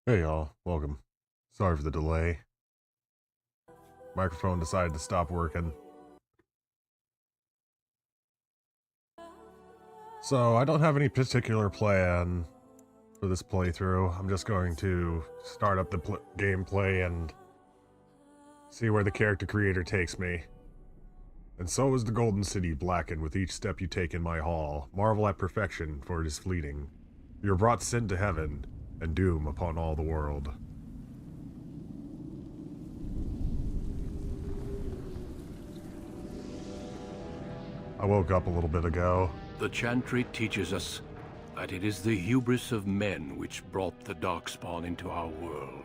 Hey y'all, welcome. Sorry for the delay. Microphone decided to stop working. So I don't have any particular plan for this playthrough. I'm just going to start up the gameplay and see where the character creator takes me. And so is the Golden City blackened with each step you take in my hall. Marvel at perfection, for it is fleeting. You are brought sin to heaven, and doom upon all the world. I woke up a little bit ago. The Chantry teaches us that it is the hubris of men which brought the Darkspawn into our world.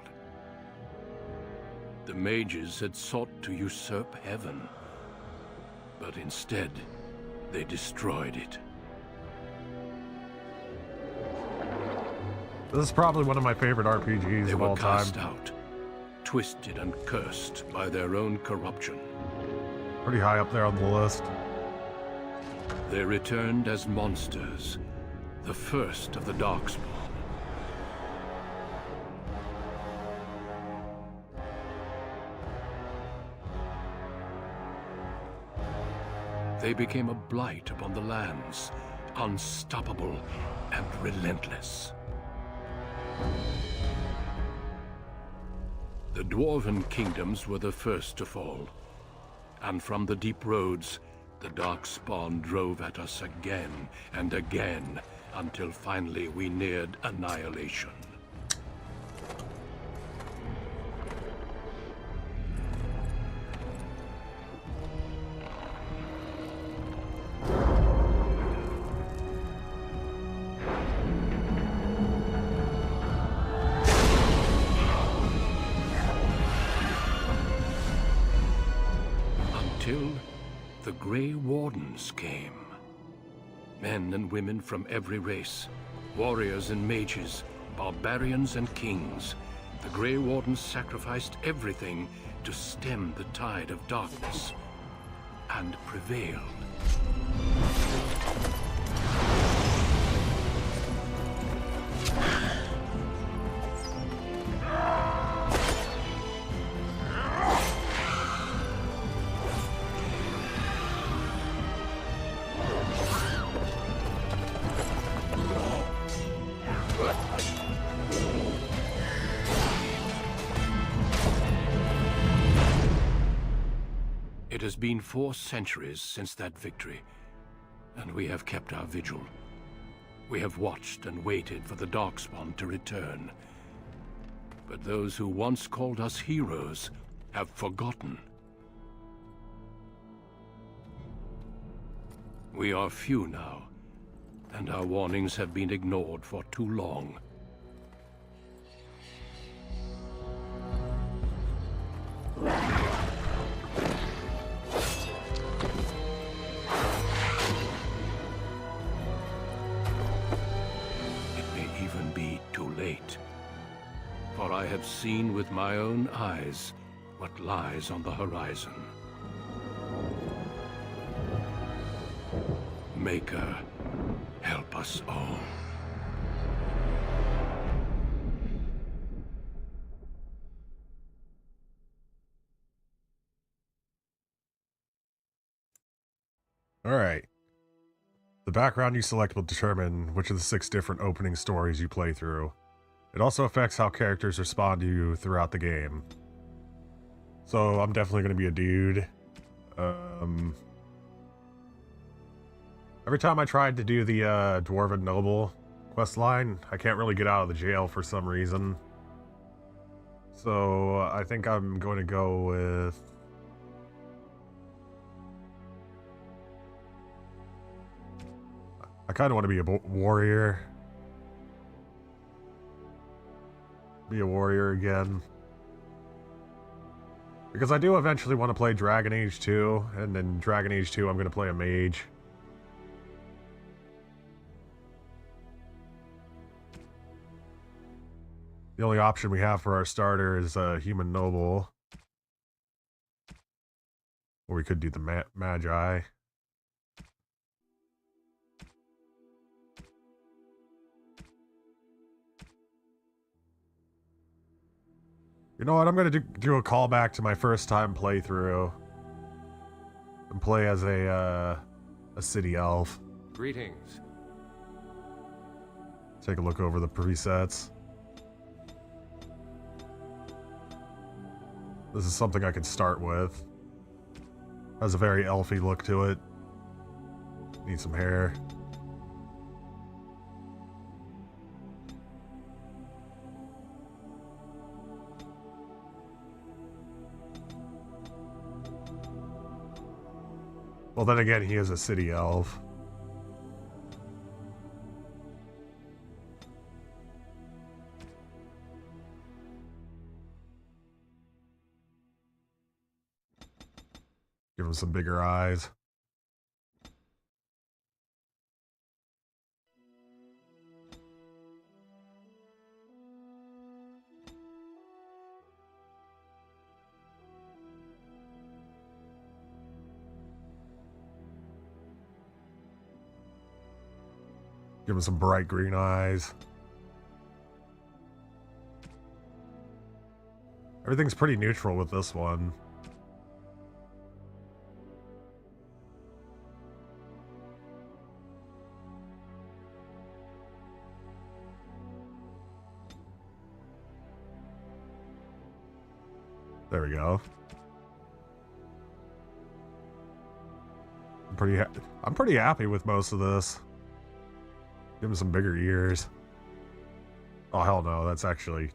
The mages had sought to usurp heaven, but instead, they destroyed it. This is probably one of my favorite RPGs They of were all time. cast out, twisted and cursed by their own corruption. Pretty high up there on the list. They returned as monsters, the first of the Darkspawn. They became a blight upon the lands, unstoppable and relentless. The Dwarven kingdoms were the first to fall, and from the deep roads, the Darkspawn drove at us again and again, until finally we neared annihilation. Until the Grey Wardens came. Men and women from every race, warriors and mages, barbarians and kings. The Grey Wardens sacrificed everything to stem the tide of darkness, and prevailed. It has been 4 centuries since that victory, and we have kept our vigil. We have watched and waited for the Darkspawn to return. But those who once called us heroes have forgotten. We are few now, and our warnings have been ignored for too long. For I have seen with my own eyes what lies on the horizon. Maker, help us all. Alright. The background you select will determine which of the 6 different opening stories you play through. It also affects how characters respond to you throughout the game. So I'm definitely going to be a dude. Every time I tried to do the Dwarven Noble questline, I can't really get out of the jail for some reason. So I think I'm going to go with... I kind of want to be a warrior. Be a warrior again. Because I do eventually want to play Dragon Age 2, and in Dragon Age 2 I'm going to play a mage. The only option we have for our starter is a human noble. Or we could do the magi. You know what? I'm gonna do a callback to my first time playthrough and play as a city elf. Greetings. Take a look over the presets. This is something I can start with. Has a very elfy look to it. Need some hair. Well, then again, he is a city elf. Give him some bigger eyes. Give him some bright green eyes. Everything's pretty neutral with this one. There we go. I'm pretty happy with most of this. Give him some bigger ears. Oh, hell no, that's actually...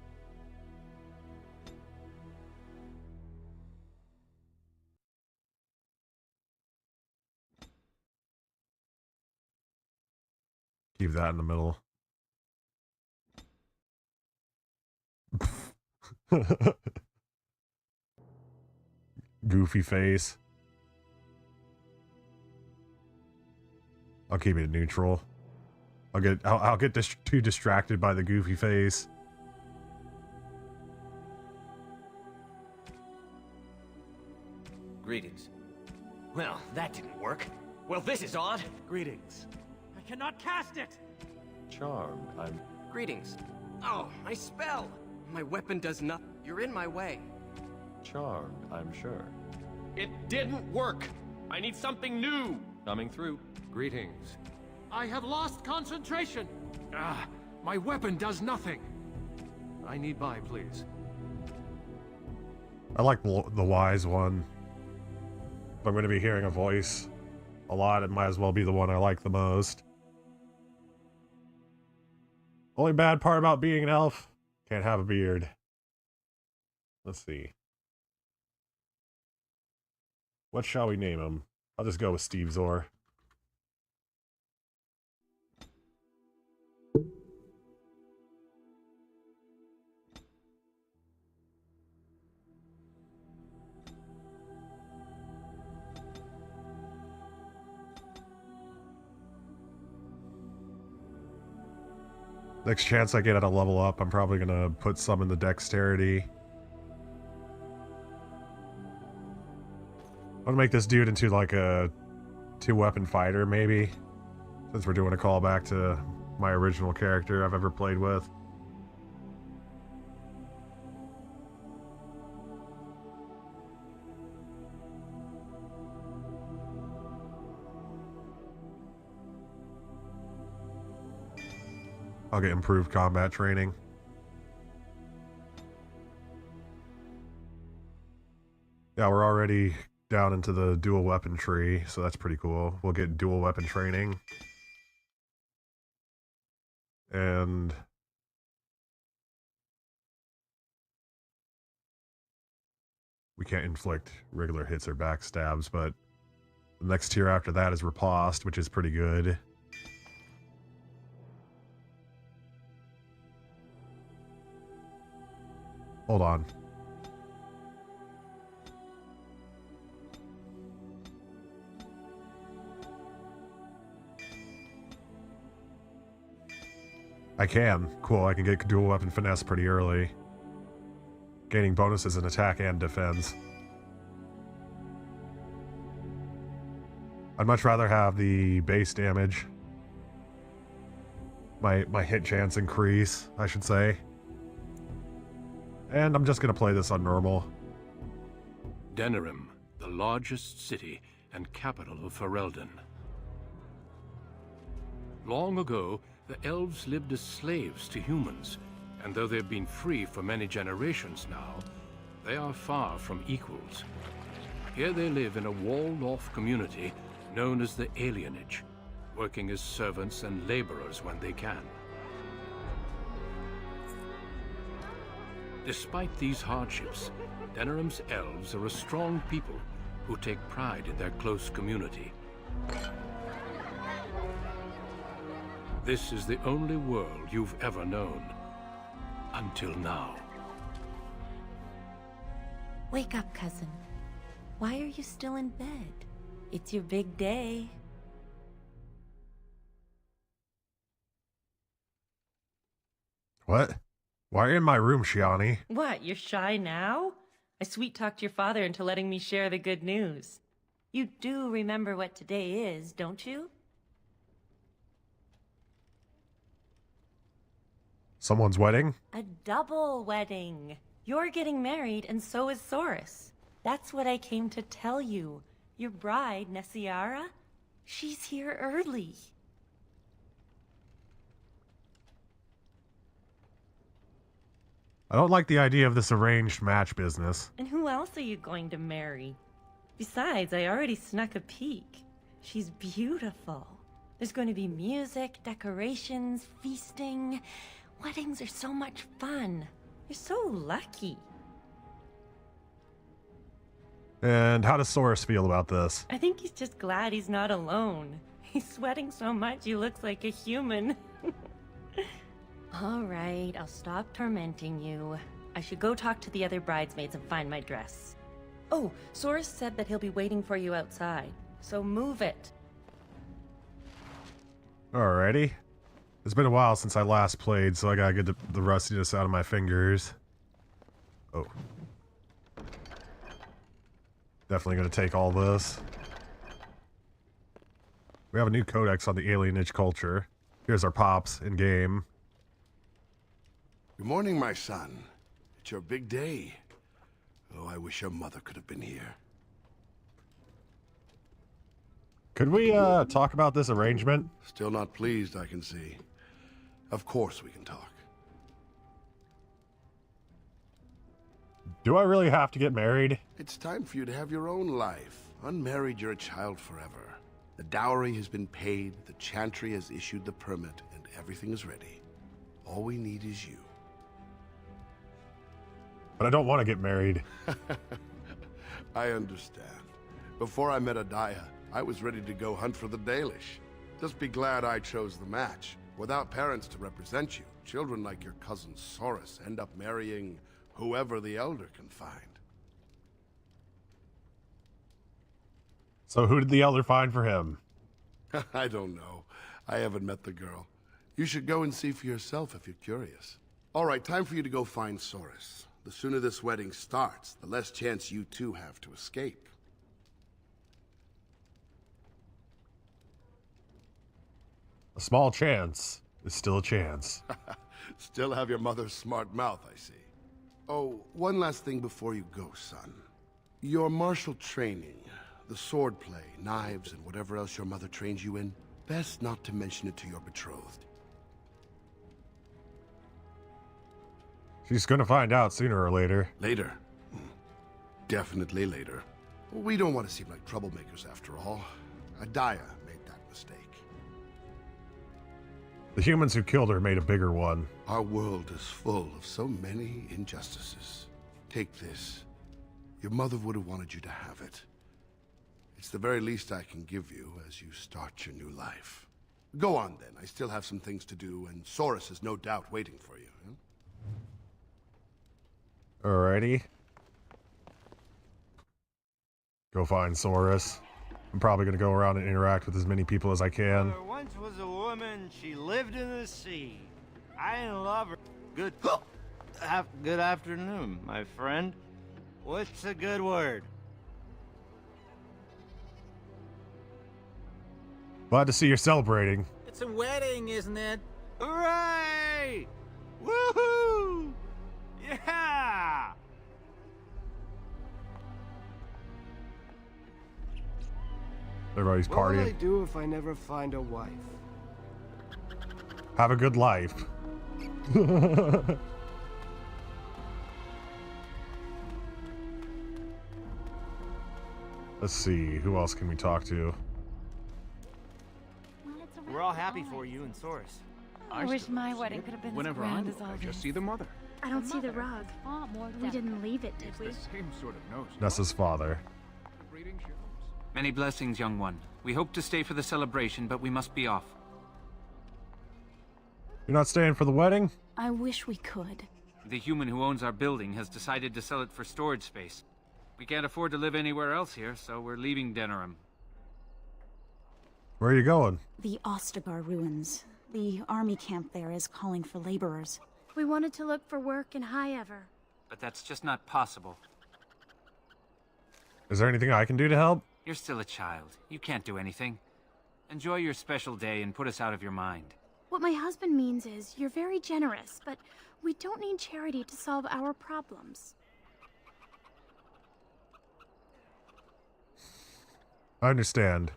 Keep that in the middle. Goofy face. I'll keep it neutral. I'll get too distracted by the goofy face. Greetings. Well, that didn't work. Well, this is odd. Greetings. I cannot cast it! Charmed, I'm... Greetings. Oh, my spell! My weapon does not... You're in my way. Charmed, I'm sure. It didn't work! I need something new! Coming through. Greetings. I have lost concentration! Ah, my weapon does nothing. I need buy, please. I like the wise one. If I'm going to be hearing a voice a lot, it might as well be the one I like the most. Only bad part about being an elf, can't have a beard. Let's see. What shall we name him? I'll just go with Steve Zor. Next chance I get at a level up, I'm probably gonna put some in the dexterity. I want to make this dude into like a 2-weapon fighter, maybe. Since we're doing a callback to my original character I've ever played with. I'll get improved combat training. Yeah, we're already down into the dual weapon tree, so that's pretty cool. We'll get dual weapon training. And we can't inflict regular hits or backstabs, but the next tier after that is Riposte, which is pretty good. Hold on. I can. Cool, I can get dual weapon finesse pretty early. Gaining bonuses in attack and defense. I'd much rather have the base damage. My hit chance increase, I should say. And I'm just gonna play this on normal. Denerim, the largest city and capital of Ferelden. Long ago, the elves lived as slaves to humans, and though they've been free for many generations now, they are far from equals. Here they live in a walled-off community known as the Alienage, working as servants and laborers when they can. Despite these hardships, Denerim's elves are a strong people who take pride in their close community. This is the only world you've ever known. Until now. Wake up, cousin. Why are you still in bed? It's your big day. What? Why are you in my room, Shiani? What, you're shy now? I sweet-talked your father into letting me share the good news. You do remember what today is, don't you? Someone's wedding? A double wedding. You're getting married, and so is Soris. That's what I came to tell you. Your bride, Nessiara, she's here early. I don't like the idea of this arranged match business. And who else are you going to marry? Besides, I already snuck a peek. She's beautiful. There's going to be music, decorations, feasting. Weddings are so much fun. You're so lucky. And how does Soris feel about this? I think he's just glad he's not alone. He's sweating so much he looks like a human. All right, I'll stop tormenting you. I should go talk to the other bridesmaids and find my dress. Oh, Soris said that he'll be waiting for you outside, so move it. Alrighty. It's been a while since I last played, so I gotta get the rustiness out of my fingers. Oh. Definitely gonna take all this. We have a new codex on the alienage culture. Here's our pops in game. Good morning, my son. It's your big day. Oh, I wish your mother could have been here. Could we talk about this arrangement? Still not pleased, I can see. Of course we can talk. Do I really have to get married? It's time for you to have your own life. Unmarried, you're a child forever. The dowry has been paid, the Chantry has issued the permit, and everything is ready. All we need is you. But I don't want to get married. I understand. Before I met Adaya, I was ready to go hunt for the Dalish. Just be glad I chose the match. Without parents to represent you, children like your cousin Soris end up marrying whoever the Elder can find. So who did the Elder find for him? I don't know. I haven't met the girl. You should go and see for yourself if you're curious. All right, time for you to go find Soris. The sooner this wedding starts, the less chance you two have to escape. A small chance is still a chance. Still have your mother's smart mouth, I see. Oh, one last thing before you go, son. Your martial training, the sword play, knives, and whatever else your mother trains you in, best not to mention it to your betrothed. She's gonna find out sooner or later. Later. Definitely later. We don't want to seem like troublemakers after all. Adaya made that mistake. The humans who killed her made a bigger one. Our world is full of so many injustices. Take this. Your mother would have wanted you to have it. It's the very least I can give you as you start your new life. Go on then. I still have some things to do, and Soris is no doubt waiting for you. Huh? Alrighty. Go find Soris. I'm probably gonna go around and interact with as many people as I can. There once was a woman, she lived in the sea. I didn't love her. Good afternoon, my friend. What's a good word? Glad to see you're celebrating. It's a wedding, isn't it? Hooray! Woohoo! Yeah! Everybody's What will I partying. do if I never find a wife? Have a good life. Let's see, who else can we talk to? We're all happy for you and Source. I wish my wedding could have been Whenever as I grand look, as all I just this. see the mother. I don't see the rug. We didn't leave it, did we? It's the same sort of nose. Nessa's father. The breeding shows. Many blessings, young one. We hope to stay for the celebration, but we must be off. You're not staying for the wedding? I wish we could. The human who owns our building has decided to sell it for storage space. We can't afford to live anywhere else here, so we're leaving Denerim. Where are you going? The Ostagar ruins. The army camp there is calling for laborers. We wanted to look for work in High Ever. But that's just not possible. Is there anything I can do to help? You're still a child. You can't do anything. Enjoy your special day and put us out of your mind. What my husband means is, you're very generous, but we don't need charity to solve our problems. I understand.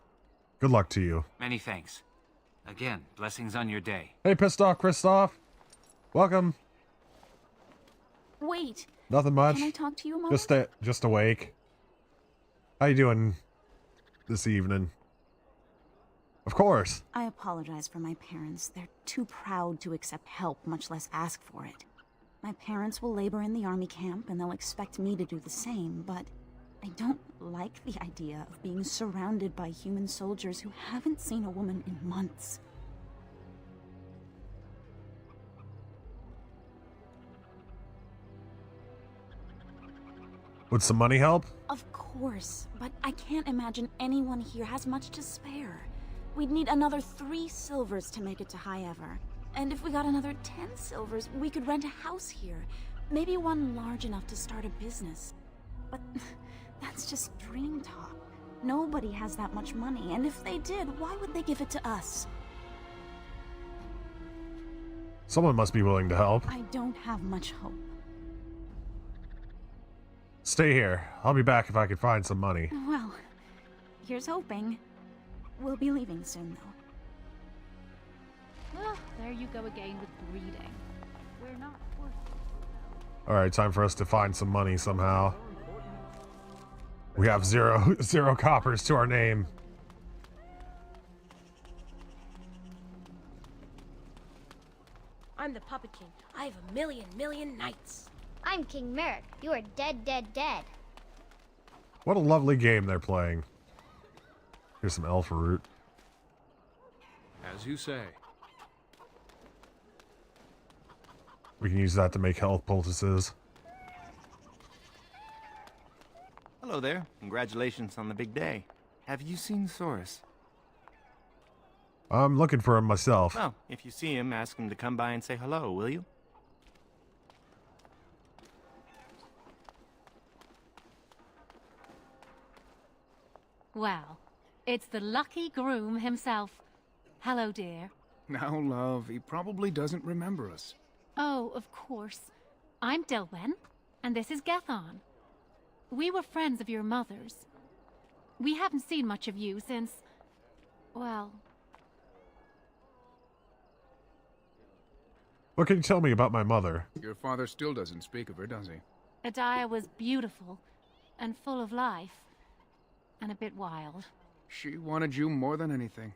Good luck to you. Many thanks. Again, blessings on your day. Hey, pissed off Kristoff. Welcome. Wait, Nothing much. can I talk to you a moment? Just awake. How you doing this evening? Of course. I apologize for my parents. They're too proud to accept help, much less ask for it. My parents will labor in the army camp, and they'll expect me to do the same, but I don't like the idea of being surrounded by human soldiers who haven't seen a woman in months. Would some money help? Of course, but I can't imagine anyone here has much to spare. We'd need another 3 silvers to make it to High Ever. And if we got another 10 silvers, we could rent a house here. Maybe one large enough to start a business. But that's just dream talk. Nobody has that much money, and if they did, why would they give it to us? Someone must be willing to help. I don't have much hope. Stay here. I'll be back if I can find some money. Well, here's hoping. We'll be leaving soon, though. Oh, there you go again with breeding. We're not worth it. Alright, time for us to find some money somehow. We have zero coppers to our name. I'm the Puppet King. I have a million knights. I'm King Merrick. You are dead, dead, dead. What a lovely game they're playing. Here's some elf root. As you say. We can use that to make health poultices. Hello there. Congratulations on the big day. Have you seen Source? I'm looking for him myself. Well, if you see him, ask him to come by and say hello, will you? Well, it's the lucky groom himself. Hello, dear. Now, love, he probably doesn't remember us. Oh, of course. I'm Dilwen, and this is Gethon. We were friends of your mother's. We haven't seen much of you since... well... What can you tell me about my mother? Your father still doesn't speak of her, does he? Adia was beautiful, and full of life, and a bit wild. She wanted you more than anything.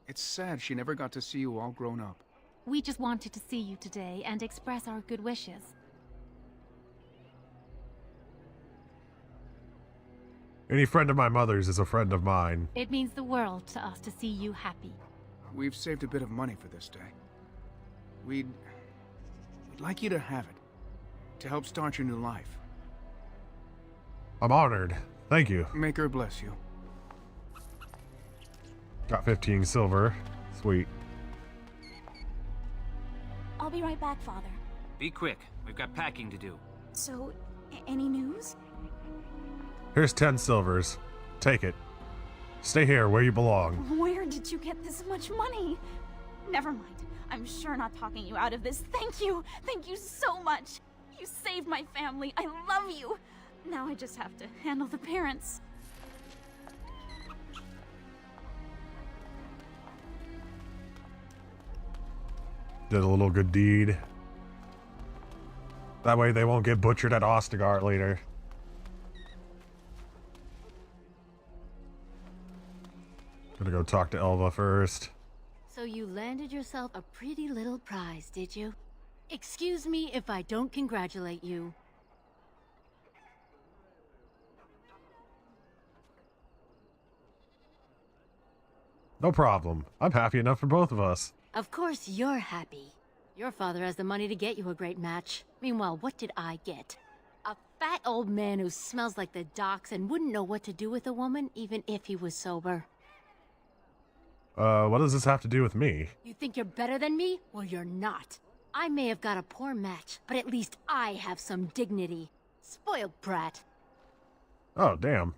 It's sad she never got to see you all grown up. We just wanted to see you today and express our good wishes. Any friend of my mother's is a friend of mine. It means the world to us to see you happy. We've saved a bit of money for this day. We'd like you to have it, to help start your new life. I'm honored. Thank you. Make her bless you. Got 15 silver. Sweet. I'll be right back, Father. Be quick. We've got packing to do. So, any news? Here's 10 silvers. Take it. Stay here where you belong. Where did you get this much money? Never mind. I'm sure not talking you out of this. Thank you. Thank you so much. You saved my family. I love you. Now I just have to handle the parents. did a little good deed. That way they won't get butchered at Ostagar later. Gonna go talk to Elva first. So you landed yourself a pretty little prize, did you? Excuse me if I don't congratulate you. No problem. I'm happy enough for both of us. Of course you're happy. Your father has the money to get you a great match. Meanwhile, what did I get? A fat old man who smells like the docks and wouldn't know what to do with a woman, even if he was sober. What does this have to do with me? You think you're better than me? Well, you're not. I may have got a poor match, but at least I have some dignity. Spoiled brat. Oh, damn.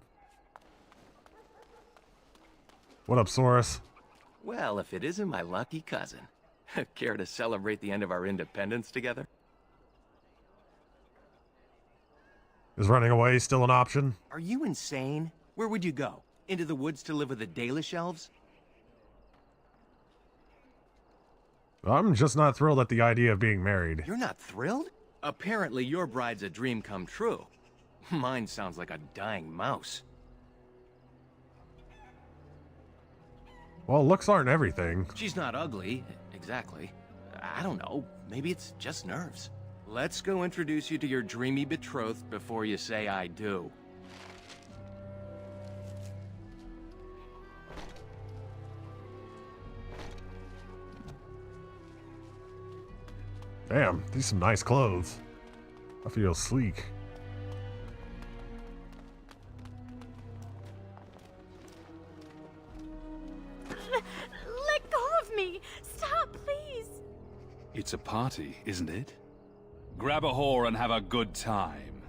What up, Saurus? Well, if it isn't my lucky cousin. Care to celebrate the end of our independence together? Is running away still an option? Are you insane? Where would you go? Into the woods to live with the Dalish elves? I'm just not thrilled at the idea of being married. You're not thrilled? Apparently your bride's a dream come true. Mine sounds like a dying mouse. Well, looks aren't everything. She's not ugly, exactly. I don't know, maybe it's just nerves. Let's go introduce you to your dreamy betrothed before you say I do. Damn, these are some nice clothes. I feel sleek. Let go of me! Stop, please! It's a party, isn't it? Grab a whore and have a good time.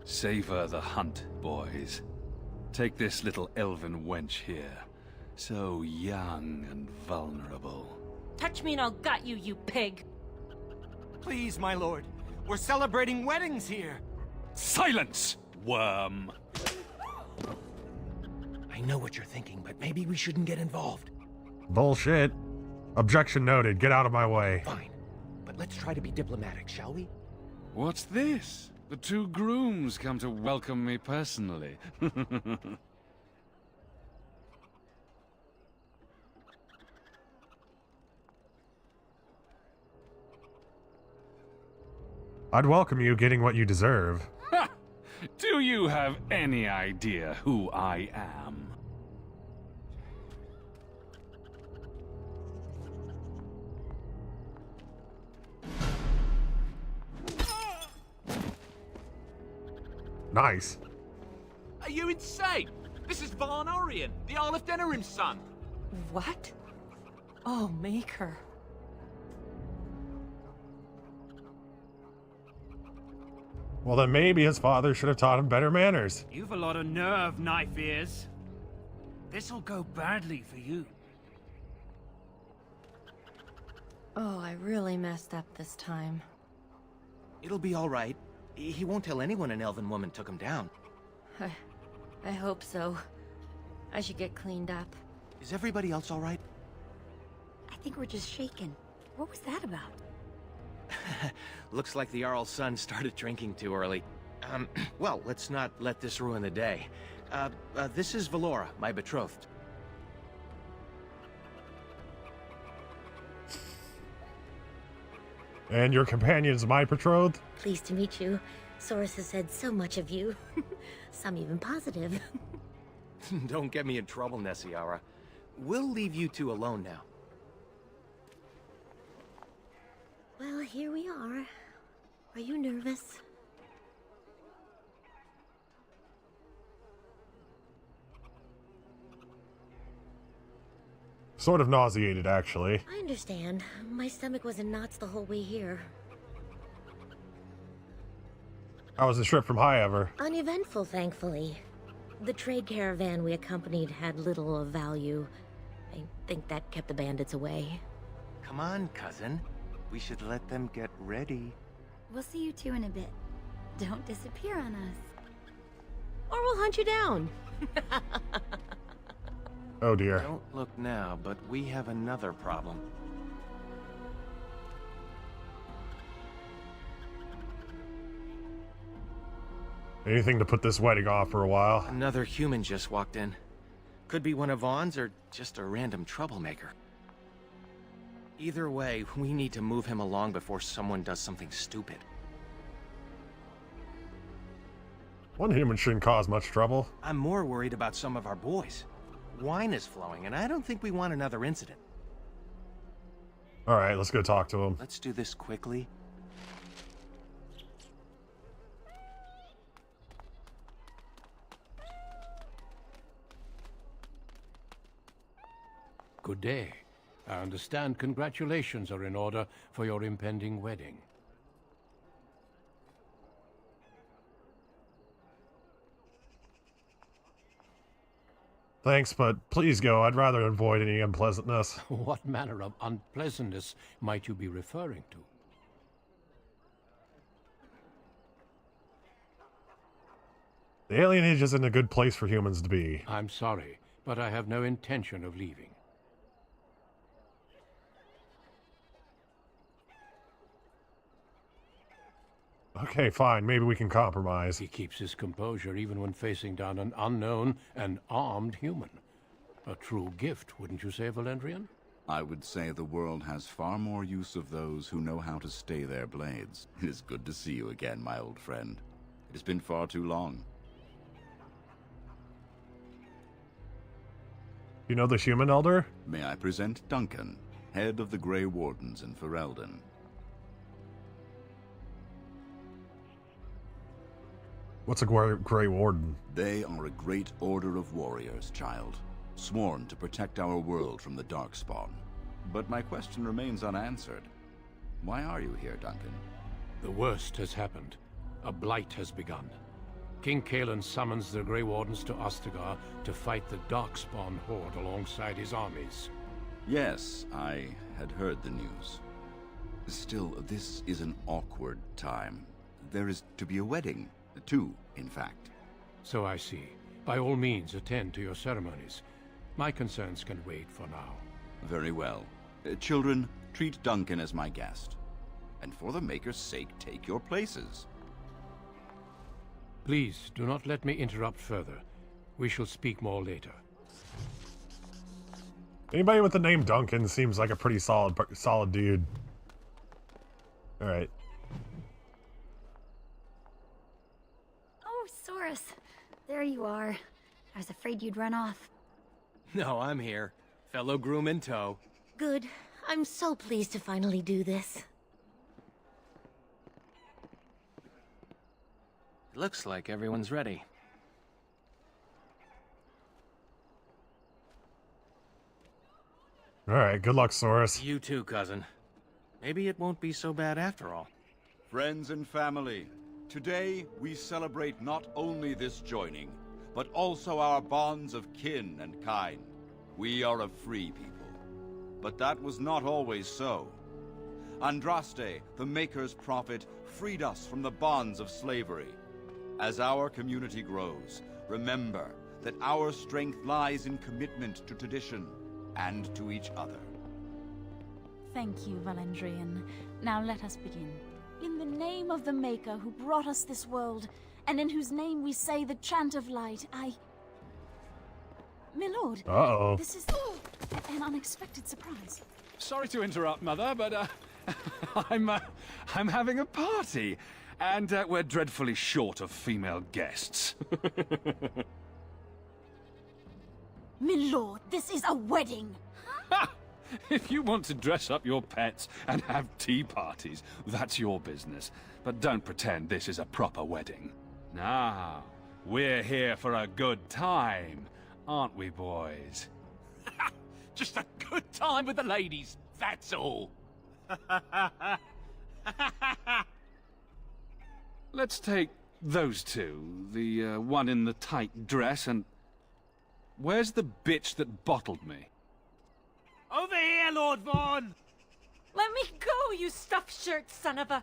Savor the hunt, boys. Take this little elven wench here. So young and vulnerable. Touch me and I'll gut you, you pig. Please, my lord. We're celebrating weddings here. Silence, worm! I know what you're thinking, but maybe we shouldn't get involved. Bullshit. Objection noted. Get out of my way. Fine. But let's try to be diplomatic, shall we? What's this? The two grooms come to welcome me personally. I'd welcome you getting what you deserve. Ha! Do you have any idea who I am? Nice. Are you insane? This is Varn Orien, the Earl of Denerim's son. What? Oh, Maker. Well, then maybe his father should have taught him better manners. You've a lot of nerve, knife ears. This'll go badly for you. Oh, I really messed up this time. It'll be all right. He won't tell anyone an elven woman took him down. I hope so. I should get cleaned up. Is everybody else all right? I think we're just shaken. What was that about? Looks like the Jarl's son started drinking too early. Well, let's not let this ruin the day. This is Valora, my betrothed. And your companion's my betrothed? Pleased to meet you. Saurus has said so much of you. Some even positive. Don't get me in trouble, Nessiara. We'll leave you two alone now. Well, here we are. Are you nervous? Sort of nauseated, actually. I understand. My stomach was in knots the whole way here. How was the trip from Highever? Uneventful, thankfully. The trade caravan we accompanied had little of value. I think that kept the bandits away. Come on, cousin. We should let them get ready. We'll see you two in a bit. Don't disappear on us. Or we'll hunt you down. Oh dear. Don't look now, but we have another problem. Anything to put this wedding off for a while? Another human just walked in. Could be one of Vaughn's or just a random troublemaker. Either way, we need to move him along before someone does something stupid. One human shouldn't cause much trouble. I'm more worried about some of our boys. Wine is flowing, and I don't think we want another incident. Alright, let's go talk to him. Let's do this quickly. Good day. I understand congratulations are in order for your impending wedding. Thanks, but please go. I'd rather avoid any unpleasantness. What manner of unpleasantness might you be referring to? The alien age isn't a good place for humans to be. I'm sorry, but I have no intention of leaving. Okay, fine. Maybe we can compromise. He keeps his composure even when facing down an unknown and armed human. A true gift, wouldn't you say, Valendrian? I would say the world has far more use of those who know how to stay their blades. It is good to see you again, my old friend. It has been far too long. You know the human elder? May I present Duncan, head of the Grey Wardens in Ferelden. What's a Grey Warden? They are a great order of warriors, child, sworn to protect our world from the Darkspawn. But my question remains unanswered. Why are you here, Duncan? The worst has happened. A blight has begun. King Cailan summons the Grey Wardens to Ostagar to fight the Darkspawn horde alongside his armies. Yes, I had heard the news. Still, this is an awkward time. There is to be a wedding. Two, in fact. So I see. By all means, attend to your ceremonies. My concerns can wait for now. Very well. Children, treat Duncan as my guest. And for the Maker's sake, take your places. Please, do not let me interrupt further. We shall speak more later. Anybody with the name Duncan seems like a pretty solid dude. Alright. Oh, Soros. There you are. I was afraid you'd run off. No, I'm here. Fellow groom in tow. Good. I'm so pleased to finally do this. It looks like everyone's ready. Alright, good luck, Soros. You too, cousin. Maybe it won't be so bad after all. Friends and family, today we celebrate not only this joining, but also our bonds of kin and kind. We are a free people. But that was not always so. Andraste, the Maker's prophet, freed us from the bonds of slavery. As our community grows, remember that our strength lies in commitment to tradition and to each other. Thank you, Valendrian. Now let us begin. In the name of the Maker who brought us this world, and in whose name we say the chant of light, Milord, this is an unexpected surprise. Sorry to interrupt, Mother, but I'm having a party, and we're dreadfully short of female guests. Milord, this is a wedding! If you want to dress up your pets and have tea parties, that's your business. But don't pretend this is a proper wedding. Now, we're here for a good time, aren't we, boys? Just a good time with the ladies, that's all. Let's take those two, the one in the tight dress and... Where's the bitch that bottled me? Over here, Lord Vaughn! Let me go, you stuffed shirt son of a...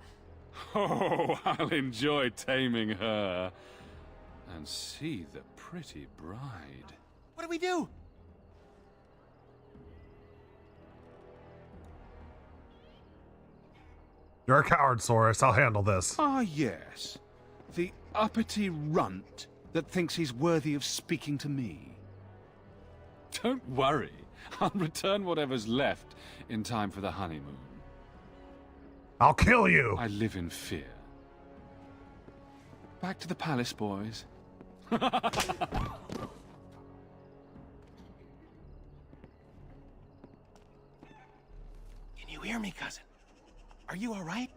Oh, I'll enjoy taming her. And see the pretty bride. What do we do? You're a coward, Soros. I'll handle this. Ah, yes. The uppity runt that thinks he's worthy of speaking to me. Don't worry. I'll return whatever's left in time for the honeymoon. I'll kill you! I live in fear. Back to the palace, boys. Can you hear me, cousin? Are you all right?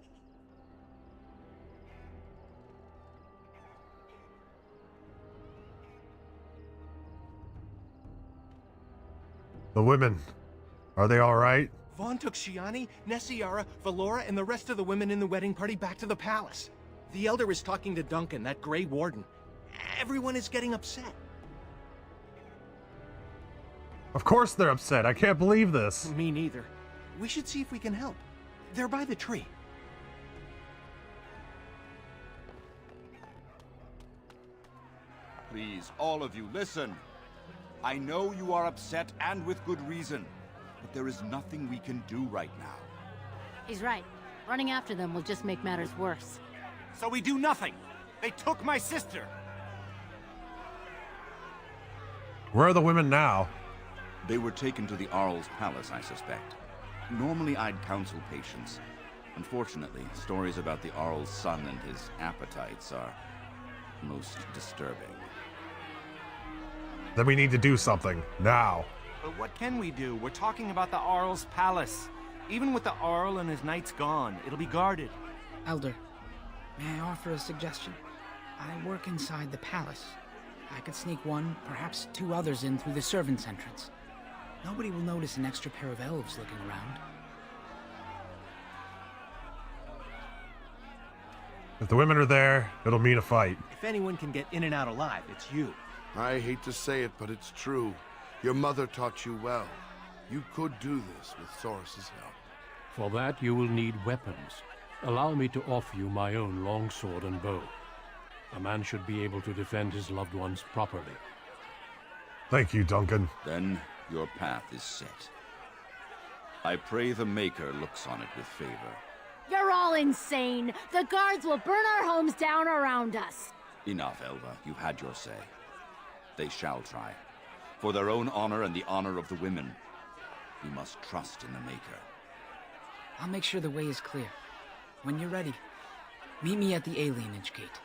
The women. Are they all right? Vaughn took Shiani, Nessiara, Valora, and the rest of the women in the wedding party back to the palace. The Elder is talking to Duncan, that Grey Warden. Everyone is getting upset. Of course they're upset. I can't believe this. Me neither. We should see if we can help. They're by the tree. Please, all of you, listen. I know you are upset, and with good reason. But there is nothing we can do right now. He's right. Running after them will just make matters worse. So we do nothing. They took my sister. Where are the women now? They were taken to the Arl's palace, I suspect. Normally I'd counsel patience. Unfortunately, stories about the Arl's son and his appetites are most disturbing. Then we need to do something. Now. But what can we do? We're talking about the Arl's palace. Even with the Arl and his knights gone, it'll be guarded. Elder, may I offer a suggestion? I work inside the palace. I could sneak one, perhaps two others in through the servants' entrance. Nobody will notice an extra pair of elves looking around. If the women are there, it'll mean a fight. If anyone can get in and out alive, it's you. I hate to say it, but it's true. Your mother taught you well. You could do this with Soros's help. For that, you will need weapons. Allow me to offer you my own longsword and bow. A man should be able to defend his loved ones properly. Thank you, Duncan. Then your path is set. I pray the Maker looks on it with favor. You're all insane! The guards will burn our homes down around us! Enough, Elva. You've had your say. They shall try. For their own honor and the honor of the women, you must trust in the Maker. I'll make sure the way is clear. When you're ready, meet me at the alienage gate.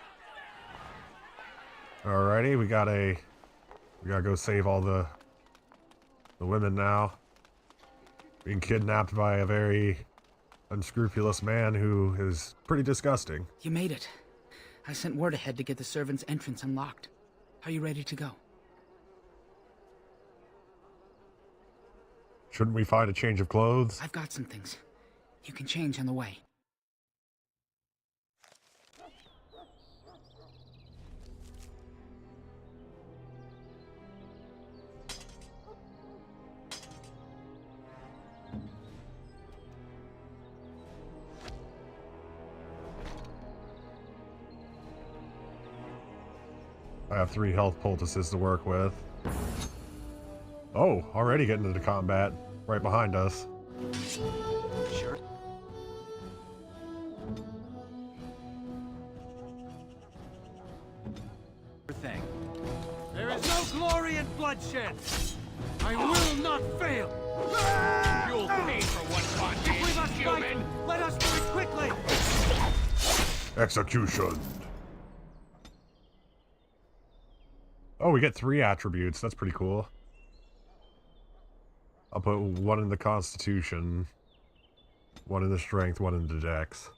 Alrighty, we gotta go save all the women now. Being kidnapped by a very unscrupulous man who is pretty disgusting. You made it. I sent word ahead to get the servants' entrance unlocked. Are you ready to go? Shouldn't we find a change of clothes? I've got some things. You can change on the way. I have 3 health poultices to work with. Oh, already getting into combat. Right behind us. Sure. Thing. There is no glory in bloodshed. I will not fail. You'll pay for what one If we must fight, let us do it quickly. Execution. Oh, we get 3 attributes. That's pretty cool. I'll put 1 in the Constitution, 1 in the Strength, 1 in the Dex.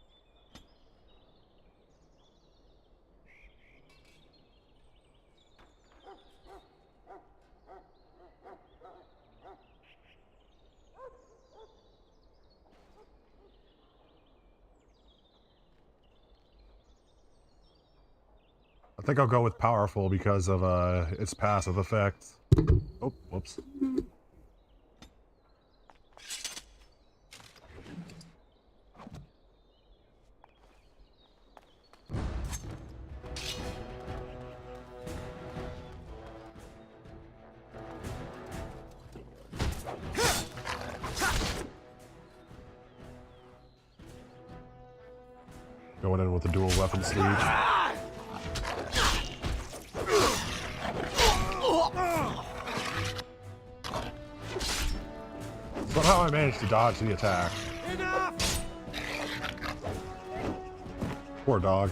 I think I'll go with Powerful because of its passive effect. Oh, whoops. Going in with a dual weapon sleeve. Somehow I managed to dodge the attack. Enough! Poor dog.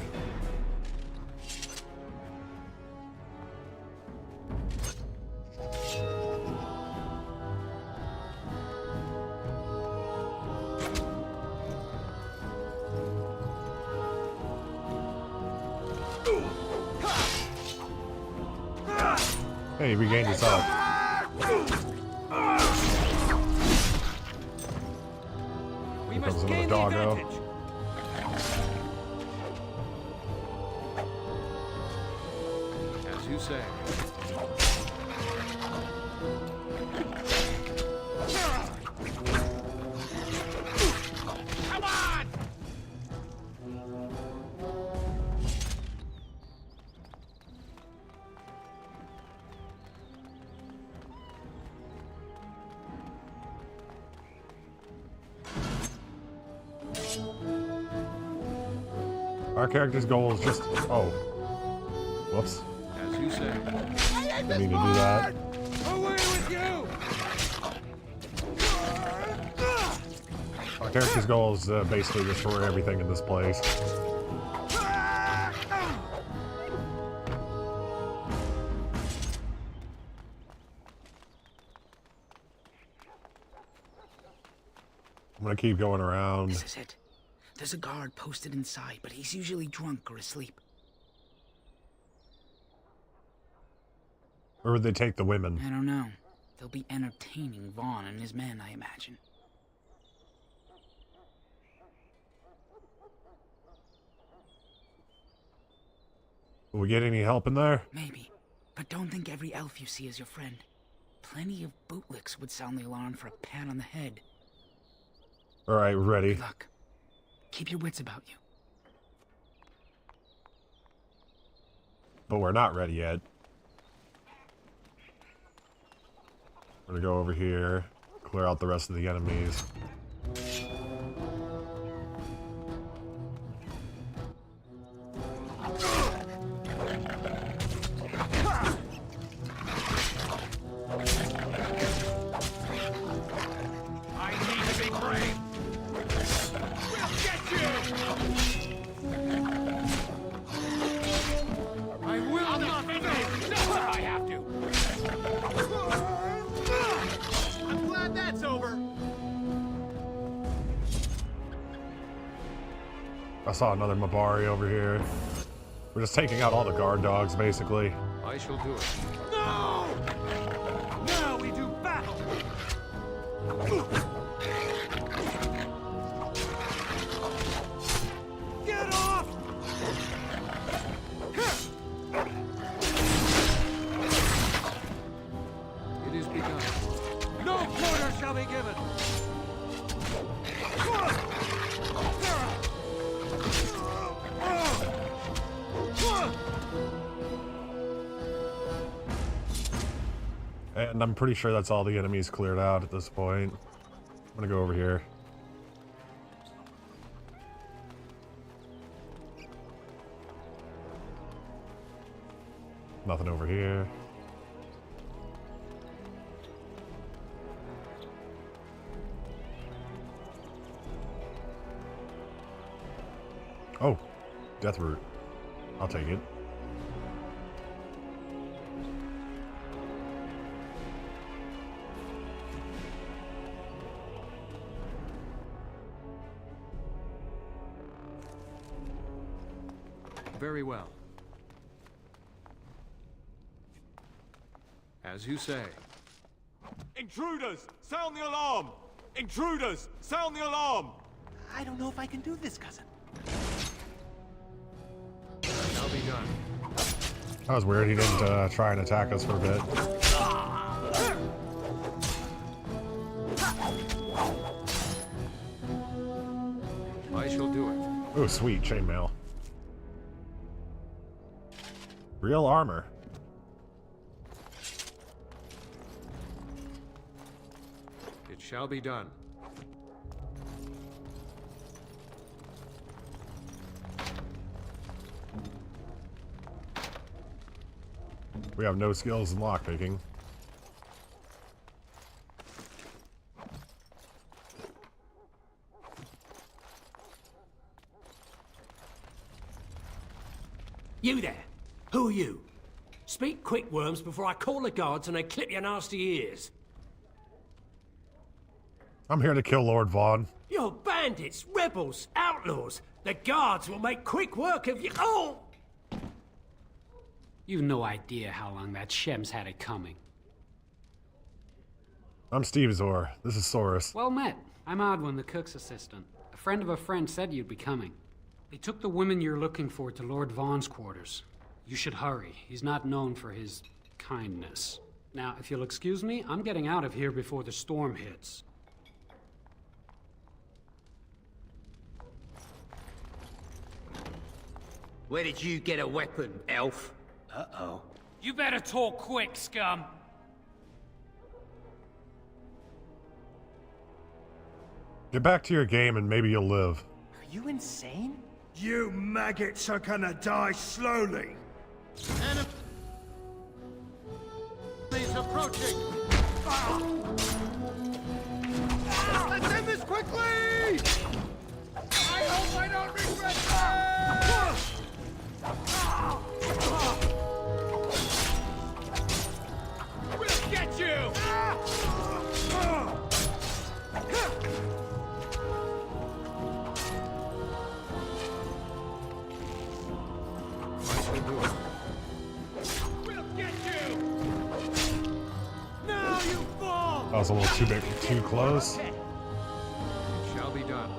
Hey, he regained his health. We must gain the advantage. As you say. Come on! Our character's goal is just... Oh. Whoops. As you say. Didn't mean to do that. Away with you! Our character's goal is basically destroy everything in this place. I'm gonna keep going around. This is it. There's a guard posted inside, but he's usually drunk or asleep. Or would they take the women? I don't know. They'll be entertaining Vaughn and his men, I imagine. Will we get any help in there? Maybe. But don't think every elf you see is your friend. Plenty of bootlicks would sound the alarm for a pat on the head. Alright, we're ready. Good luck. Keep your wits about you. But we're not ready yet. We're gonna go over here, clear out the rest of the enemies. I need to be brave! We'll get you! I will not fail! Not if I have to! I'm glad that's over! I saw another Mabari over here. We're just taking out all the guard dogs, basically. I shall do it. No! Now we do battle! Get off! It is begun. No quarter shall be given! And I'm pretty sure that's all the enemies cleared out at this point. I'm gonna go over here. Nothing over here. Oh, death root. I'll take it. Very well. As you say. Intruders! Sound the alarm! Intruders! Sound the alarm! I don't know if I can do this, cousin. Shall be done. That was weird. He didn't try and attack us for a bit. I shall do it. Oh, sweet chainmail. Real armor. It shall be done. We have no skills in lockpicking. You there! Who are you? Speak quick, Worms, before I call the guards and they clip your nasty ears. I'm here to kill Lord Vaughn. You're bandits, rebels, outlaws. The guards will make quick work of you. Oh! You've no idea how long that Shem's had it coming. I'm Steve Zor. This is Saurus. Well met. I'm Odwin, the cook's assistant. A friend of a friend said you'd be coming. They took the women you're looking for to Lord Vaughn's quarters. You should hurry. He's not known for his kindness. Now, if you'll excuse me, I'm getting out of here before the storm hits. Where did you get a weapon, elf? Uh-oh. You better talk quick, scum! Get back to your game and maybe you'll live. Are you insane? You maggots are gonna die slowly. Enemies approaching. Let's end this quickly! I hope I don't regret this! We'll get you! We'll get you! Now you fall! That was a little too big, too close. Shall be done.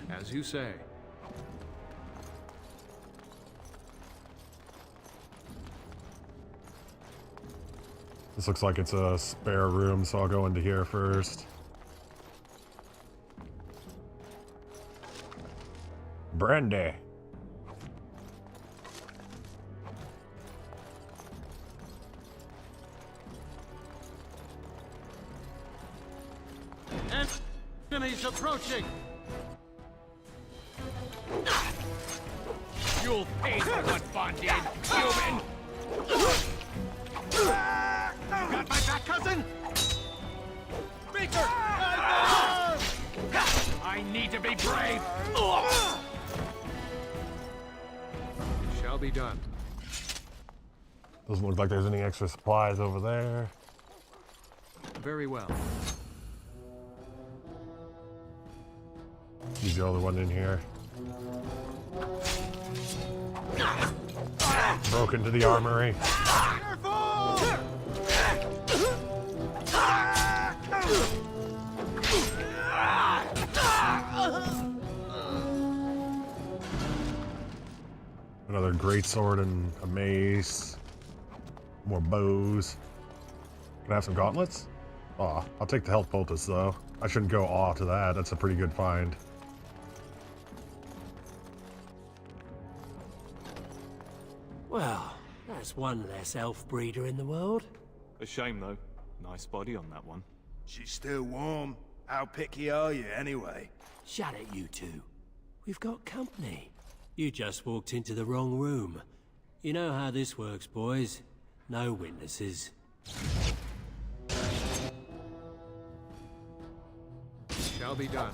As you say. This looks like it's a spare room, so I'll go into here first. Brandy. Enemies approaching. You'll pay for what Vaughn did, human! You got my back, cousin? Beaker! I need to be brave! It shall be done. Doesn't look like there's any extra supplies over there. Very well. He's the only one in here. Broke into the armory. Another great sword and a mace. More bows. Can I have some gauntlets? Aw, I'll take the health poultice though. I shouldn't go aw to that. That's a pretty good find. Well, that's one less elf breeder in the world. A shame, though. Nice body on that one. She's still warm. How picky are you, anyway? Shut it, you two. We've got company. You just walked into the wrong room. You know how this works, boys. No witnesses. Shall be done.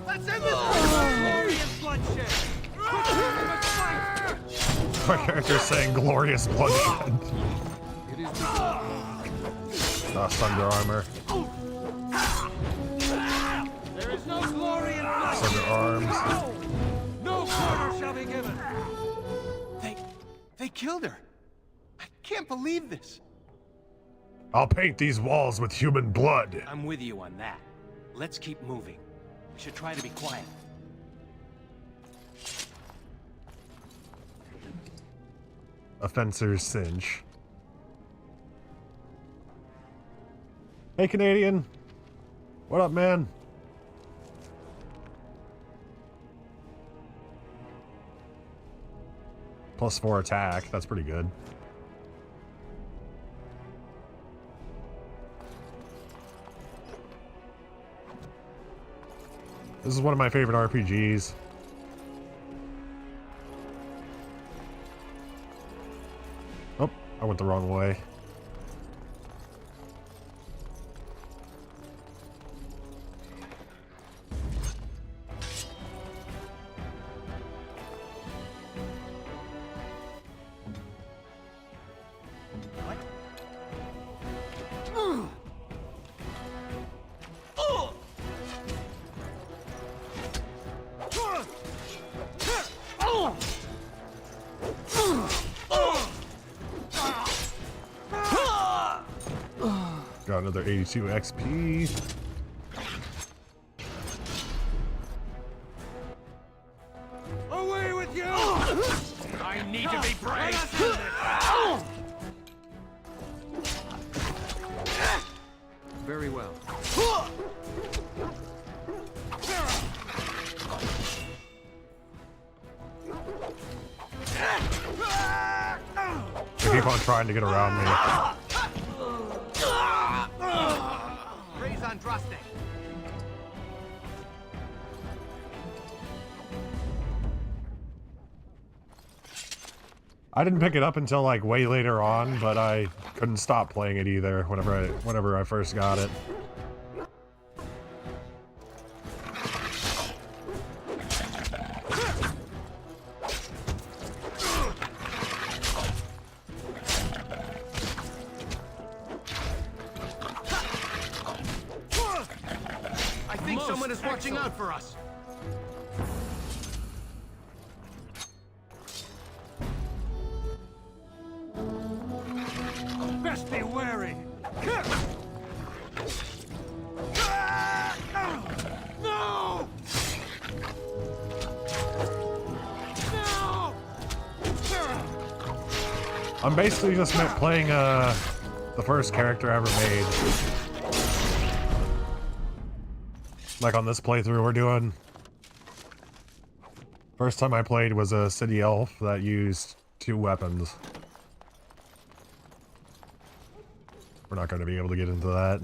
Let's end this glorious bloodshed! My character's saying glorious bloodshed. It is Thunder armor. There is no glory in bloodshed. Thunder arms. No quarter shall be given. They killed her. I can't believe this. I'll paint these walls with human blood. I'm with you on that. Let's keep moving. We should try to be quiet. A fencer's cinch. Hey, Canadian. What up, man? +4 attack. That's pretty good. This is one of my favorite RPGs. I went the wrong way. Got another 82 XP. Away with you! I need to be brave. Very well. They keep on trying to get around me. Raise on Droste. I didn't pick it up until like way later on, but I couldn't stop playing it either whenever I first got it. I think someone is watching out for us. Best be wary. No! No! I'm basically just playing the first character I ever made. Like on this playthrough we're doing. First time I played was a city elf that used 2 weapons. We're not going to be able to get into that.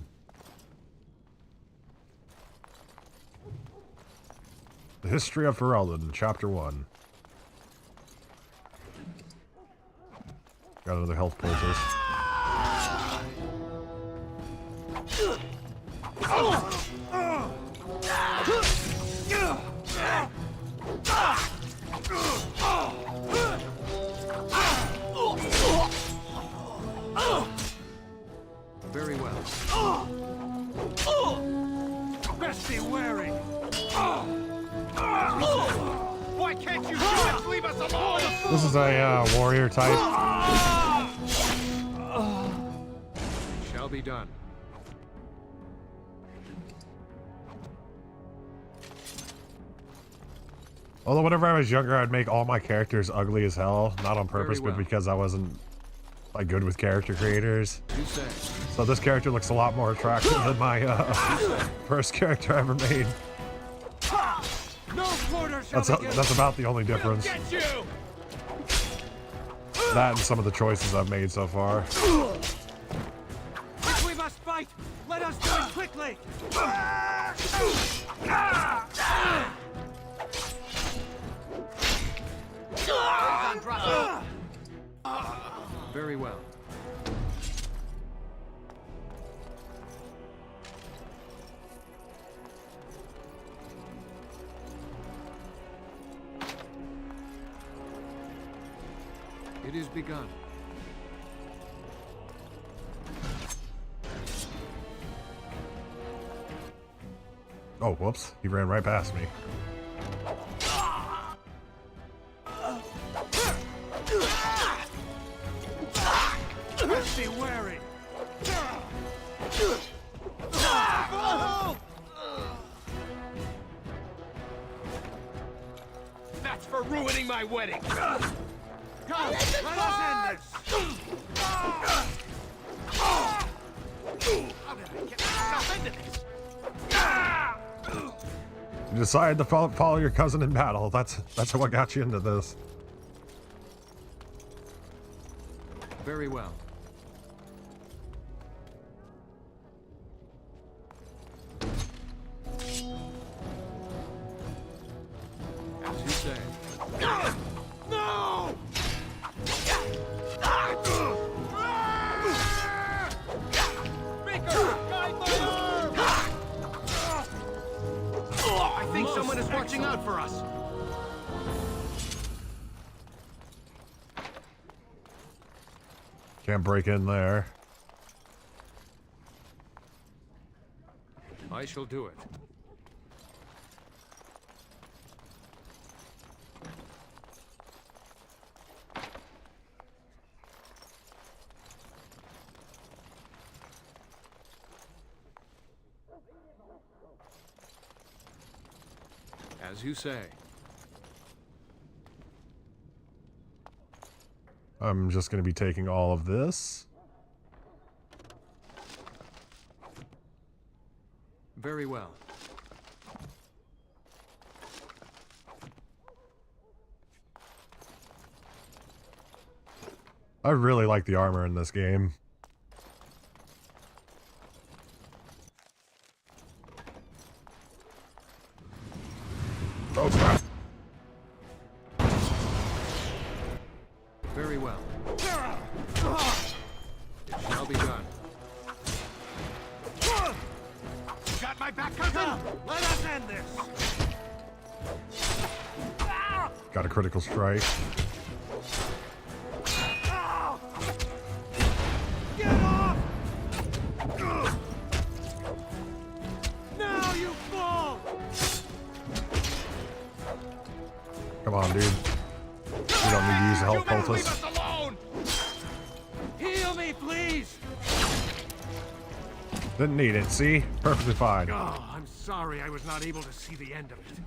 The History of Ferelden, Chapter 1. Got another health poultice. Very well. Best be wary. Why can't you just leave us alone? This is a warrior type. Shall be done. Although whenever I was younger, I'd make all my characters ugly as hell. Not on purpose, Very well. but because I wasn't like good with character creators. So this character looks a lot more attractive than my first character I ever made. No quarter shall That's about the only difference. Get you! That and some of the choices I've made so far. If we must fight, let us do it quickly. Very well. It is begun. Oh, whoops. He ran right past me. Best be wary. That's for ruining my wedding. Go! Let us end this! How did I get myself into this? You decided to follow your cousin in battle. That's what got you into this. Very well. As you say. No! for us? Can't break in there. I shall do it. As you say. I'm just going to be taking all of this. Very well. I really like the armor in this game. Oh, crap. Very well. It shall be done. You got my back, cousin? Let us end this. Got a critical strike. Get off! Now you fall! Come on, dude. We don't need to use the health Leave poultice. us alone! Heal me, please! Didn't need it, see? Perfectly fine. Oh, I'm sorry I was not able to see the end of it.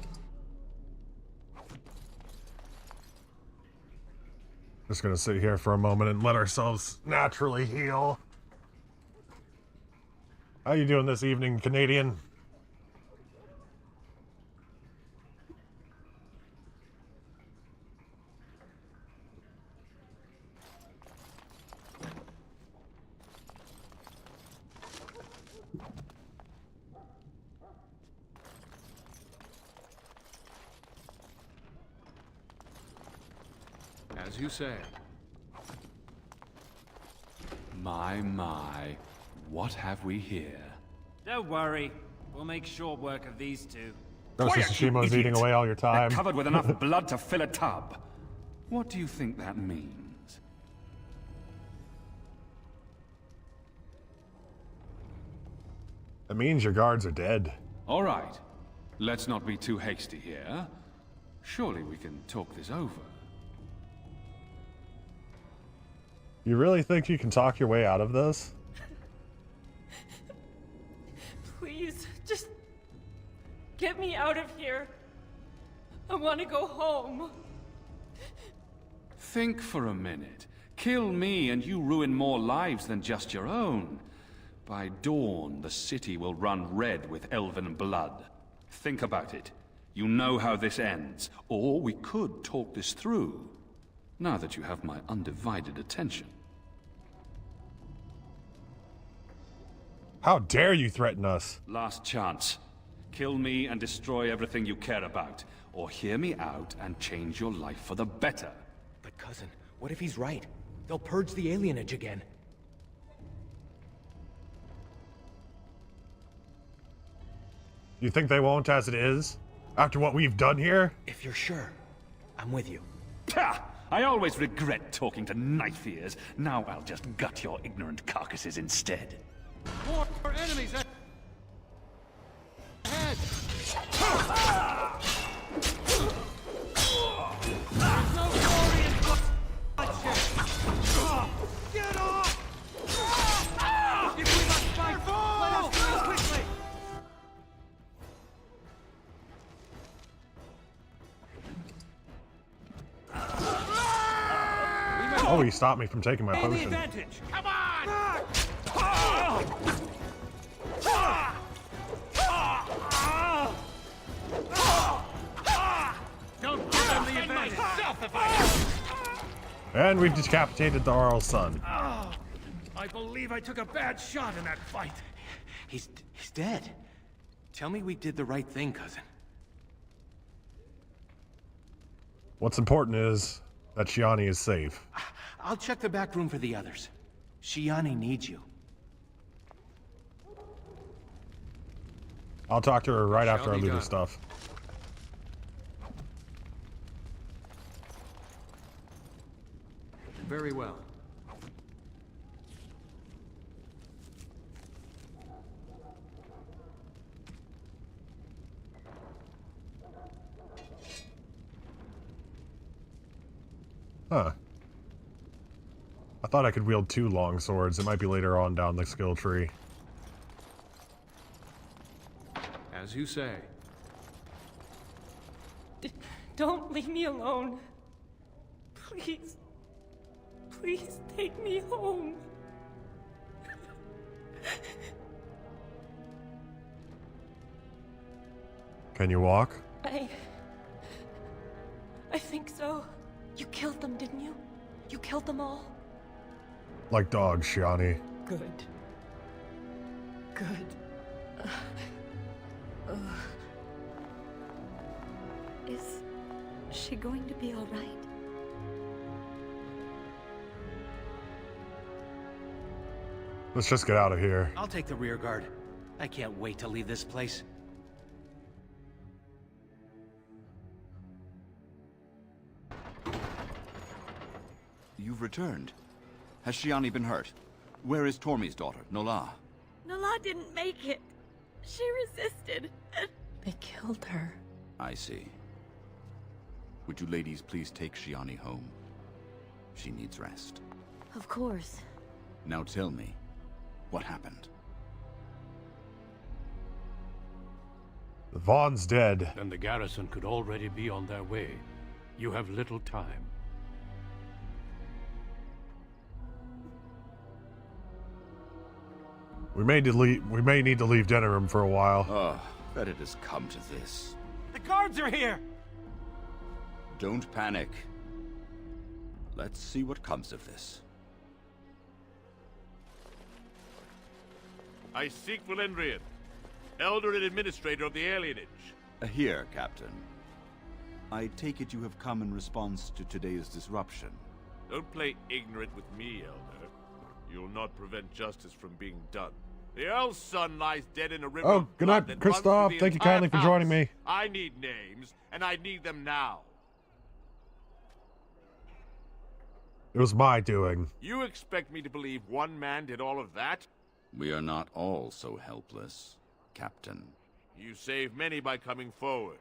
Just gonna sit here for a moment and let ourselves naturally heal. How you doing this evening, Canadian? As you say. My, what have we here? Don't worry. We'll make short work of these two. Ghost of Tsushima's eating away all your time. They're covered with enough blood to fill a tub. What do you think that means? It means your guards are dead. All right. Let's not be too hasty here. Surely we can talk this over. You really think you can talk your way out of this? Please, just get me out of here. I want to go home. Think for a minute. Kill me and you ruin more lives than just your own. By dawn, the city will run red with elven blood. Think about it. You know how this ends. Or we could talk this through. Now that you have my undivided attention. How dare you threaten us? Last chance. Kill me and destroy everything you care about. Or hear me out and change your life for the better. But cousin, what if he's right? They'll purge the alienage again. You think they won't as it is? After what we've done here? If you're sure, I'm with you. Ha! I always regret talking to knife ears. Now I'll just gut your ignorant carcasses instead. More enemies ahead! There's no glory in bloodshed! Get off! If we must fight, let us do it quickly! Oh, he stopped me from taking my Gain the potion. advantage! Come on! Don't give them the advantage! Myself if I And we've decapitated the Arl's son. Oh, I believe I took a bad shot in that fight. He's dead. Tell me we did the right thing, cousin. What's important is that Shiani is safe. I'll check the back room for the others. Shiani needs you. I'll talk to her right Shall after I be loot her done. stuff. Very well. Huh. I thought I could wield 2 long swords. It might be later on down the skill tree. As you say. Don't leave me alone. Please. Please take me home. Can you walk? I think so. You killed them, didn't you? You killed them all? Like dogs, Shiani. Good. Good. Is she going to be all right? Let's just get out of here. I'll take the rear guard. I can't wait to leave this place. You've returned. Has Shiani been hurt? Where is Tormi's daughter, Nola? Nola didn't make it. She resisted. They killed her. I see. Would you ladies please take Shiani home? She needs rest. Of course. Now tell me, what happened? The Vaughn's dead. Then the garrison could already be on their way. You have little time. We may need to leave Denerim for a while. Oh, that it has come to this. The guards are here! Don't panic. Let's see what comes of this. I seek Valendrian, Elder and Administrator of the Alienage. Here, Captain. I take it you have come in response to today's disruption. Don't play ignorant with me, Elder. You'll not prevent justice from being done. The Earl's son lies dead in a river. Oh, good night, Kristoff. Thank you kindly for joining me. I need names, and I need them now. It was my doing. You expect me to believe one man did all of that? We are not all so helpless, Captain. You saved many by coming forward.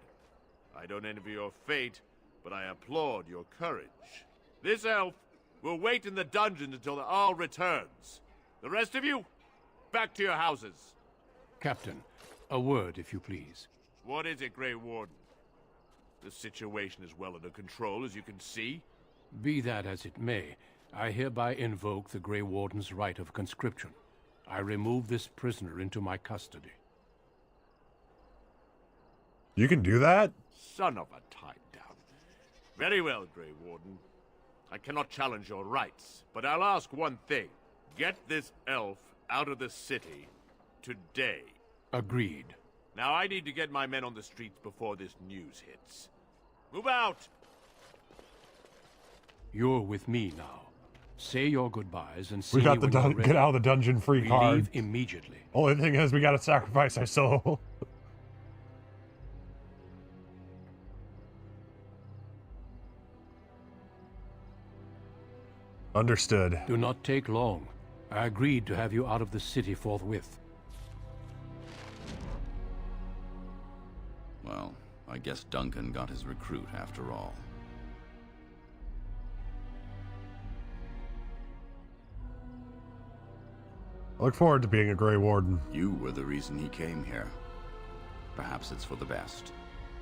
I don't envy your fate, but I applaud your courage. This elf will wait in the dungeon until the Earl returns. The rest of you, back to your houses. Captain, a word, if you please. What is it, Grey Warden? The situation is well under control, as you can see. Be that as it may, I hereby invoke the Grey Warden's right of conscription. I remove this prisoner into my custody. You can do that? Son of a tie-down. Very well, Grey Warden. I cannot challenge your rights, but I'll ask one thing. Get this elf out of the city today. Agreed. Now I need to get my men on the streets before this news hits. Move out! You're with me now. Say your goodbyes and see We got me the when you're get ready. out of the dungeon free We card. leave immediately. Only thing is, we gotta sacrifice our soul. Understood. Do not take long. I agreed to have you out of the city forthwith. Well, I guess Duncan got his recruit after all. I look forward to being a Grey Warden. You were the reason he came here. Perhaps it's for the best.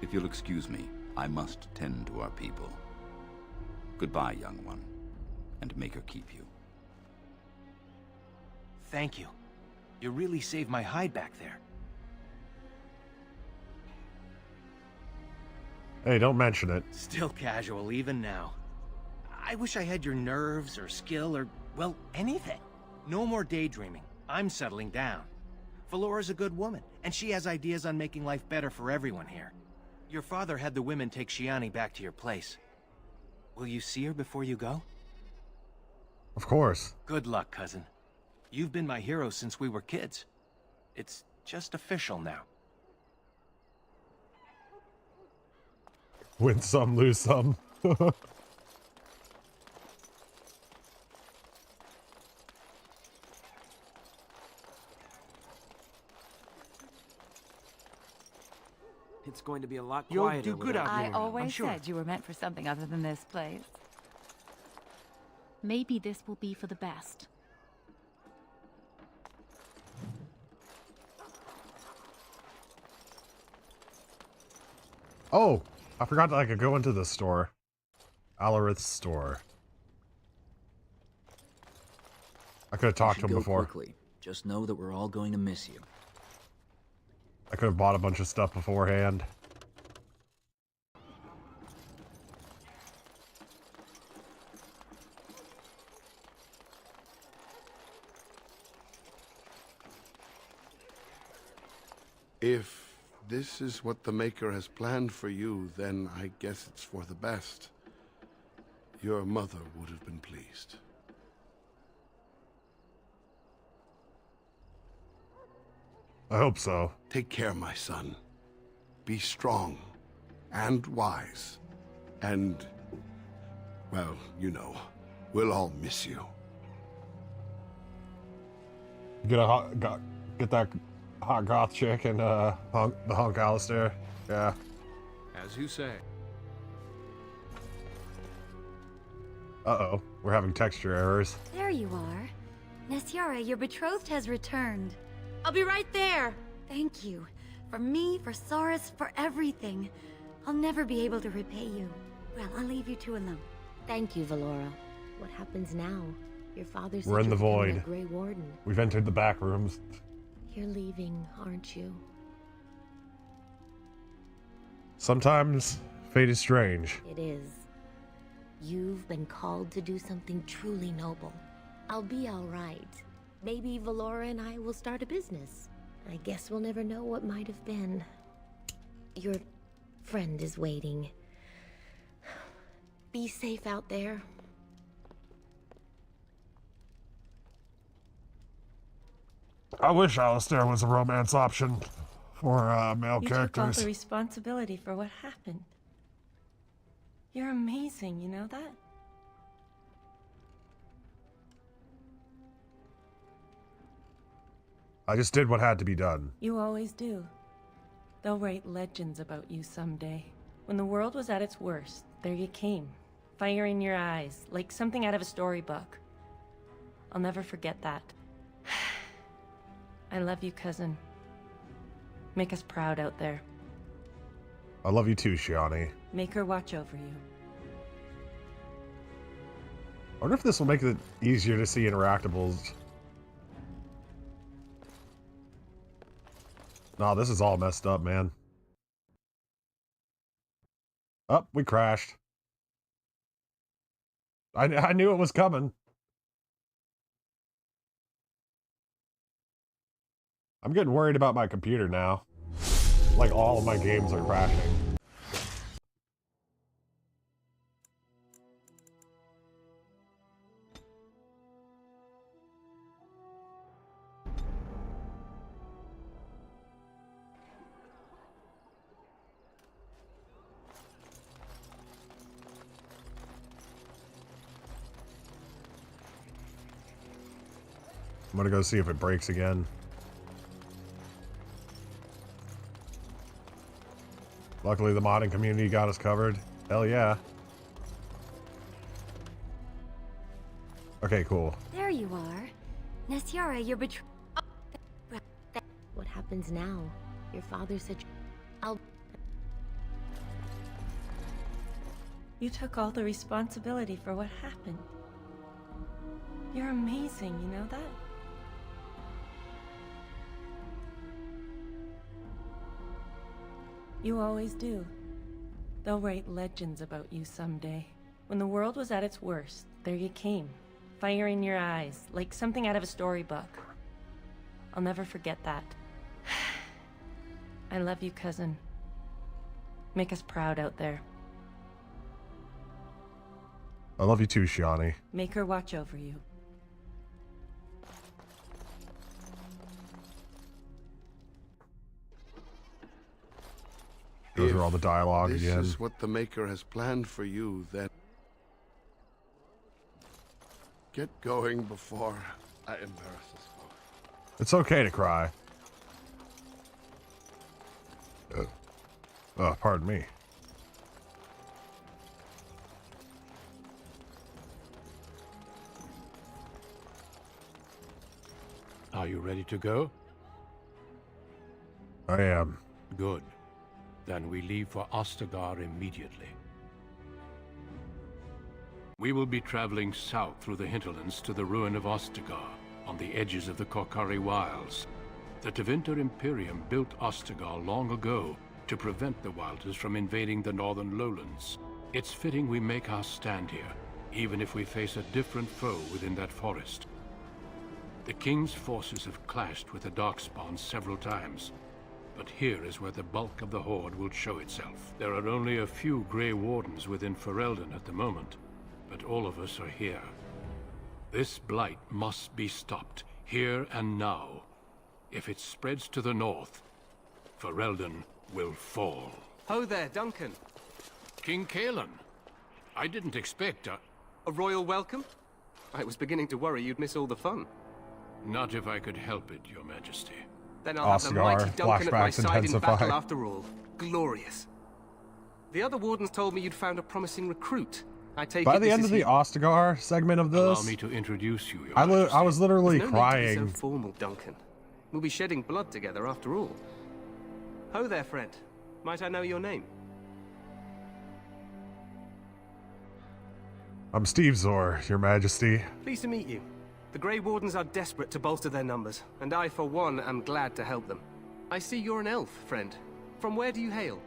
If you'll excuse me, I must tend to our people. Goodbye, young one, and make her keep you. Thank you. You really saved my hide back there. Hey, don't mention it. Still casual, even now. I wish I had your nerves or skill or, well, anything. No more daydreaming. I'm settling down. Valora's a good woman, and she has ideas on making life better for everyone here. Your father had the women take Shiani back to your place. Will you see her before you go? Of course. Good luck, cousin. You've been my hero since we were kids. It's just official now. Win some, lose some. it's going to be a lot You'll quieter. do good out I there. I'm always sure. said you were meant for something other than this place. Maybe this will be for the best. Oh, I forgot that I could go into the store. Alarith's store. I could have talked to him go before. Quickly. Just know that we're all going to miss you. I could have bought a bunch of stuff beforehand. If this is what the Maker has planned for you, then I guess it's for the best. Your mother would have been pleased. I hope so. Take care, my son. Be strong and wise. And, well, you know, we'll all miss you. Get that hot goth chick and the hunk Alistair. Yeah. As you say. Uh-oh, we're having texture errors. There you are. Nessiara, your betrothed has returned. I'll be right there. Thank you. For me, for Saurus, for everything. I'll never be able to repay you. Well, I'll leave you two alone. Thank you, Valora. What happens now? Your father said We're in the you're becoming void. a Grey Warden. We've entered the back rooms. You're leaving, aren't you? Sometimes fate is strange. It is. You've been called to do something truly noble. I'll be all right. Maybe Valora and I will start a business. I guess we'll never know what might have been. Your friend is waiting. Be safe out there. I wish Alistair was a romance option for male You took all characters. the responsibility for what happened. You're amazing, you know that? I just did what had to be done. You always do. They'll write legends about you someday. When the world was at its worst, there you came. Fire in your eyes, like something out of a storybook. I'll never forget that. I love you, cousin. Make us proud out there. I love you too, Shiani. Make her watch over you. I wonder if this will make it easier to see interactables. Nah, this is all messed up, man. Oh, we crashed. I knew it was coming. I'm getting worried about my computer now. Like, all of my games are crashing. I'm gonna go see if it breaks again. Luckily, the modding community got us covered. Hell yeah. Okay, cool. There you are. Nessiara, your betrothed. What happens now? Your father said I'll... You took all the responsibility for what happened. You're amazing, you know that? You always do. They'll write legends about you someday. When the world was at its worst, there you came. Fire in your eyes, like something out of a storybook. I'll never forget that. I love you, cousin. Make us proud out there. I love you too, Shiani. Make her watch over you. Those are all the dialogue This again. is what the Maker has planned for you, then get going before I embarrass us both. It's okay to cry. Oh, pardon me. Are you ready to go? I am. Good. Then we leave for Ostagar immediately. We will be traveling south through the hinterlands to the ruin of Ostagar, on the edges of the Korcari Wilds. The Tevinter Imperium built Ostagar long ago to prevent the Wilders from invading the northern lowlands. It's fitting we make our stand here, even if we face a different foe within that forest. The King's forces have clashed with the Darkspawn several times, but here is where the bulk of the Horde will show itself. There are only a few Grey Wardens within Ferelden at the moment, but all of us are here. This blight must be stopped, here and now. If it spreads to the north, Ferelden will fall. Ho there, Duncan. King Cailan. I didn't expect a royal welcome? I was beginning to worry you'd miss all the fun. Not if I could help it, Your Majesty. Then I'll have the mighty Duncan at my side in battle after all. Glorious. The other wardens told me you'd found a promising recruit. I take By it the end of the Ostagar segment of this, allow me to introduce you, Your I was literally There's no crying. need to be so formal, Duncan. We'll be shedding blood together after all. Ho there, friend. Might I know your name? I'm Steve Zor, Your Majesty. Pleased to meet you. The Grey Wardens are desperate to bolster their numbers, and I, for one, am glad to help them. I see you're an elf, friend. From where do you hail?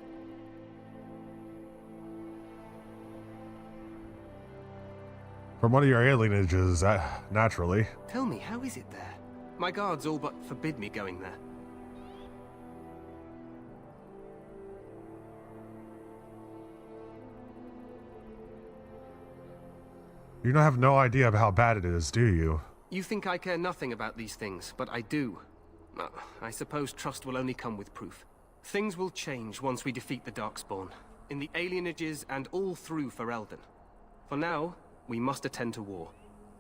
From one of your alienages, naturally. Tell me, how is it there? My guards all but forbid me going there. You don't have no idea of how bad it is, do you? You think I care nothing about these things, but I do. I suppose trust will only come with proof. Things will change once we defeat the Darkspawn, in the alienages and all through Ferelden. For now, we must attend to war.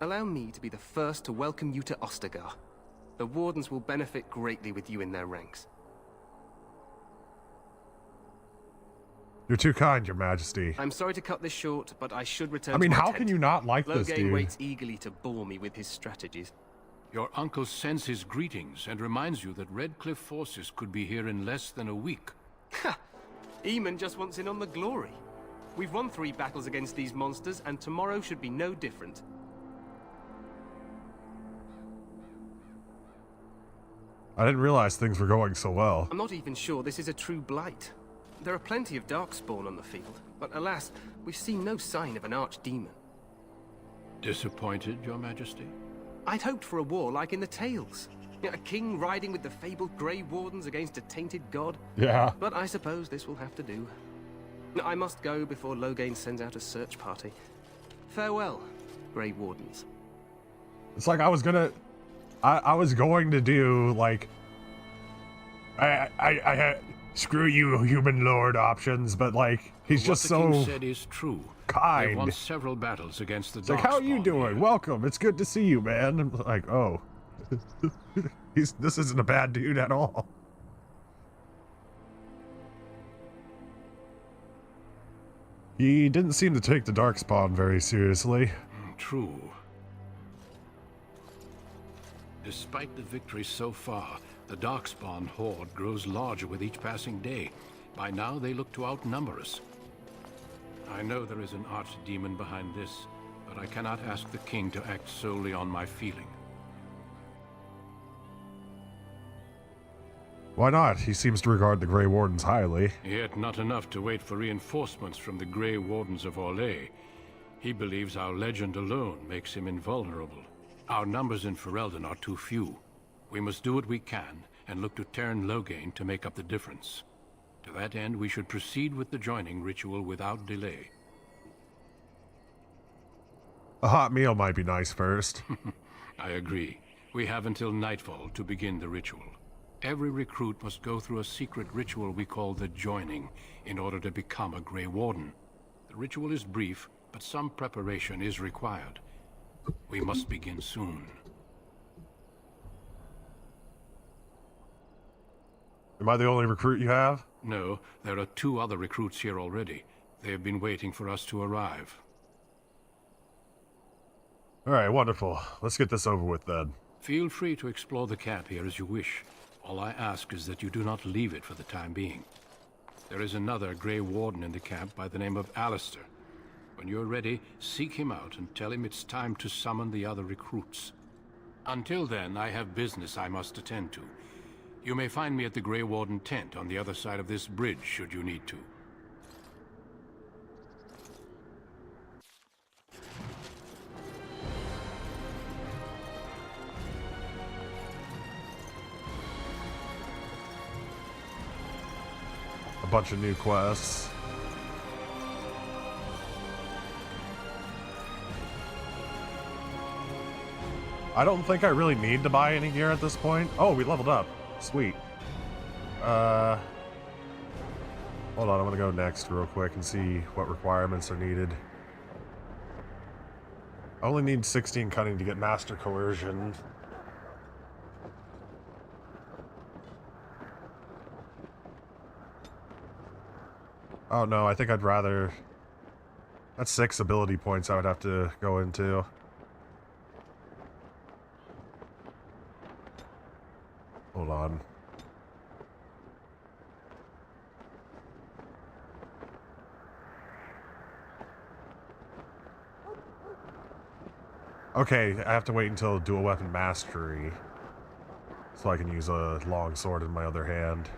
Allow me to be the first to welcome you to Ostagar. The Wardens will benefit greatly with you in their ranks. You're too kind, Your Majesty. I'm sorry to cut this short, but I should return I mean, to my how tent. can you not like this Loghain dude? waits eagerly to bore me with his strategies. Your uncle sends his greetings and reminds you that Redcliffe forces could be here in less than a week. Ha! Eamon just wants in on the glory. We've won 3 battles against these monsters, and tomorrow should be no different. I didn't realize things were going so well. I'm not even sure this is a true blight. There are plenty of Darkspawn on the field, but alas, we've seen no sign of an archdemon. Disappointed, Your Majesty? I'd hoped for a war like in the tales. A king riding with the fabled Grey Wardens against a tainted god. Yeah. But I suppose this will have to do. I must go before Loghain sends out a search party. Farewell, Grey Wardens. It's like I was going to do, like... I had... Screw you, human lord options, but, like, he's just so... What the king said is true. Kind. They've won several battles against the It's like, how are you Darkspawn doing? here. Welcome. It's good to see you, man. I'm like, oh. This isn't a bad dude at all. He didn't seem to take the Darkspawn very seriously. True. Despite the victory so far, the Darkspawn horde grows larger with each passing day. By now, they look to outnumber us. I know there is an archdemon behind this, but I cannot ask the king to act solely on my feeling. Why not? He seems to regard the Grey Wardens highly. Yet not enough to wait for reinforcements from the Grey Wardens of Orlais. He believes our legend alone makes him invulnerable. Our numbers in Ferelden are too few. We must do what we can, and look to Teyrn Loghain to make up the difference. To that end, we should proceed with the joining ritual without delay. A hot meal might be nice first. I agree. We have until nightfall to begin the ritual. Every recruit must go through a secret ritual we call the Joining in order to become a Grey Warden. The ritual is brief, but some preparation is required. We must begin soon. 'Tis Am I the only recruit you have? No, there are 2 other recruits here already. They have been waiting for us to arrive. Alright, wonderful. Let's get this over with then. Feel free to explore the camp here as you wish. All I ask is that you do not leave it for the time being. There is another Grey Warden in the camp by the name of Alistair. When you're ready, seek him out and tell him it's time to summon the other recruits. Until then, I have business I must attend to. You may find me at the Grey Warden tent on the other side of this bridge, should you need to. A bunch of new quests. I don't think I really need to buy any gear at this point. Oh, we leveled up. Sweet. Hold on, I'm gonna go next real quick and see what requirements are needed. I only need 16 cunning to get Master Coercion. Oh no, I think I'd rather... That's 6 ability points I would have to go into. Hold on. Okay, I have to wait until dual weapon mastery so I can use a long sword in my other hand.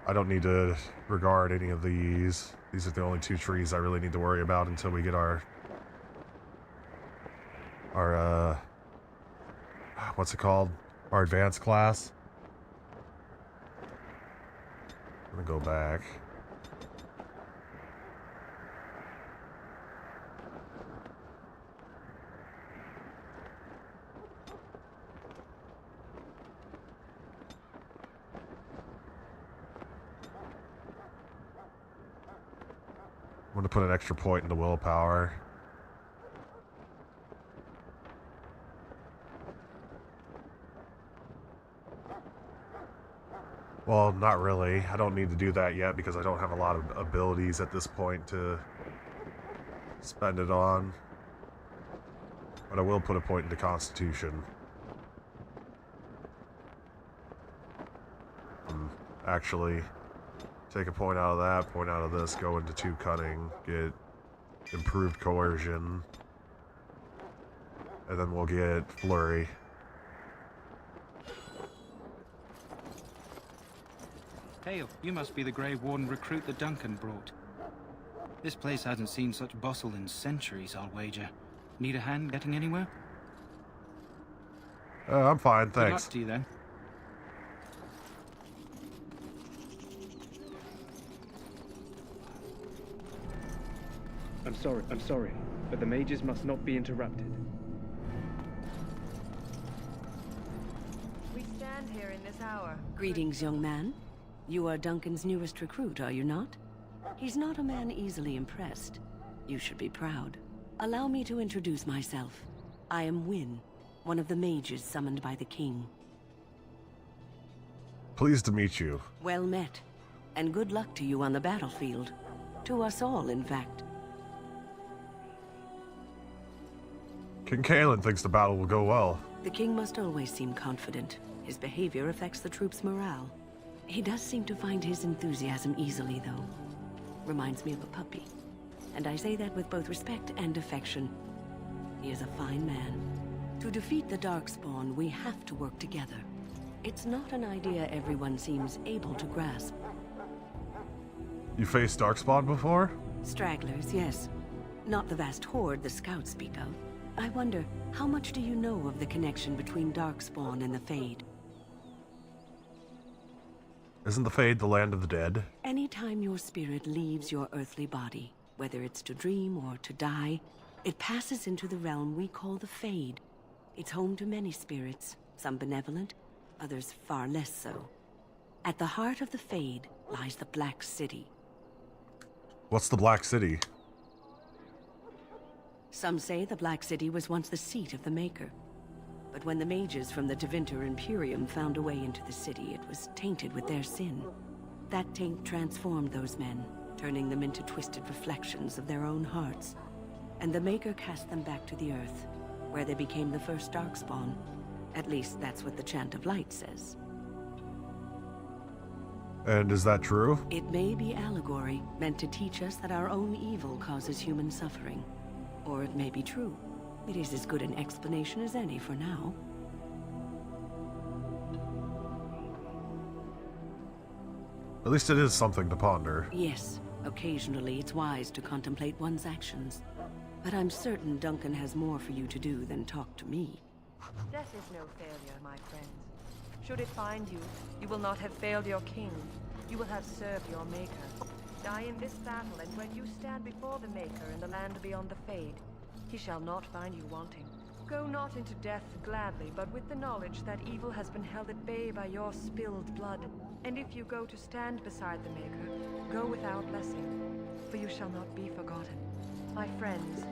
I don't need to regard any of these. These are the only 2 trees I really need to worry about until we get our what's it called? Our advanced class. I'm gonna go back. I'm gonna put an extra point into willpower. Well, not really. I don't need to do that yet because I don't have a lot of abilities at this point to spend it on. But I will put a point into Constitution. Actually, take a point out of that, point out of this, go into 2 cunning, get improved coercion, and then we'll get flurry. Hale, you must be the Grey Warden recruit that Duncan brought. This place hasn't seen such bustle in centuries, I'll wager. Need a hand getting anywhere? I'm fine, Good thanks. luck to you then. I'm sorry, but the mages must not be interrupted. We stand here in this hour. Greetings, young man. You are Duncan's newest recruit, are you not? He's not a man easily impressed. You should be proud. Allow me to introduce myself. I am Wynne, one of the mages summoned by the king. Pleased to meet you. Well met, and good luck to you on the battlefield. To us all, in fact. King Cailan thinks the battle will go well. The king must always seem confident. His behavior affects the troops' morale. He does seem to find his enthusiasm easily, though. Reminds me of a puppy. And I say that with both respect and affection. He is a fine man. To defeat the Darkspawn, we have to work together. It's not an idea everyone seems able to grasp. You faced Darkspawn before? Stragglers, yes. Not the vast horde the scouts speak of. I wonder, how much do you know of the connection between Darkspawn and the Fade? Isn't the Fade the land of the dead? Anytime your spirit leaves your earthly body, whether it's to dream or to die, it passes into the realm we call the Fade. It's home to many spirits, some benevolent, others far less so. At the heart of the Fade lies the Black City. What's the Black City? Some say the Black City was once the seat of the Maker. But when the mages from the Tevinter Imperium found a way into the city, it was tainted with their sin. That taint transformed those men, turning them into twisted reflections of their own hearts. And the Maker cast them back to the Earth, where they became the first Darkspawn. At least that's what the Chant of Light says. And is that true? It may be allegory, meant to teach us that our own evil causes human suffering. Or it may be true. It is as good an explanation as any for now. At least it is something to ponder. Yes, occasionally it's wise to contemplate one's actions. But I'm certain Duncan has more for you to do than talk to me. Death is no failure, my friends. Should it find you, you will not have failed your king. You will have served your Maker. Die in this battle, and when you stand before the Maker in the land beyond the Fade, he shall not find you wanting. Go not into death gladly, but with the knowledge that evil has been held at bay by your spilled blood. And if you go to stand beside the Maker, go with our blessing, for you shall not be forgotten. My friends,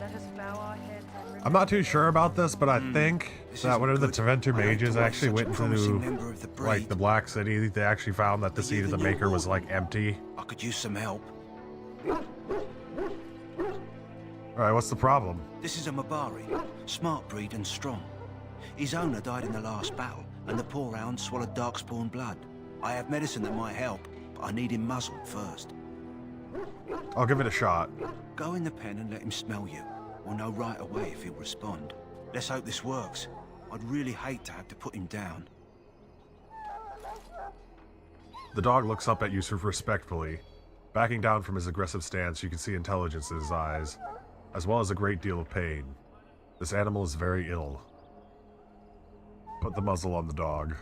let us bow our heads and remember. I'm not too sure about this, but I think that one of the Tevinter mages actually went into like the Black City. They actually found that the seat of the Maker was like empty. I could use some help. Alright, what's the problem? This is a Mabari, smart breed and strong. His owner died in the last battle, and the poor hound swallowed Darkspawn blood. I have medicine that might help, but I need him muzzled first. I'll give it a shot. Go in the pen and let him smell you. We'll know right away if he'll respond. Let's hope this works. I'd really hate to have to put him down. The dog looks up at Yusuf respectfully. Backing down from his aggressive stance, you can see intelligence in his eyes, as well as a great deal of pain. This animal is very ill. Put the muzzle on the dog.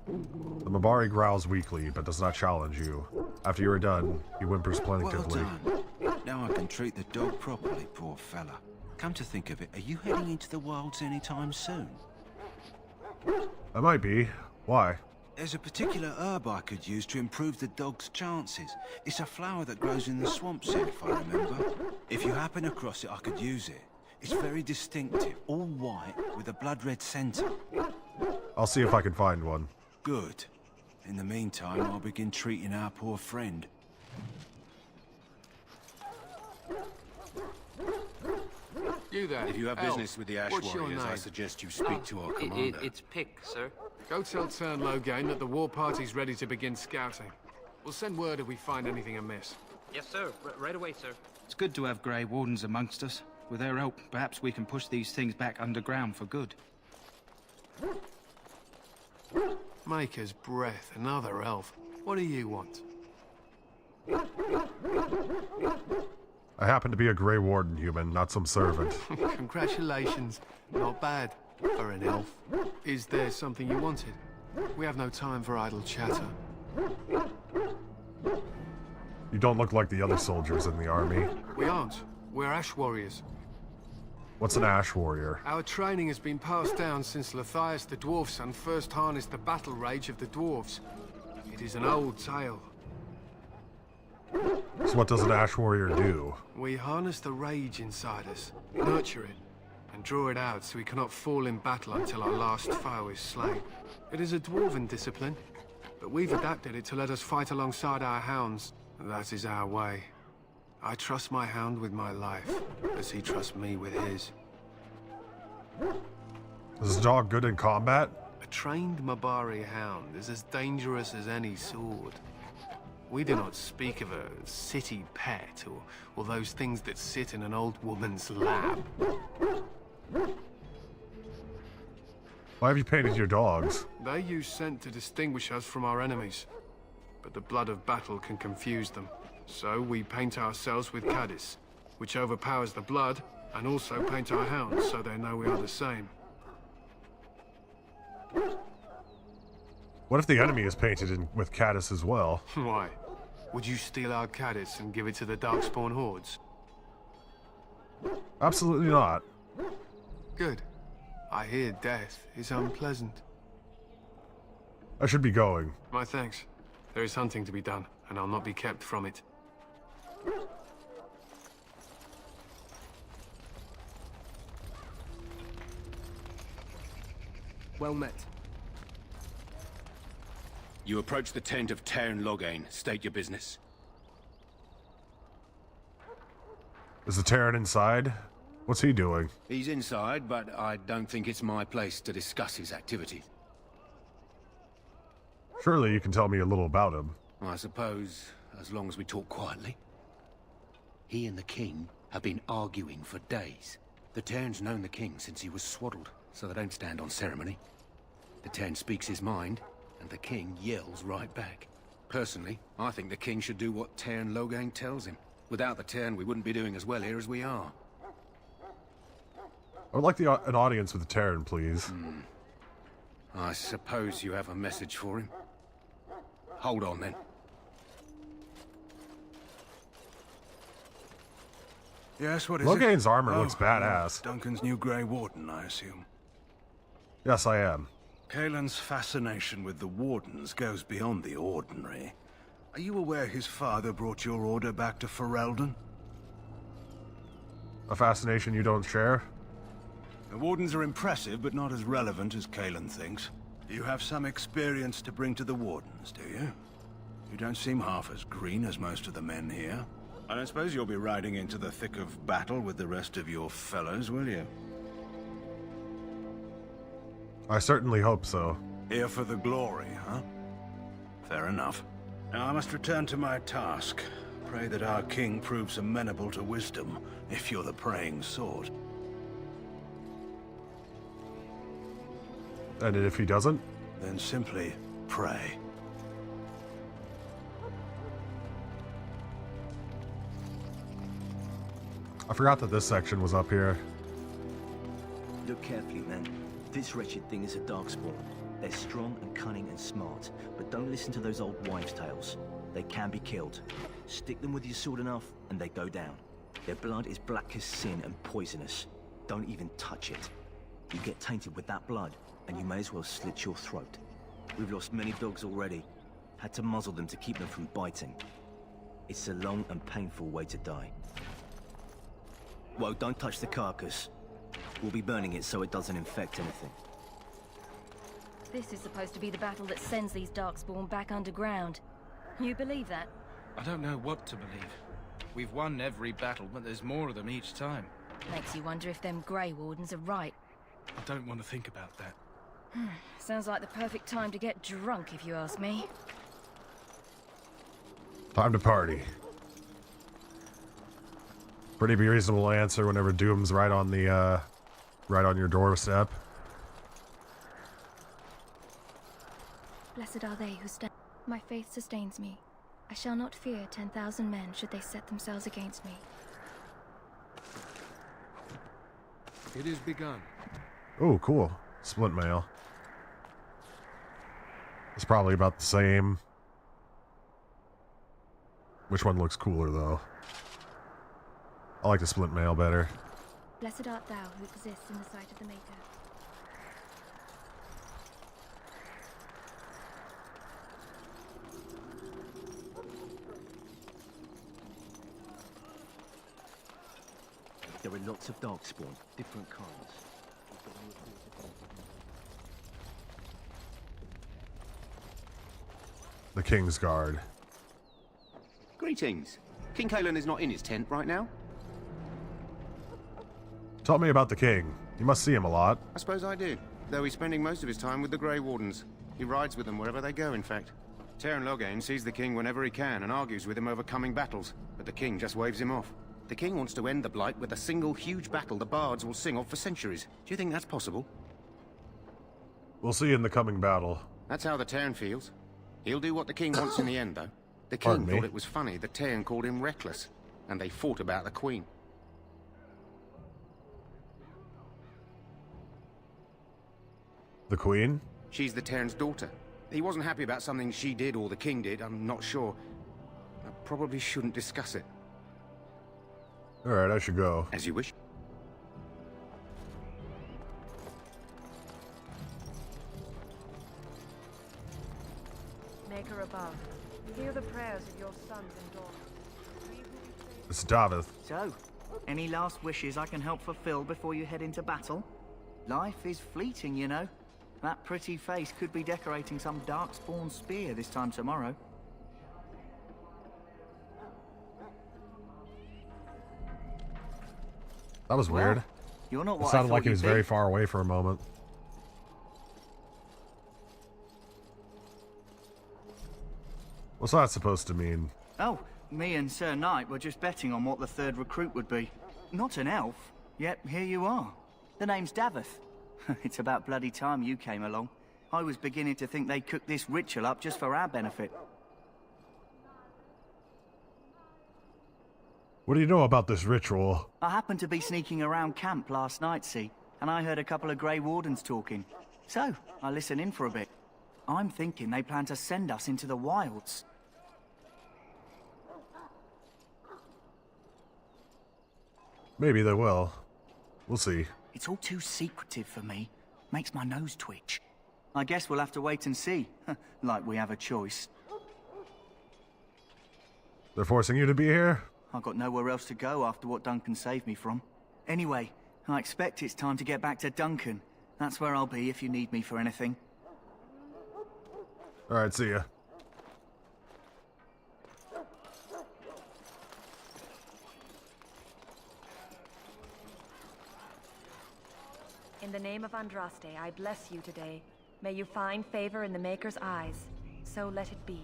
The Mabari growls weakly, but does not challenge you. After you are done, he whimpers plaintively. Well done. Now I can treat the dog properly, poor fella. Come to think of it, are you heading into the wilds anytime soon? I might be. Why? There's a particular herb I could use to improve the dog's chances. It's a flower that grows in the swamps here, if I remember. If you happen across it, I could use it. It's very distinctive, all white with a blood-red center. I'll see if I can find one. Good. In the meantime, I'll begin treating our poor friend. You there. If you have business with the Ash What's your Warriors, I name? suggest you speak to our commander. It's Pick, sir. Go tell Turnlogane that the war party's ready to begin scouting. We'll send word if we find anything amiss. Yes, sir. Right away, sir. It's good to have Grey Wardens amongst us. With their help, perhaps we can push these things back underground for good. Maker's Breath, another elf. What do you want? I happen to be a Grey Warden human, not some servant. Congratulations. Not bad for an elf. Is there something you wanted? We have no time for idle chatter. You don't look like the other soldiers in the army. We aren't. We're Ash Warriors. What's an Ash Warrior? Our training has been passed down since Lathias the Dwarf Son first harnessed the battle rage of the dwarves. It is an old tale. So what does an Ash Warrior do? We harness the rage inside us, nurture it, and draw it out so we cannot fall in battle until our last foe is slain. It is a dwarven discipline, but we've adapted it to let us fight alongside our hounds. That is our way. I trust my hound with my life, as he trusts me with his. Is the dog good in combat? A trained Mabari hound is as dangerous as any sword. We do not speak of a city pet, or those things that sit in an old woman's lap. Why have you painted your dogs? They use scent to distinguish us from our enemies, but the blood of battle can confuse them. So we paint ourselves with Caddis, which overpowers the blood, and also paint our hounds so they know we are the same. What if the enemy is painted in with Caddis as well? Why? Would you steal our Caddis and give it to the Darkspawn hordes? Absolutely not. Good. I hear death is unpleasant. I should be going. My thanks. There is hunting to be done, and I'll not be kept from it. Well met. You approach the tent of Tairn Loghain. State your business. Is the Terran inside? What's he doing? He's inside, but I don't think it's my place to discuss his activities. Surely you can tell me a little about him. I suppose, as long as we talk quietly. He and the king have been arguing for days. The Tairn's known the king since he was swaddled, so they don't stand on ceremony. The Tairn speaks his mind, and the king yells right back. Personally, I think the king should do what Tairn Loghain tells him. Without the Tairn, we wouldn't be doing as well here as we are. I would like an audience with the Terran, please. I suppose you have a message for him. Hold on, then. Yes, what is Loghain's it? armor looks badass. Duncan's new Grey Warden, I assume. Yes, I am. Kaelin's fascination with the Wardens goes beyond the ordinary. Are you aware his father brought your order back to Ferelden? A fascination you don't share? The Wardens are impressive, but not as relevant as Kaelin thinks. You have some experience to bring to the Wardens, do you? You don't seem half as green as most of the men here. I don't suppose you'll be riding into the thick of battle with the rest of your fellows, will you? I certainly hope so. Here for the glory, huh? Fair enough. Now I must return to my task. Pray that our king proves amenable to wisdom, if you're the praying sort. And if he doesn't? Then simply pray. I forgot that this section was up here. Look carefully, men. This wretched thing is a Darkspawn. They're strong and cunning and smart, but don't listen to those old wives' tales. They can be killed. Stick them with your sword enough, and they go down. Their blood is black as sin and poisonous. Don't even touch it. You get tainted with that blood, and you may as well slit your throat. We've lost many dogs already. Had to muzzle them to keep them from biting. It's a long and painful way to die. Whoa, don't touch the carcass. We'll be burning it so it doesn't infect anything. This is supposed to be the battle that sends these Darkspawn back underground. You believe that? I don't know what to believe. We've won every battle, but there's more of them each time. Makes you wonder if them Grey Wardens are right. I don't want to think about that. Sounds like the perfect time to get drunk, if you ask me. Time to party. Pretty reasonable answer whenever Doom's right on the, right on your doorstep. Blessed are they who stand. My faith sustains me. I shall not fear 10,000 men should they set themselves against me. It is begun. Oh, cool. Splint mail. It's probably about the same. Which one looks cooler, though? I like the splint mail better. Blessed art thou who exists in the sight of the Maker. There are lots of Darkspawn, different kinds. The King's Guard. Greetings. King Kaelin is not in his tent right now. Tell me about the King. You must see him a lot. I suppose I do, though he's spending most of his time with the Grey Wardens. He rides with them wherever they go, in fact. Tairn Loghain sees the King whenever he can and argues with him over coming battles, but the King just waves him off. The King wants to end the Blight with a single huge battle the bards will sing of for centuries. Do you think that's possible? We'll see in the coming battle. That's how the Tairn feels. He'll do what the King wants in the end, though. The King thought it was funny that Tairn called him reckless, and they fought about the Queen. The Queen? She's the Tairn's daughter. He wasn't happy about something she did or the King did, I'm not sure. I probably shouldn't discuss it. Alright, I should go. As you wish. Maker above, hear the prayers of your sons and daughters. It's Davith. So, any last wishes I can help fulfill before you head into battle? Life is fleeting, you know. That pretty face could be decorating some darkspawn spear this time tomorrow. That was weird. Well, you're not It what I sounded thought like he you'd was be. very far away for a moment. What's that supposed to mean? Oh, me and Sir Knight were just betting on what the third recruit would be. Not an elf, yet here you are. The name's Daveth. It's about bloody time you came along. I was beginning to think they cooked this ritual up just for our benefit. What do you know about this ritual? I happened to be sneaking around camp last night, see, and I heard a couple of Grey Wardens talking. So, I listened in for a bit. I'm thinking they plan to send us into the wilds. Maybe they will. We'll see. It's all too secretive for me. Makes my nose twitch. I guess we'll have to wait and see. Like we have a choice. They're forcing you to be here? I've got nowhere else to go after what Duncan saved me from. Anyway, I expect it's time to get back to Duncan. That's where I'll be if you need me for anything. Alright, see ya. In the name of Andraste, I bless you today. May you find favor in the Maker's eyes. So let it be.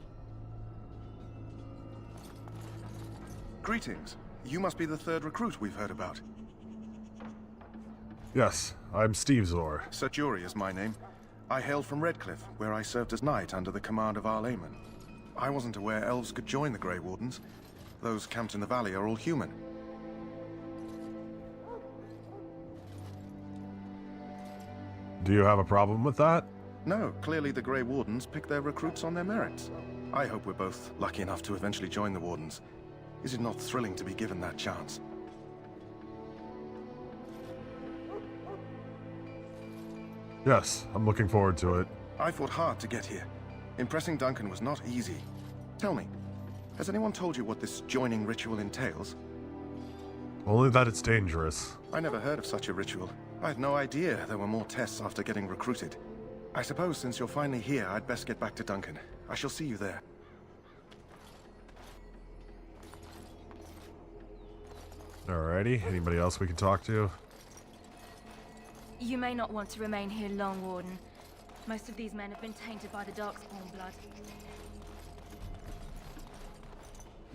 Greetings. You must be the third recruit we've heard about. Yes, I'm Steve Zor. Sir Jury is my name. I hail from Redcliffe, where I served as knight under the command of Arl Aemon. I wasn't aware elves could join the Grey Wardens. Those camped in the valley are all human. Do you have a problem with that? No, clearly the Grey Wardens pick their recruits on their merits. I hope we're both lucky enough to eventually join the Wardens. Is it not thrilling to be given that chance? Yes, I'm looking forward to it. I fought hard to get here. Impressing Duncan was not easy. Tell me, has anyone told you what this joining ritual entails? Only that it's dangerous. I never heard of such a ritual. I had no idea there were more tests after getting recruited. I suppose since you're finally here, I'd best get back to Duncan. I shall see you there. Alrighty, anybody else we can talk to? You may not want to remain here long, Warden. Most of these men have been tainted by the Darkspawn blood.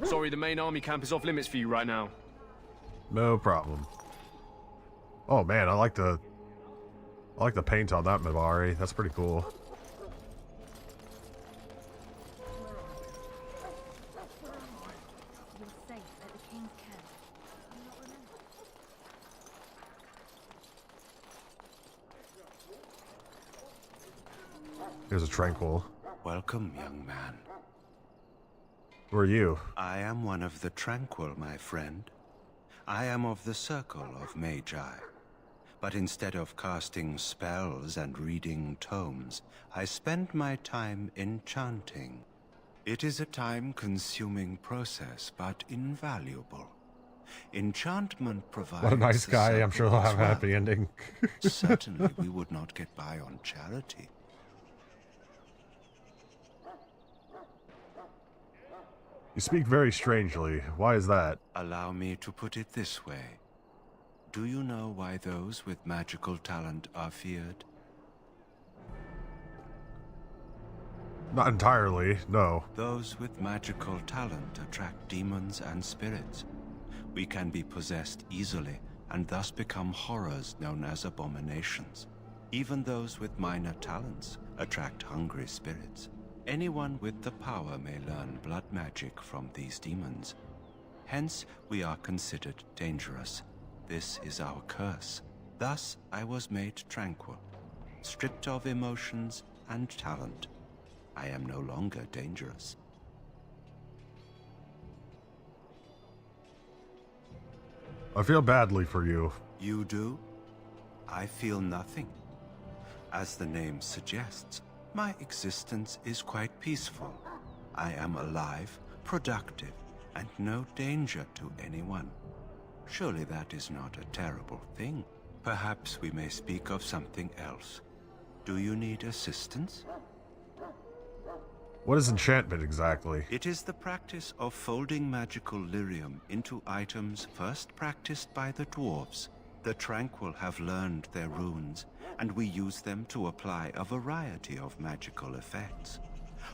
Sorry, the main army camp is off limits for you right now. No problem. Oh man, I like the paint on that Mivari. That's pretty cool. You're safe at the King's camp. Here's a tranquil. Welcome, young man. Who are you? I am one of the Tranquil, my friend. I am of the Circle of Magi. But instead of casting spells and reading tomes, I spend my time enchanting. It is a time-consuming process, but invaluable. Enchantment provides... What a nice the guy. I'm sure circle he'll have a as happy well. ending. Certainly we would not get by on charity. You speak very strangely. Why is that? Allow me to put it this way. Do you know why those with magical talent are feared? Not entirely, no. Those with magical talent attract demons and spirits. We can be possessed easily, and thus become horrors known as abominations. Even those with minor talents attract hungry spirits. Anyone with the power may learn blood magic from these demons. Hence, we are considered dangerous. This is our curse. Thus, I was made tranquil, stripped of emotions and talent. I am no longer dangerous. I feel badly for you. You do? I feel nothing. As the name suggests, my existence is quite peaceful. I am alive, productive, and no danger to anyone. Surely that is not a terrible thing. Perhaps we may speak of something else. Do you need assistance? What is enchantment exactly? It is the practice of folding magical lyrium into items first practiced by the dwarves. The Tranquil have learned their runes, and we use them to apply a variety of magical effects.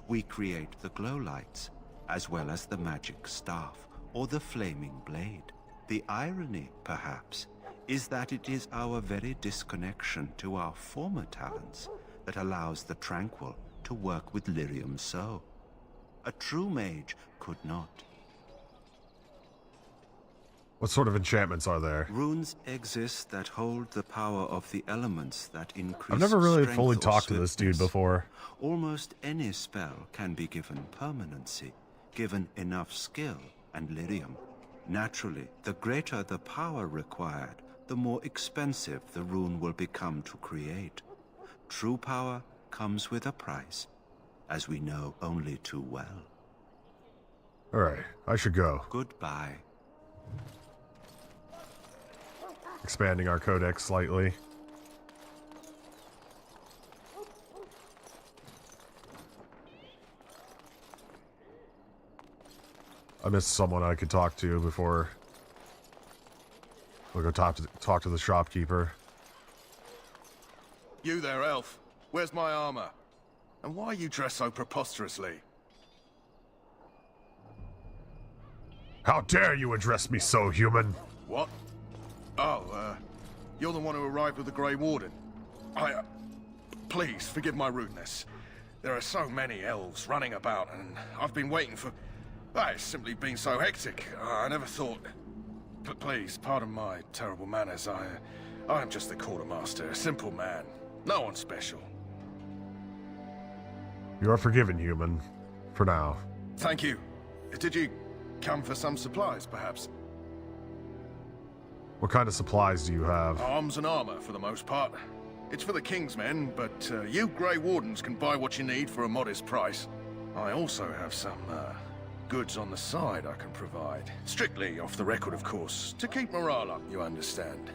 We create the glow lights, as well as the magic staff, or the flaming blade. The irony, perhaps, is that it is our very disconnection to our former talents that allows the Tranquil to work with lyrium so. A true mage could not. What sort of enchantments are there? Runes exist that hold the power of the elements that increase I've never really strength fully or talked to this dude swiftness. before. Almost any spell can be given permanency, given enough skill and lyrium. Naturally, the greater the power required, the more expensive the rune will become to create. True power comes with a price, as we know only too well. Alright, I should go. Goodbye. Expanding our codex slightly. I missed someone I could talk to before we'll go talk to the shopkeeper. You there, elf. Where's my armor? And why are you dressed so preposterously? How dare you address me so, human? What? Oh, you're the one who arrived with the Grey Warden. Please, forgive my rudeness. There are so many elves running about, and I've been waiting for... It's simply been so hectic. I never thought... Please, pardon my terrible manners. I'm just the quartermaster, a simple man. No one special. You are forgiven, human. For now. Thank you. Did you come for some supplies, perhaps? What kind of supplies do you have? Arms and armor, for the most part. It's for the King's men, but you Grey Wardens can buy what you need for a modest price. I also have some goods on the side I can provide. Strictly off the record, of course, to keep morale up, you understand.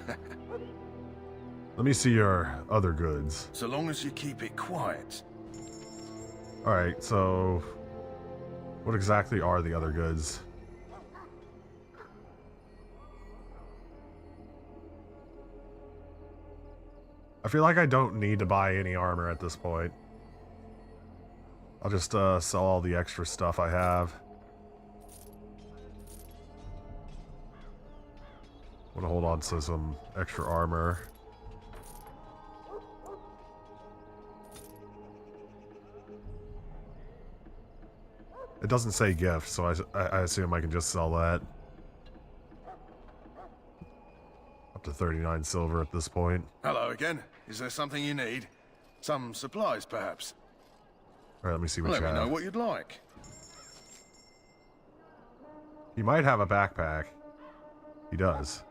Let me see your other goods. So long as you keep it quiet. Alright, so... what exactly are the other goods? I feel like I don't need to buy any armor at this point. I'll just sell all the extra stuff I have. I'm gonna hold on to some extra armor. It doesn't say gift, so I assume I can just sell that. Up to 39 silver at this point. Hello again. Is there something you need? Some supplies, perhaps? Alright, let me see what you Let me have. know what you'd like. He might have a backpack. He does.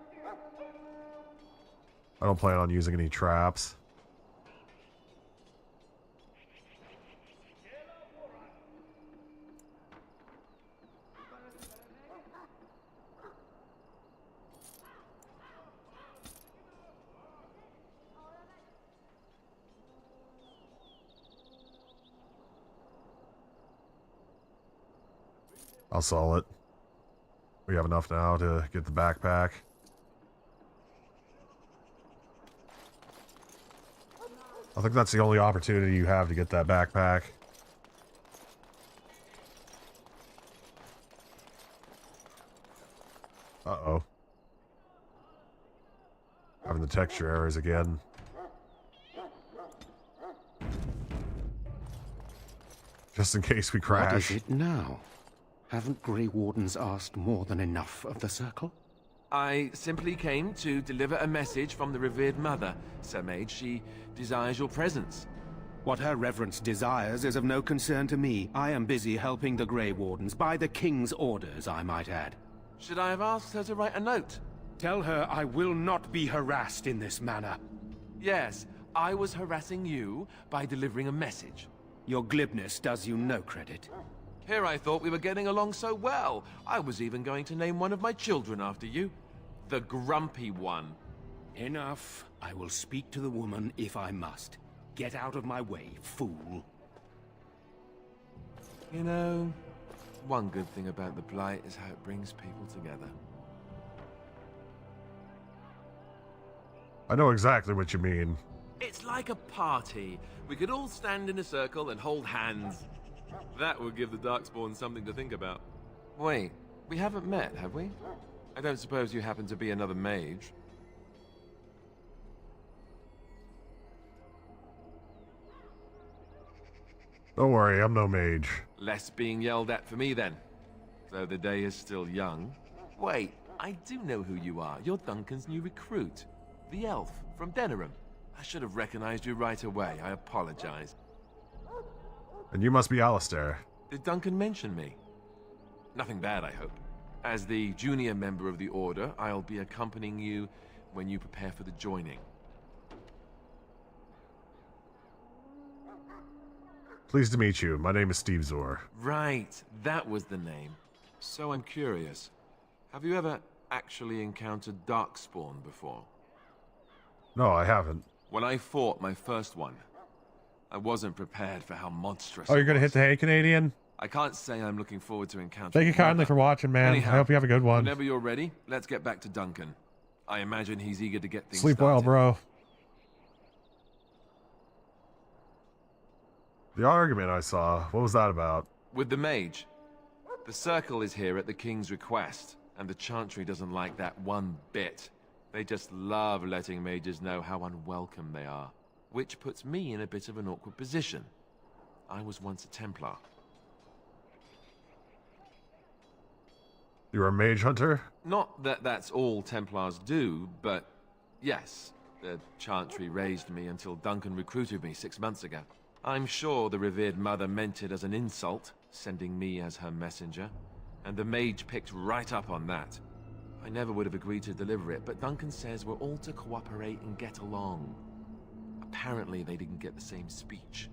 I don't plan on using any traps. I'll sell it. We have enough now to get the backpack. I think that's the only opportunity you have to get that backpack. Uh-oh. Having the texture errors again. Just in case we crash. What is it now? Haven't Grey Wardens asked more than enough of the Circle? I simply came to deliver a message from the revered mother, Sir Mage. She desires your presence. What her reverence desires is of no concern to me. I am busy helping the Grey Wardens, by the King's orders, I might add. Should I have asked her to write a note? Tell her I will not be harassed in this manner. Yes, I was harassing you by delivering a message. Your glibness does you no credit. Here I thought we were getting along so well. I was even going to name one of my children after you. The Grumpy One. Enough. I will speak to the woman if I must. Get out of my way, fool. You know, one good thing about the Blight is how it brings people together. I know exactly what you mean. It's like a party. We could all stand in a circle and hold hands. That would give the Darkspawn something to think about. Wait, we haven't met, have we? I don't suppose you happen to be another mage? Don't worry, I'm no mage. Less being yelled at for me then. Though the day is still young. Wait, I do know who you are. You're Duncan's new recruit. The elf from Denerim. I should have recognized you right away. I apologize. And you must be Alistair. Did Duncan mention me? Nothing bad, I hope. As the junior member of the Order, I'll be accompanying you when you prepare for the joining. Pleased to meet you. My name is Steve Zor. Right, that was the name. So I'm curious. Have you ever actually encountered Darkspawn before? No, I haven't. When I fought my first one, I wasn't prepared for how monstrous Oh, you're it gonna was. hit the hay, Canadian? I can't say I'm looking forward to encountering Thank you kindly another. for watching, man. Anyhow, I hope you have a good one. Whenever you're ready, let's get back to Duncan. I imagine he's eager to get things Sleep well, started. bro. The argument I saw, what was that about? With the mage. The circle is here at the king's request, and the Chantry doesn't like that one bit. They just love letting mages know how unwelcome they are, which puts me in a bit of an awkward position. I was once a Templar. You're a mage hunter? Not that that's all Templars do, but yes, the Chantry raised me until Duncan recruited me 6 months ago. I'm sure the revered mother meant it as an insult, sending me as her messenger, and the mage picked right up on that. I never would have agreed to deliver it, but Duncan says we're all to cooperate and get along. Apparently they didn't get the same speech.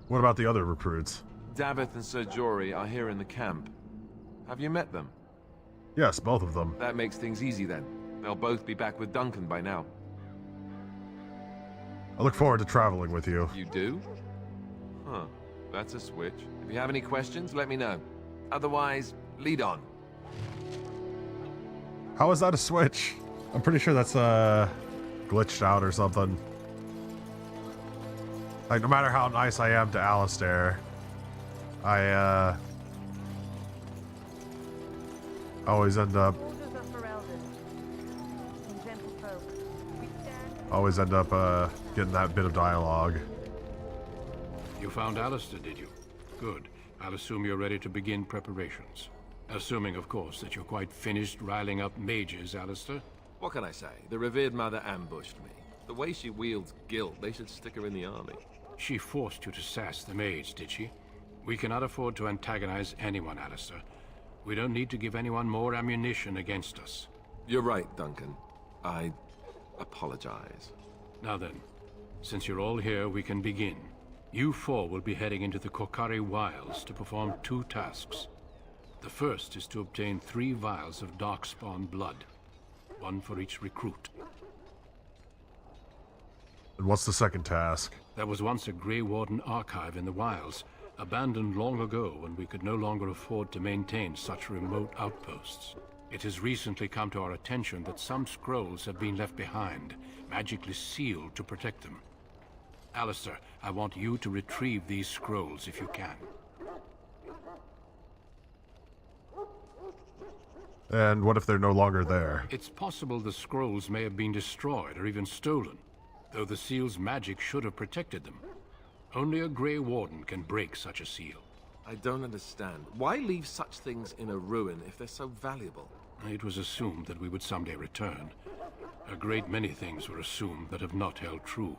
What about the other recruits? Davith and Sir Jory are here in the camp. Have you met them? Yes, both of them. That makes things easy then. They'll both be back with Duncan by now. I look forward to traveling with you. You do? Huh. That's a switch. If you have any questions, let me know. Otherwise, lead on. How is that a switch? I'm pretty sure that's glitched out or something. Like, no matter how nice I am to Alistair, I always end up getting that bit of dialogue. You found Alistair, did you? Good. I'll assume you're ready to begin preparations. Assuming, of course, that you're quite finished riling up mages, Alistair. What can I say? The revered mother ambushed me. The way she wields guilt, they should stick her in the army. She forced you to sass the mage, did she? We cannot afford to antagonize anyone, Alistair. We don't need to give anyone more ammunition against us. You're right, Duncan. I apologize. Now then, since you're all here, we can begin. You four will be heading into the Korcari Wilds to perform 2 tasks. The first is to obtain 3 vials of Darkspawn blood, 1 for each recruit. And what's the second task? There was once a Grey Warden archive in the wilds, abandoned long ago when we could no longer afford to maintain such remote outposts. It has recently come to our attention that some scrolls have been left behind, magically sealed to protect them. Alistair, I want you to retrieve these scrolls if you can. And what if they're no longer there? It's possible the scrolls may have been destroyed or even stolen, though the seal's magic should have protected them. Only a Grey Warden can break such a seal. I don't understand. Why leave such things in a ruin if they're so valuable? It was assumed that we would someday return. A great many things were assumed that have not held true.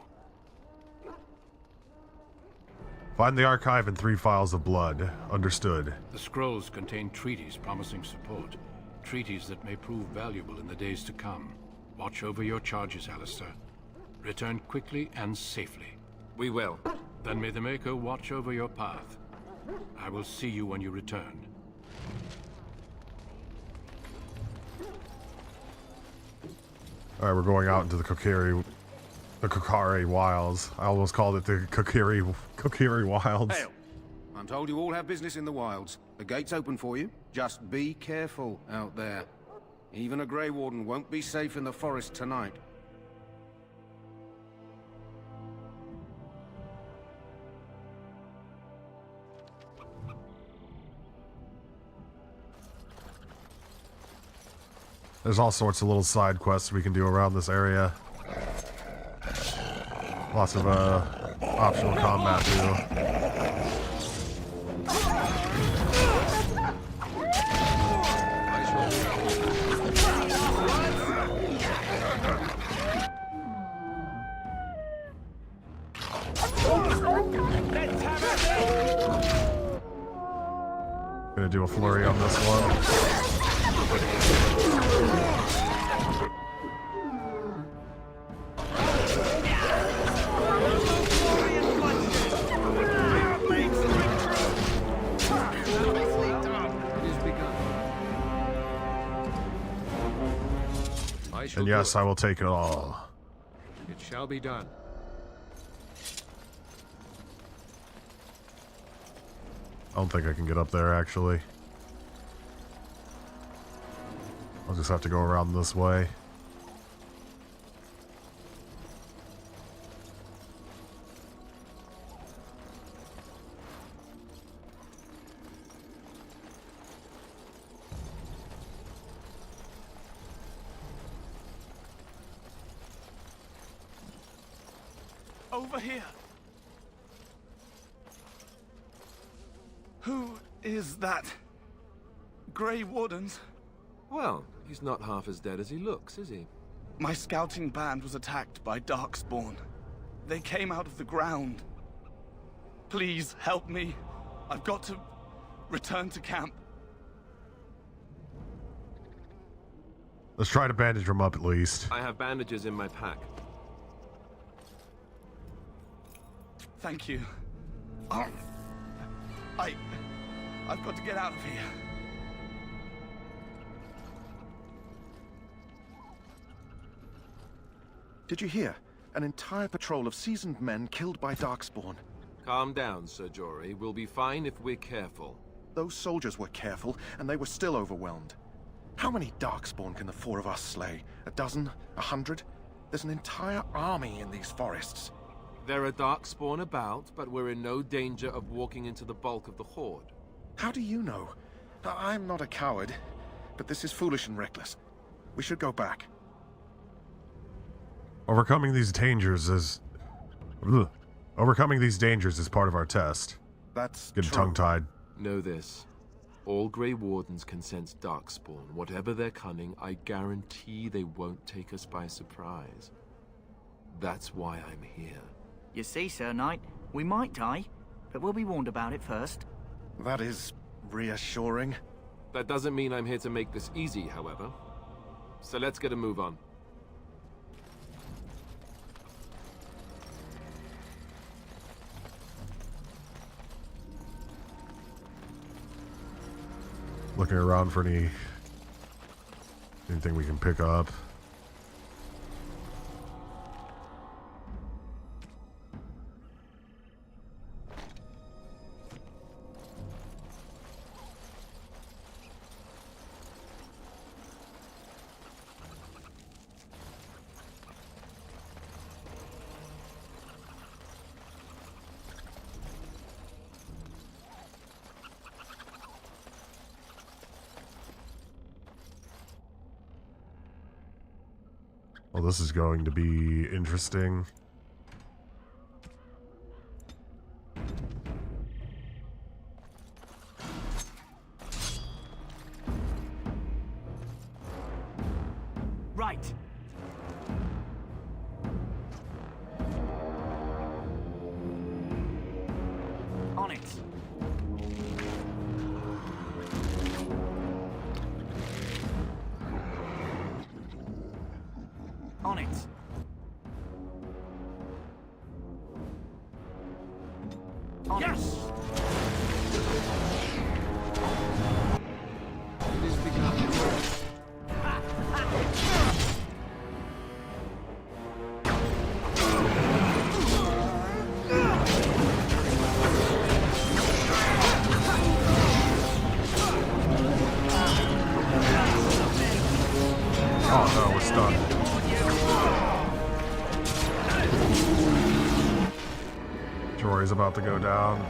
Find the archive and 3 files of blood. Understood. The scrolls contain treaties promising support. Treaties that may prove valuable in the days to come. Watch over your charges, Alistair. Return quickly and safely. We will. Then may the Maker watch over your path. I will see you when you return. Alright, we're going out into the Kokiri Wilds. I almost called it the Kokiri Wilds. Hell, I'm told you all have business in the wilds. The gate's open for you. Just be careful out there. Even a Grey Warden won't be safe in the forest tonight. There's all sorts of little side quests we can do around this area. Lots of optional combat too. Gonna do a flurry on this one. And yes, I will take it all. It shall be done. I don't think I can get up there, actually. I'll just have to go around this way. Over here. Who is that? Grey Wardens? Well, he's not half as dead as he looks, is he? My scouting band was attacked by Darkspawn. They came out of the ground. Please help me. I've got to return to camp. Let's try to bandage him up at least. I have bandages in my pack. Thank you. I've got to get out of here. Did you hear? An entire patrol of seasoned men killed by Darkspawn. Calm down, Sir Jory. We'll be fine if we're careful. Those soldiers were careful, and they were still overwhelmed. How many Darkspawn can the four of us slay? A dozen? 100? There's an entire army in these forests. There are Darkspawn about, but we're in no danger of walking into the bulk of the Horde. How do you know? I'm not a coward, but this is foolish and reckless. We should go back. Overcoming these dangers is... Overcoming these dangers is part of our test. That's Getting true. tongue-tied. Know this. All Grey Wardens can sense Darkspawn. Whatever their cunning, I guarantee they won't take us by surprise. That's why I'm here. You see, Sir Knight, we might die, but we'll be warned about it first. That is reassuring. That doesn't mean I'm here to make this easy, however. So let's get a move on. Looking around for anything we can pick up. Well, this is going to be interesting. Right. On it. On it. On yes! about to go down.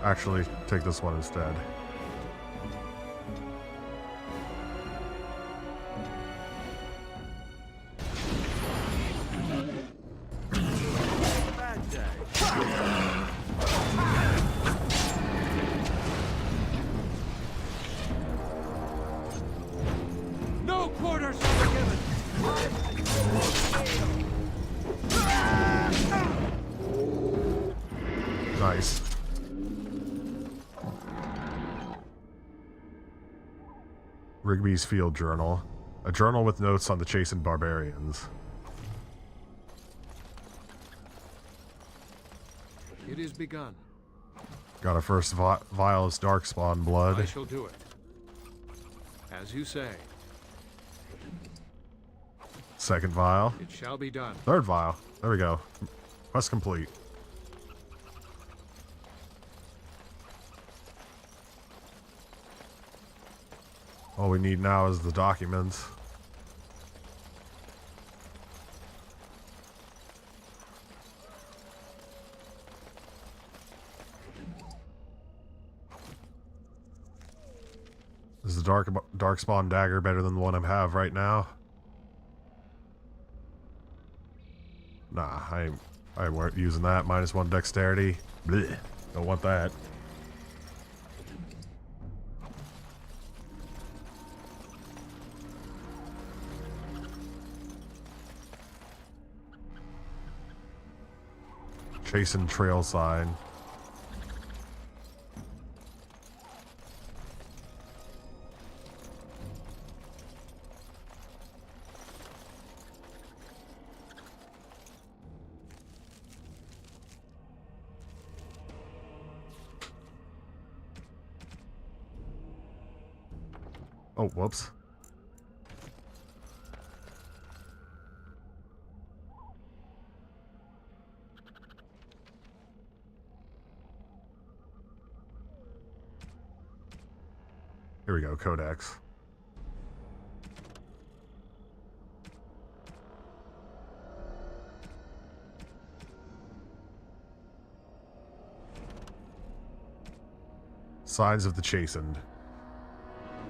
Actually, take this one instead. No quarters are given. Nice. Rigby's Field Journal. A journal with notes on the chastened barbarians. It is begun. Got our first vial of Darkspawn blood. I shall do it. As you say. Second vial. It shall be done. Third vial. There we go. Quest complete. All we need now is the documents. Is the Darkspawn dagger better than the one I have right now? Nah, I weren't using that. -1 dexterity. Blech. Don't want that. Chastened trail sign. Oh, whoops. Here we go, Codex. Signs of the Chastened.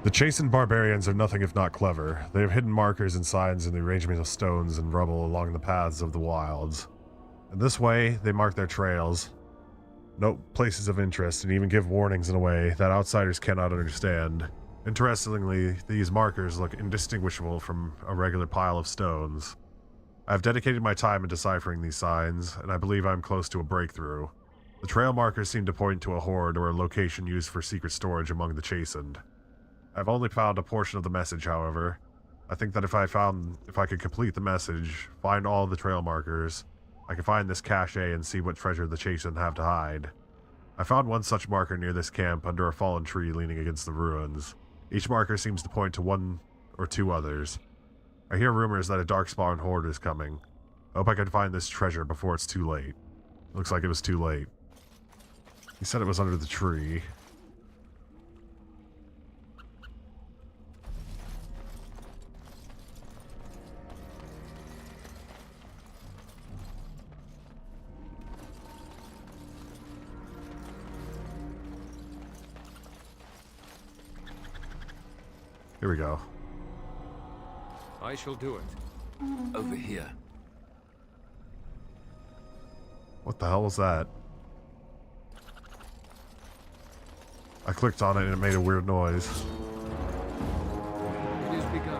The Chastened barbarians are nothing if not clever. They have hidden markers and signs in the arrangement of stones and rubble along the paths of the wilds. In this way, they mark their trails, note places of interest, and even give warnings in a way that outsiders cannot understand. Interestingly, these markers look indistinguishable from a regular pile of stones. I have dedicated my time in deciphering these signs, and I believe I am close to a breakthrough. The trail markers seem to point to a hoard or a location used for secret storage among the Chastened. I've only found a portion of the message, however. I think that if I could complete the message, find all the trail markers, I could find this cache and see what treasure the Chastened have to hide. I found one such marker near this camp under a fallen tree leaning against the ruins. Each marker seems to point to one or two others. I hear rumors that a Darkspawn horde is coming. I hope I can find this treasure before it's too late. Looks like it was too late. He said it was under the tree. Here we go. I shall do it. Over here. What the hell was that? I clicked on it and it made a weird noise. It is begun.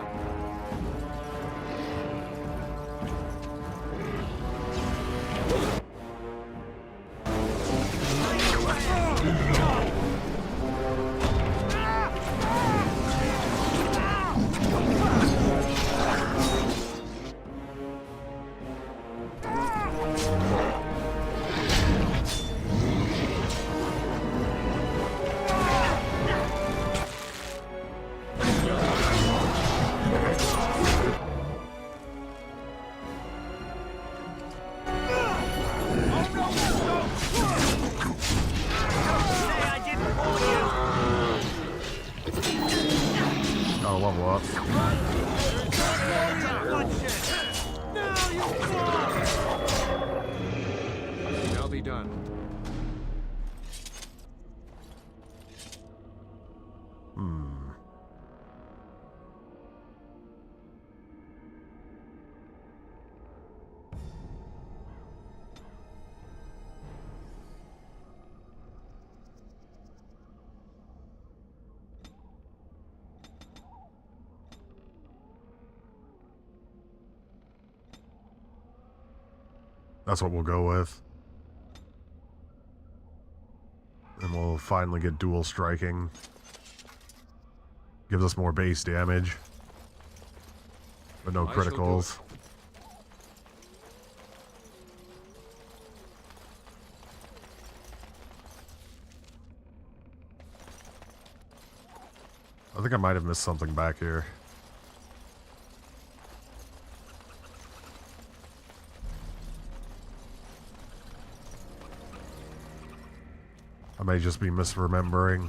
I'll level up. That's what we'll go with. And we'll finally get dual striking. Gives us more base damage. But no criticals. I think I might have missed something back here. I may just be misremembering.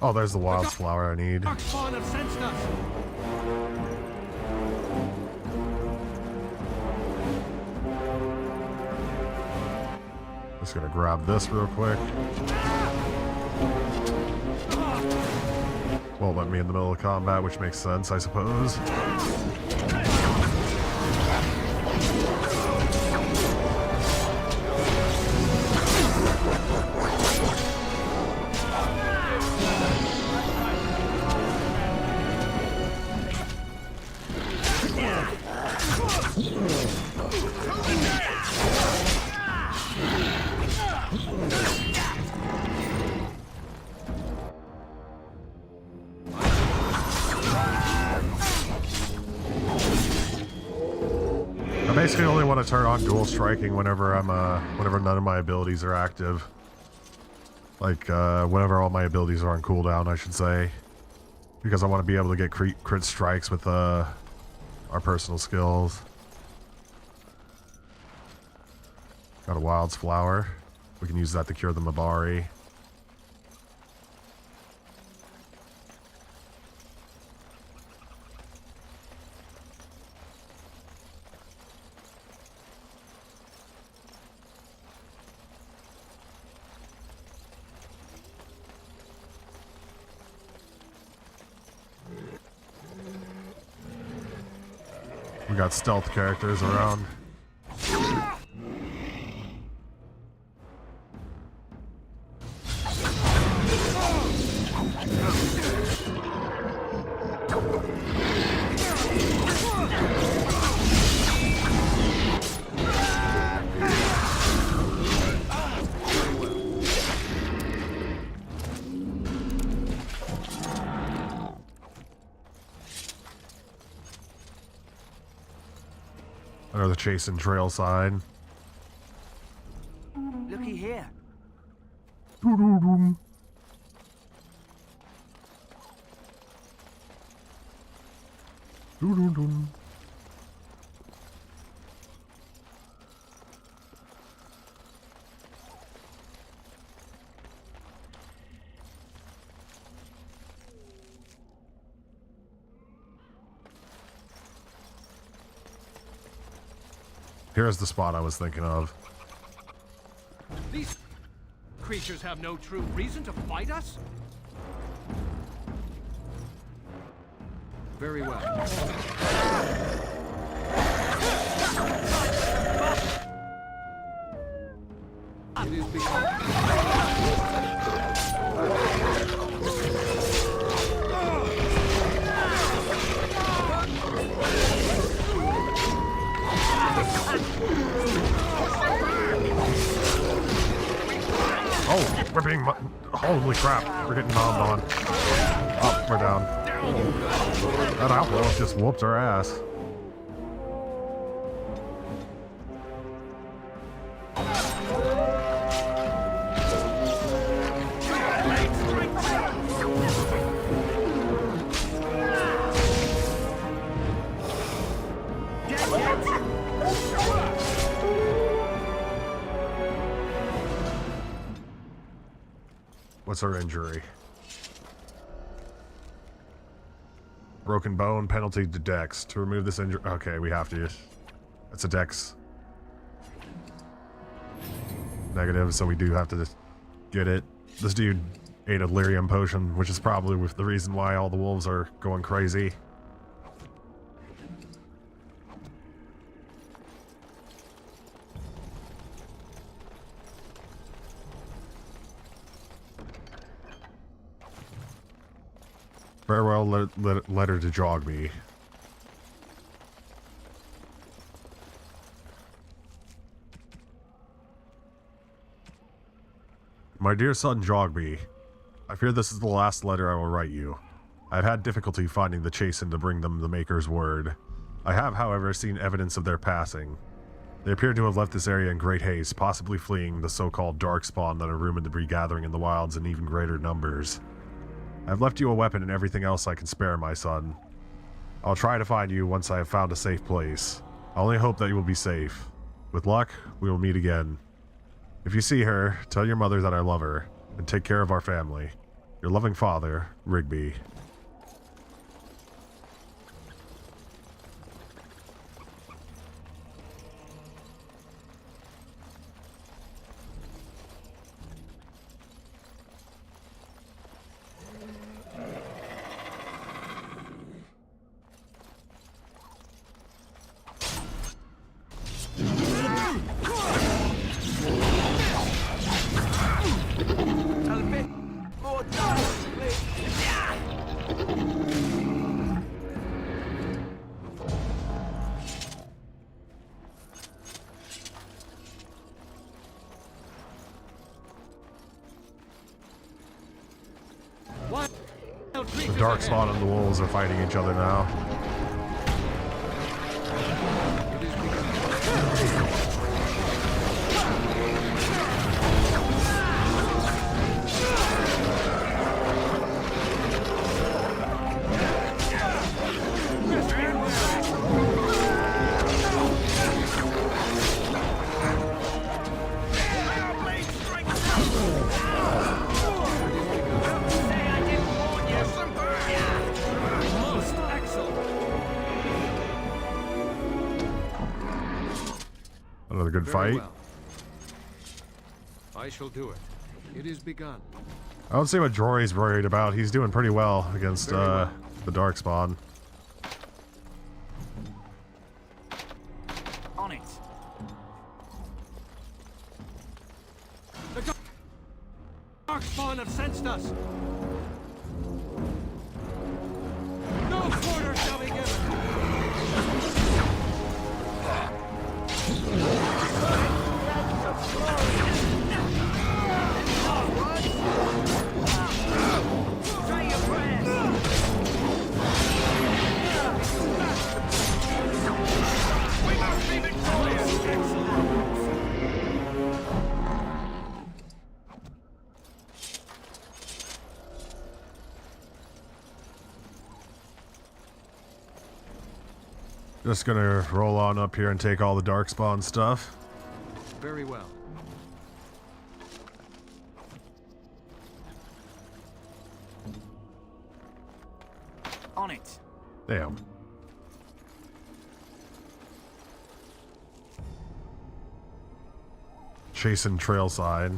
Oh, there's the wildflower I need. Darkspawn have sensed us. Just gonna grab this real quick. Won't let me in the middle of combat, which makes sense, I suppose. I basically only want to turn on dual striking whenever whenever none of my abilities are active. Like, whenever all my abilities are on cooldown, I should say. Because I want to be able to get crit strikes with, our personal skills. Got a Wild's Flower. We can use that to cure the Mabari. We got stealth characters around. Another chase and trail side. Looky here. Doo-doo-doo. Doo-doo-doo. Here's the spot I was thinking of. These creatures have no true reason to fight us? Very well. It is Oh, we're being... Holy crap, we're getting bombed on. Oh, we're down. That outlaw just whooped our ass. What's her injury? Broken bone, penalty to dex. To remove this injury... Okay, we have to. That's a dex negative, so we do have to get it. This dude ate a lyrium potion, which is probably the reason why all the wolves are going crazy. Farewell letter to Jogby. My dear son Jogby, I fear this is the last letter I will write you. I have had difficulty finding the Chastened to bring them the Maker's word. I have, however, seen evidence of their passing. They appear to have left this area in great haste, possibly fleeing the so-called Darkspawn that are rumored to be gathering in the wilds in even greater numbers. I have left you a weapon and everything else I can spare, my son. I'll try to find you once I have found a safe place. I only hope that you will be safe. With luck, we will meet again. If you see her, tell your mother that I love her, and take care of our family. Your loving father, Rigby. The Darkspawn and the wolves are fighting each other now. Another good fight. Well. I shall do it. It is begun. I don't see what Jory's worried about. He's doing pretty well against the Darkspawn. On it. The Darkspawn have sensed us. No quarter shall be given. Just gonna roll on up here and take all the Darkspawn stuff. Very well. On it. Damn. Chasing trail side.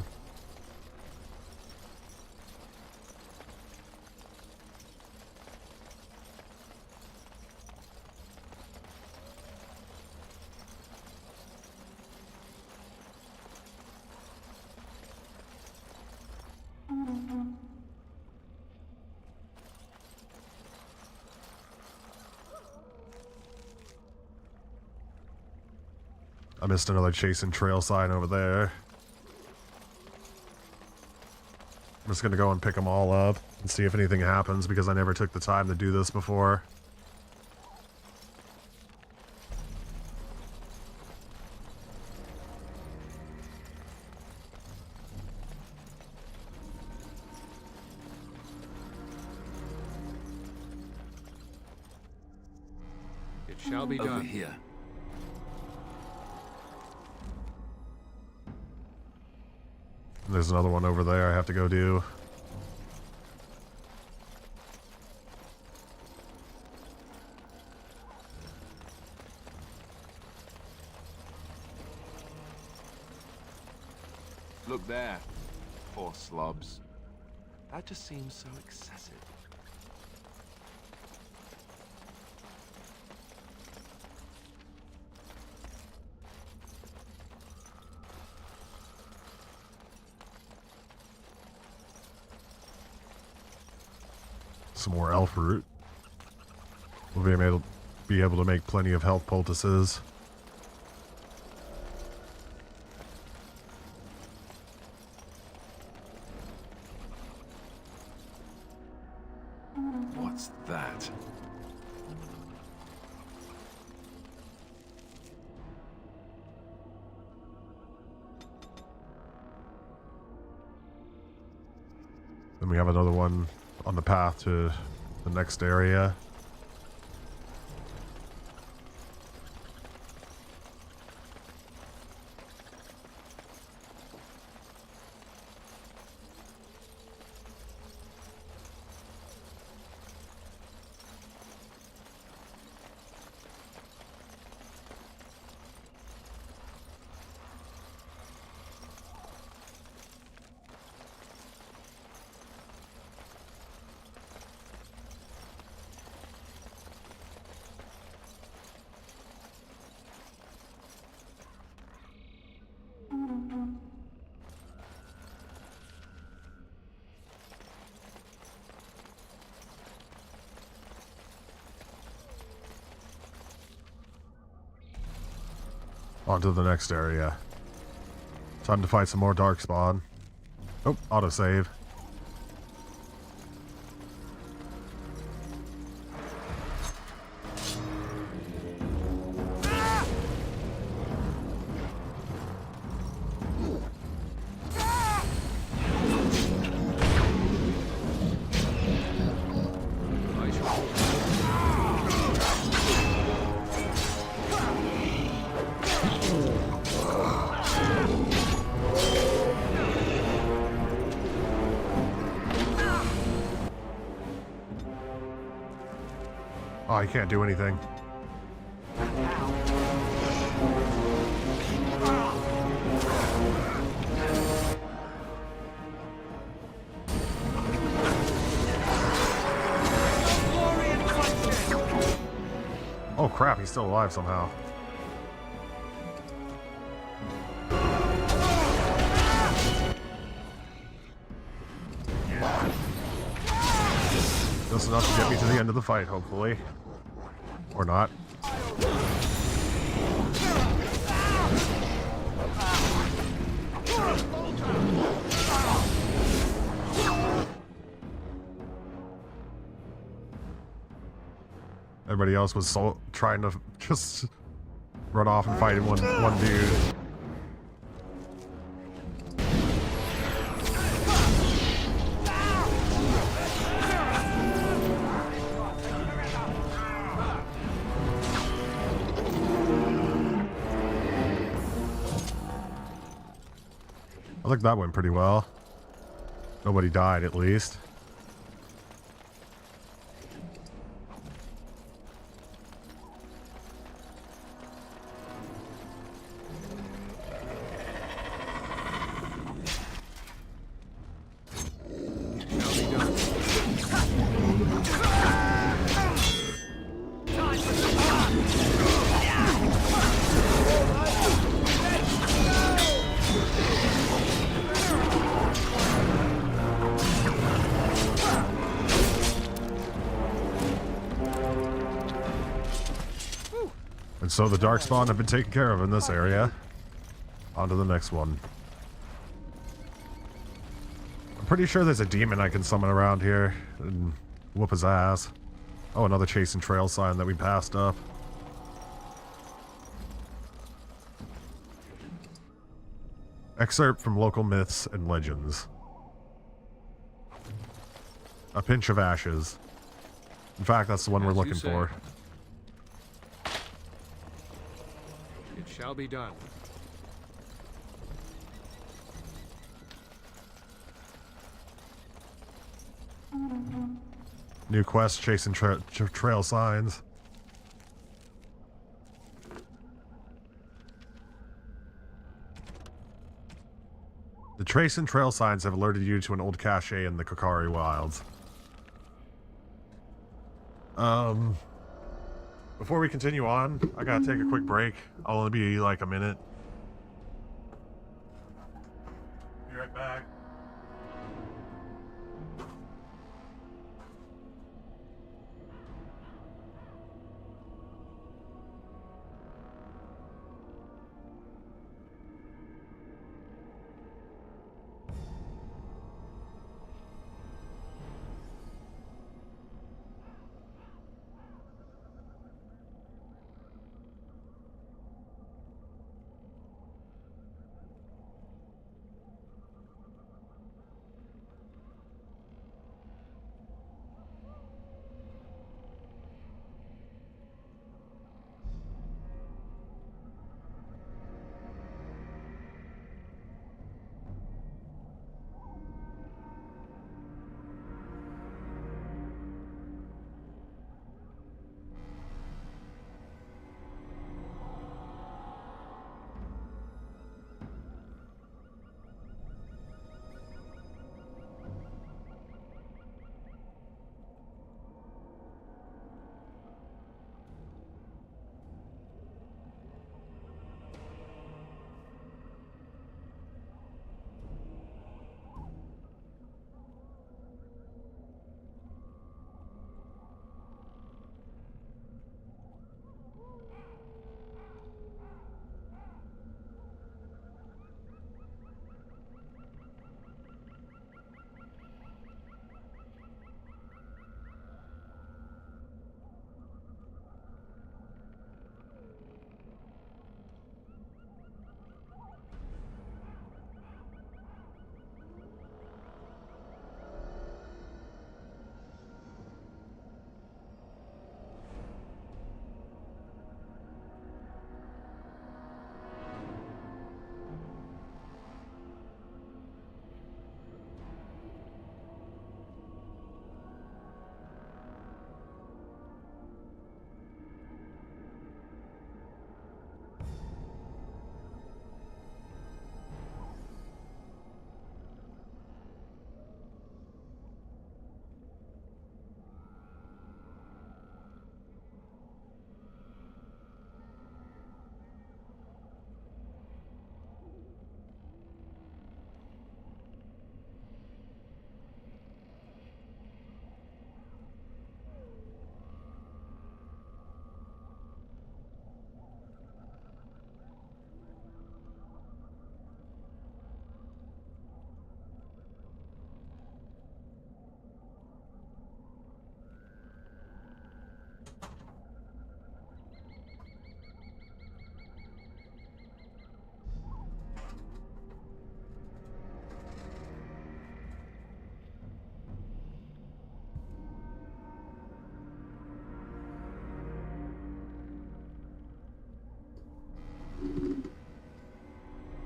I missed another chasing trail sign over there. I'm just gonna go and pick them all up and see if anything happens because I never took the time to do this before. It shall be Over done. here. There's another one over there I have to go do. Look there. Poor slobs. That just seems so excessive. Some more elf root. We'll be able to make plenty of health poultices. What's that? Then we have another one on the path to the next area. On to the next area. Time to fight some more Darkspawn. Oh, autosave. Oh, I can't do anything. Oh crap, he's still alive somehow. Just enough to get me to the end of the fight, hopefully. Or not. Everybody else was trying to just run off and fight one dude. I think that went pretty well. Nobody died, at least. And so the Darkspawn have been taken care of in this area. On to the next one. I'm pretty sure there's a demon I can summon around here and whoop his ass. Oh, another chase and trail sign that we passed up. Excerpt from local myths and legends. A pinch of ashes. In fact, that's the one we're looking for. It shall be done. New quest, chasing trail signs. The trace and trail signs have alerted you to an old cache in the Kokari Wilds. Before we continue on, I gotta take a quick break. I'll only be like a minute. Be right back.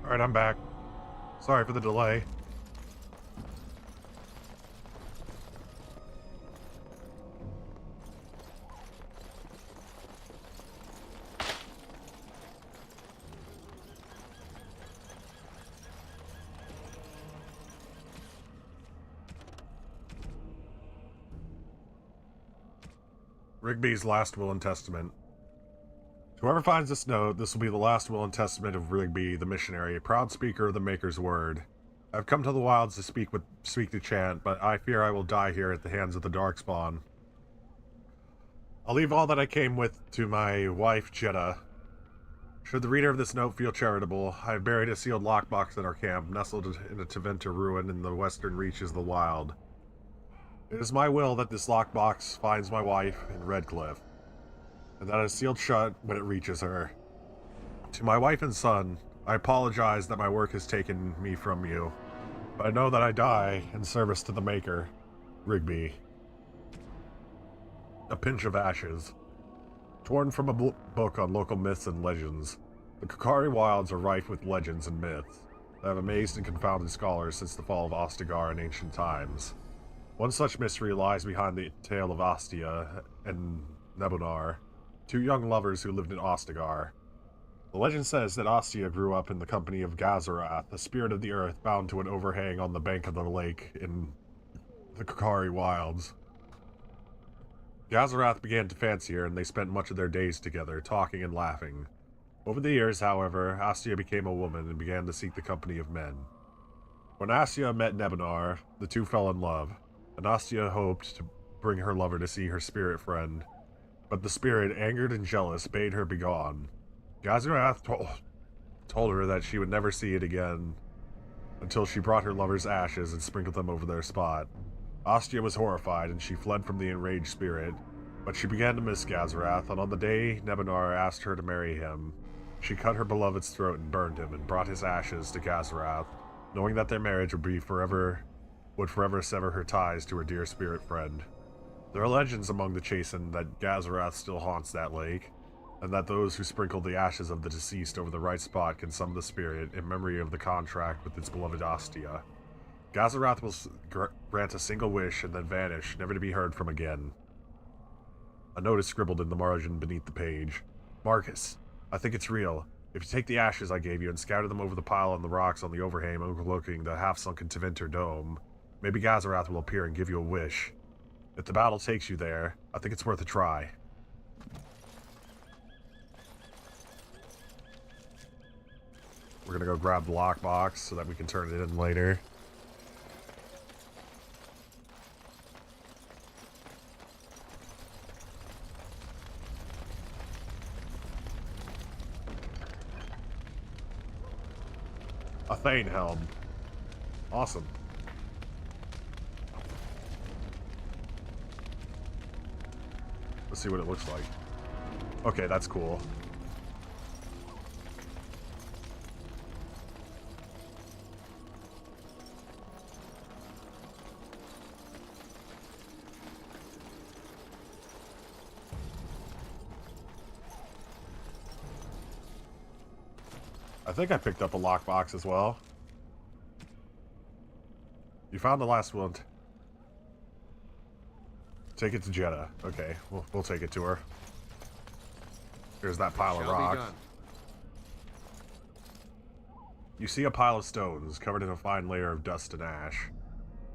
Alright, I'm back. Sorry for the delay. Rigby's last will and testament. Whoever finds this note, this will be the last will and testament of Rigby, the missionary, a proud speaker of the Maker's word. I've come to the wilds to speak to Chant, but I fear I will die here at the hands of the Darkspawn. I'll leave all that I came with to my wife, Jeddah. Should the reader of this note feel charitable, I have buried a sealed lockbox in our camp, nestled in a Tevinter ruin in the western reaches of the wild. It is my will that this lockbox finds my wife in Redcliffe, and that is sealed shut when it reaches her. To my wife and son, I apologize that my work has taken me from you, but I know that I die in service to the Maker, Rigby. A pinch of ashes. Torn from a book on local myths and legends, the Kokari Wilds are rife with legends and myths that have amazed and confounded scholars since the fall of Ostagar in ancient times. One such mystery lies behind the tale of Ostia and Nebunar, two young lovers who lived in Ostagar. The legend says that Ostia grew up in the company of Gazarath, the spirit of the earth bound to an overhang on the bank of the lake in the Kokari Wilds. Gazarath began to fancy her, and they spent much of their days together, talking and laughing. Over the years, however, Ostia became a woman and began to seek the company of men. When Ostia met Nebanar, the two fell in love, and Ostia hoped to bring her lover to see her spirit friend. But the spirit, angered and jealous, bade her begone. Gazarath told her that she would never see it again until she brought her lover's ashes and sprinkled them over their spot. Ostia was horrified, and she fled from the enraged spirit, but she began to miss Gazarath, and on the day Nebanar asked her to marry him, she cut her beloved's throat and burned him, and brought his ashes to Gazarath, knowing that their marriage would forever sever her ties to her dear spirit friend. There are legends among the Chasing that Gazarath still haunts that lake, and that those who sprinkle the ashes of the deceased over the right spot can summon the spirit in memory of the contract with its beloved Ostia. Gazarath will grant a single wish and then vanish, never to be heard from again. A note is scribbled in the margin beneath the page. Marcus, I think it's real. If you take the ashes I gave you and scatter them over the pile on the rocks on the overhang overlooking the half-sunken Tevinter Dome, maybe Gazarath will appear and give you a wish. If the battle takes you there, I think it's worth a try. We're gonna go grab the lockbox so that we can turn it in later. A Thane helm. Awesome. Let's see what it looks like. Okay, that's cool. I think I picked up a lockbox as well. You found the last one. Take it to Jeddah. Okay, we'll take it to her. Here's that pile of rocks. You see a pile of stones covered in a fine layer of dust and ash.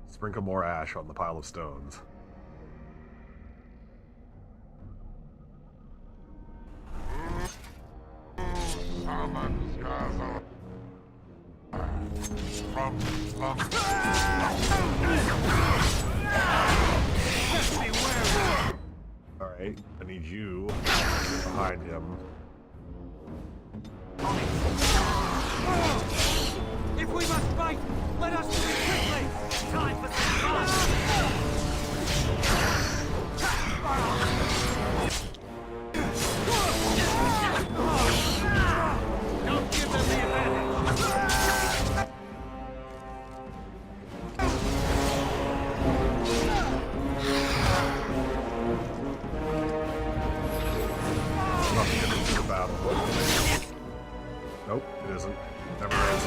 Sprinkle more ash on the pile of stones. Alright, I need you behind him. If we must fight, let us do it quickly! Time for some Don't give them the advantage! Nope, it isn't. Never is.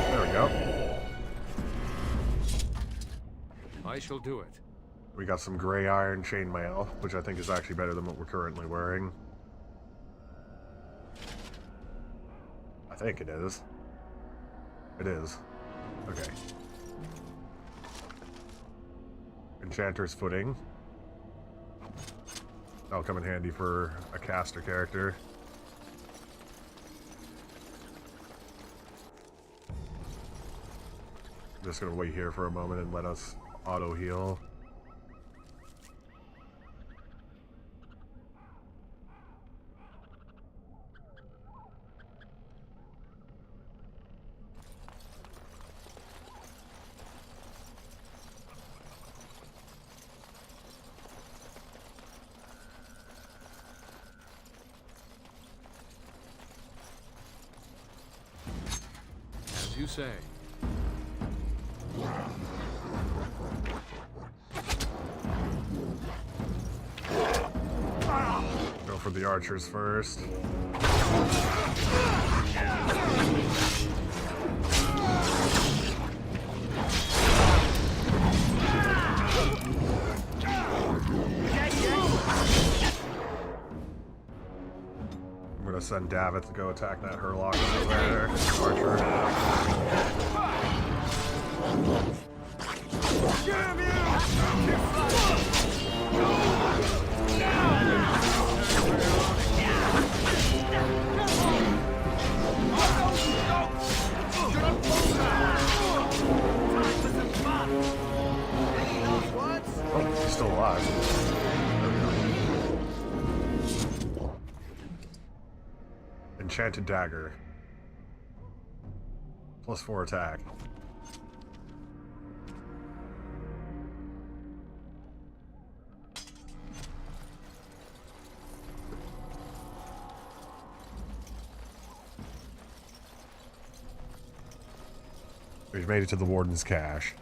There we go. I shall do it. We got some gray iron chainmail, which I think is actually better than what we're currently wearing. I think it is. It is. Okay. Enchanter's Footing. That'll come in handy for a caster character. I'm just gonna wait here for a moment and let us auto heal. You say. Go for the archers first. send Davith to go attack that Hurlock over there. Archer. Oh, he's still alive. Enchanted Dagger. +4 attack. We've made it to the Warden's Cache.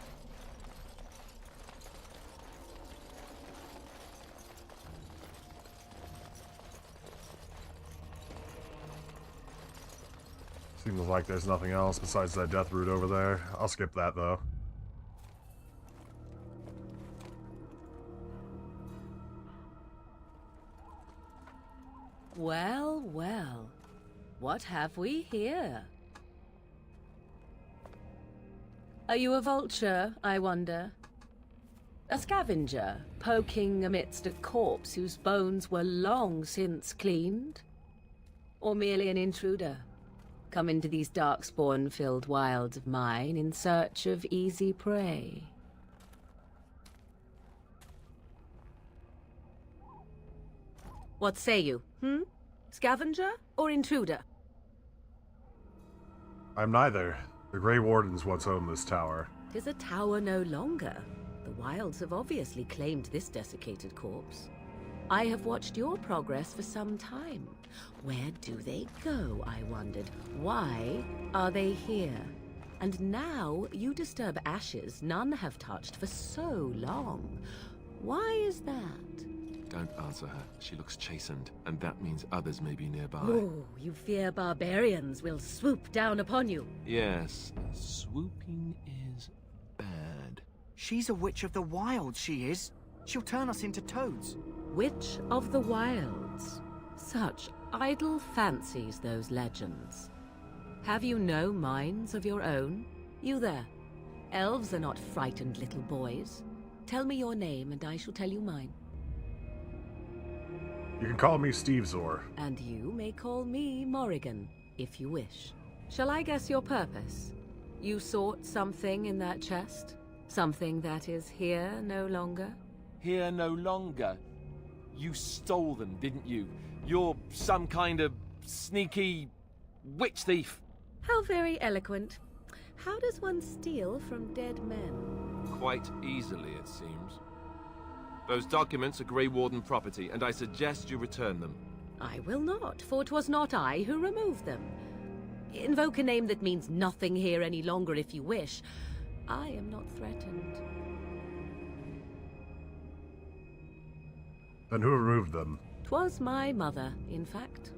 Seems like there's nothing else besides that death root over there. I'll skip that though. Well, well. What have we here? Are you a vulture, I wonder? A scavenger, poking amidst a corpse whose bones were long since cleaned? Or merely an intruder, come into these darkspawn-filled wilds of mine in search of easy prey? What say you, Scavenger or intruder? I'm neither. The Grey Wardens once owned this tower. 'Tis a tower no longer. The wilds have obviously claimed this desiccated corpse. I have watched your progress for some time. Where do they go, I wondered? Why are they here? And now you disturb ashes none have touched for so long. Why is that? Don't answer her. She looks chastened, and that means others may be nearby. Oh, you fear barbarians will swoop down upon you. Yes, swooping is bad. She's a witch of the wilds, she is. She'll turn us into toads. Witch of the wilds. Such idle fancies, those legends. Have you no minds of your own? You there. Elves are not frightened little boys. Tell me your name and I shall tell you mine. You can call me Steve Zor. And you may call me Morrigan, if you wish. Shall I guess your purpose? You sought something in that chest? Something that is here no longer? Here no longer? You stole them, didn't you? You're some kind of sneaky witch thief. How very eloquent. How does one steal from dead men? Quite easily, it seems. Those documents are Grey Warden property, and I suggest you return them. I will not, for 'twas not I who removed them. Invoke a name that means nothing here any longer if you wish. I am not threatened. Then who removed them? 'Twas my mother, in fact.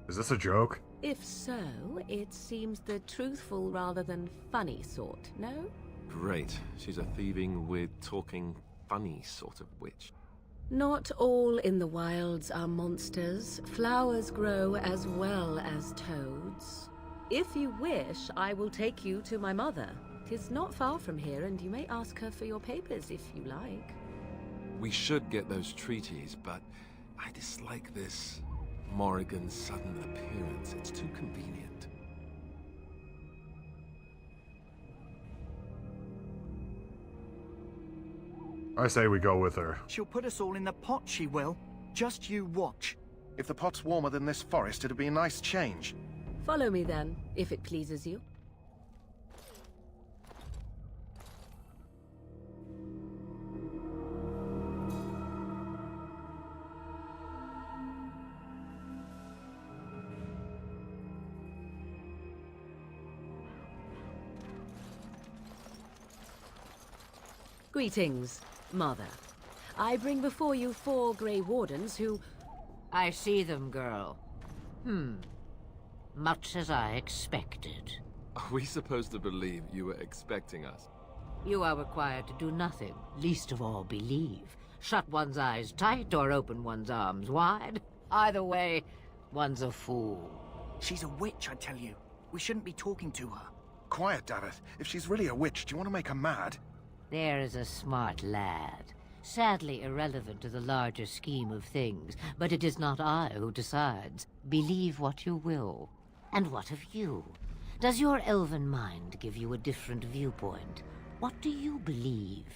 Is this a joke? If so, it seems the truthful rather than funny sort, no? Great. She's a thieving, weird, talking, funny sort of witch. Not all in the wilds are monsters. Flowers grow as well as toads. If you wish, I will take you to my mother. 'Tis not far from here, and you may ask her for your papers if you like. We should get those treaties, but I dislike this Morrigan's sudden appearance. It's too convenient. I say we go with her. She'll put us all in the pot, she will. Just you watch. If the pot's warmer than this forest, it'd be a nice change. Follow me then, if it pleases you. Greetings, Mother. I bring before you 4 Grey Wardens who... I see them, girl. Much as I expected. Are we supposed to believe you were expecting us? You are required to do nothing, least of all believe. Shut one's eyes tight or open one's arms wide. Either way, one's a fool. She's a witch, I tell you. We shouldn't be talking to her. Quiet, Daveth. If she's really a witch, do you want to make her mad? There is a smart lad. Sadly irrelevant to the larger scheme of things, but it is not I who decides. Believe what you will. And what of you? Does your elven mind give you a different viewpoint? What do you believe?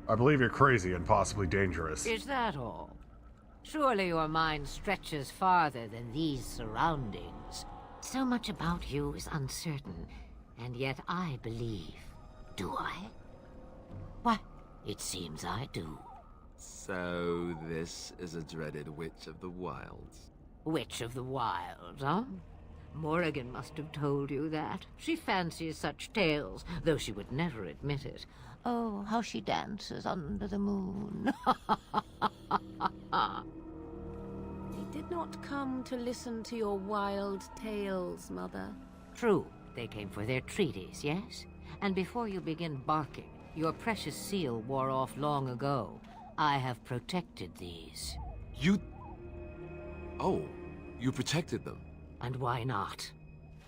I believe you're crazy and possibly dangerous. Is that all? Surely your mind stretches farther than these surroundings. So much about you is uncertain, and yet I believe. Do I? Why, it seems I do. So this is a dreaded Witch of the Wilds. Witch of the Wild, huh? Morrigan must have told you that. She fancies such tales, though she would never admit it. Oh, how she dances under the moon. They did not come to listen to your wild tales, Mother. True, they came for their treaties, yes? And before you begin barking, your precious seal wore off long ago. I have protected these. You... Oh, you protected them? And why not?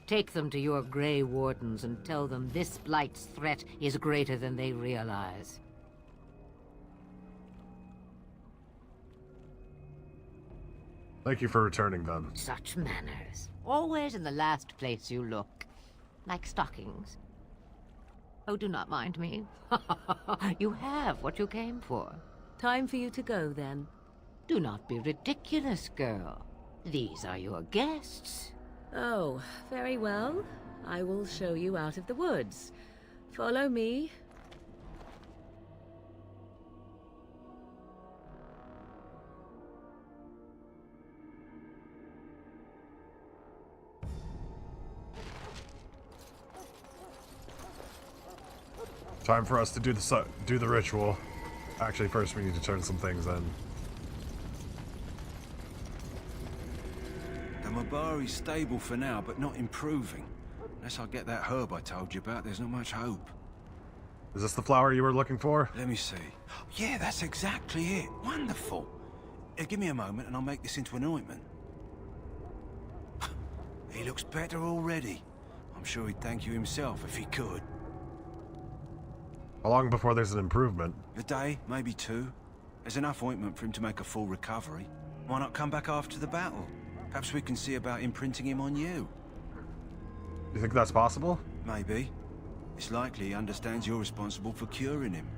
Take them to your Grey Wardens and tell them this Blight's threat is greater than they realize. Thank you for returning them. Such manners. Always in the last place you look. Like stockings. Oh, do not mind me. You have what you came for. Time for you to go, then. Do not be ridiculous, girl. These are your guests. Oh, very well. I will show you out of the woods. Follow me. Time for us to do the ritual. Actually, first we need to turn some things in. The Mabari's stable for now, but not improving. Unless I get that herb I told you about, there's not much hope. Is this the flower you were looking for? Let me see. Yeah, that's exactly it. Wonderful. Give me a moment and I'll make this into an ointment. He looks better already. I'm sure he'd thank you himself if he could. How long before there's an improvement? A day, maybe two. There's enough ointment for him to make a full recovery. Why not come back after the battle? Perhaps we can see about imprinting him on you. You think that's possible? Maybe. It's likely he understands you're responsible for curing him.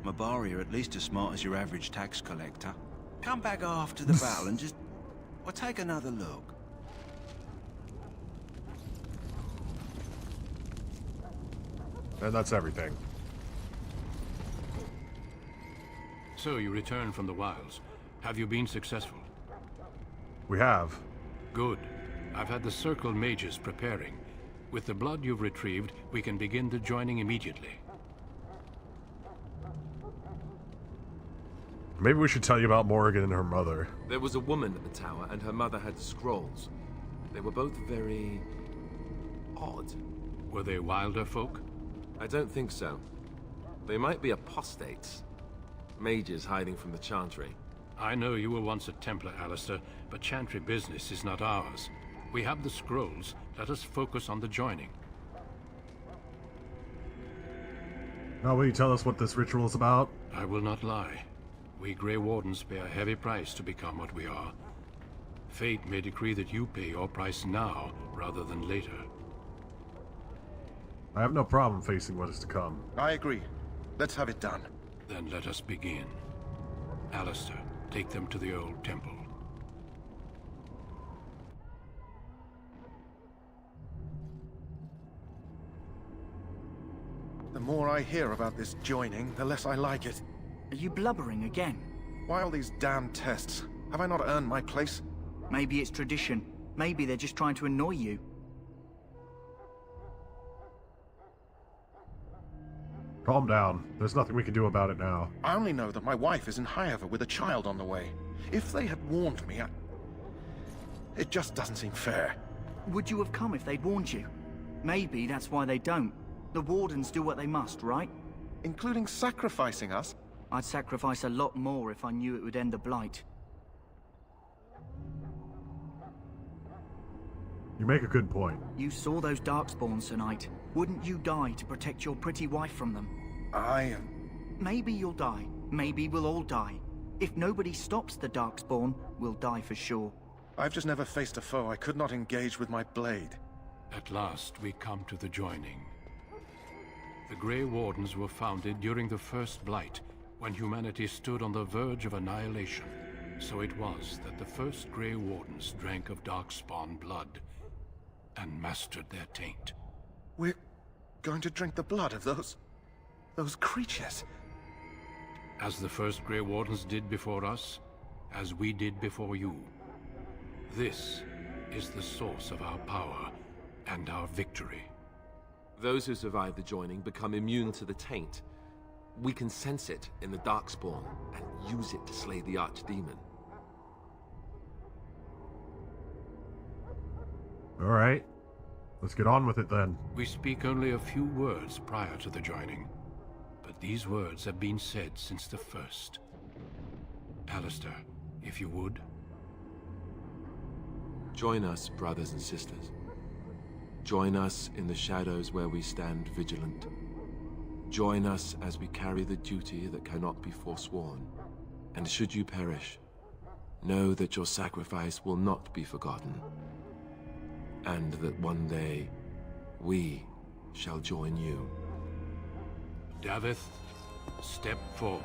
Mabari are at least as smart as your average tax collector. Come back after the battle and just... well, take another look. And that's everything. So you returned from the wilds. Have you been successful? We have. Good. I've had the Circle mages preparing. With the blood you've retrieved, we can begin the joining immediately. Maybe we should tell you about Morrigan and her mother. There was a woman at the tower, and her mother had scrolls. They were both very... odd. Were they wilder folk? I don't think so. They might be apostates. Mages hiding from the Chantry. I know you were once a Templar, Alistair, but Chantry business is not ours. We have the scrolls. Let us focus on the joining. Now will you tell us what this ritual is about? I will not lie. We Grey Wardens pay a heavy price to become what we are. Fate may decree that you pay your price now, rather than later. I have no problem facing what is to come. I agree. Let's have it done. Then let us begin. Alistair, take them to the old temple. The more I hear about this joining, the less I like it. Are you blubbering again? Why all these damn tests? Have I not earned my place? Maybe it's tradition. Maybe they're just trying to annoy you. Calm down. There's nothing we can do about it now. I only know that my wife is in Highever with a child on the way. If they had warned me, it just doesn't seem fair. Would you have come if they'd warned you? Maybe that's why they don't. The Wardens do what they must, right? Including sacrificing us? I'd sacrifice a lot more if I knew it would end the Blight. You make a good point. You saw those Darkspawns tonight. Wouldn't you die to protect your pretty wife from them? Maybe you'll die. Maybe we'll all die. If nobody stops the Darkspawn, we'll die for sure. I've just never faced a foe I could not engage with my blade. At last, we come to the joining. The Grey Wardens were founded during the First Blight, when humanity stood on the verge of annihilation. So it was that the first Grey Wardens drank of Darkspawn blood and mastered their taint. We're going to drink the blood of those creatures. As the first Grey Wardens did before us, as we did before you. This is the source of our power and our victory. Those who survive the joining become immune to the taint. We can sense it in the Darkspawn and use it to slay the Archdemon. Alright. Let's get on with it then. We speak only a few words prior to the joining, but these words have been said since the first. Alistair, if you would. Join us, brothers and sisters. Join us in the shadows where we stand vigilant. Join us as we carry the duty that cannot be forsworn. And should you perish, know that your sacrifice will not be forgotten. And that one day, we shall join you. Davith, step forward.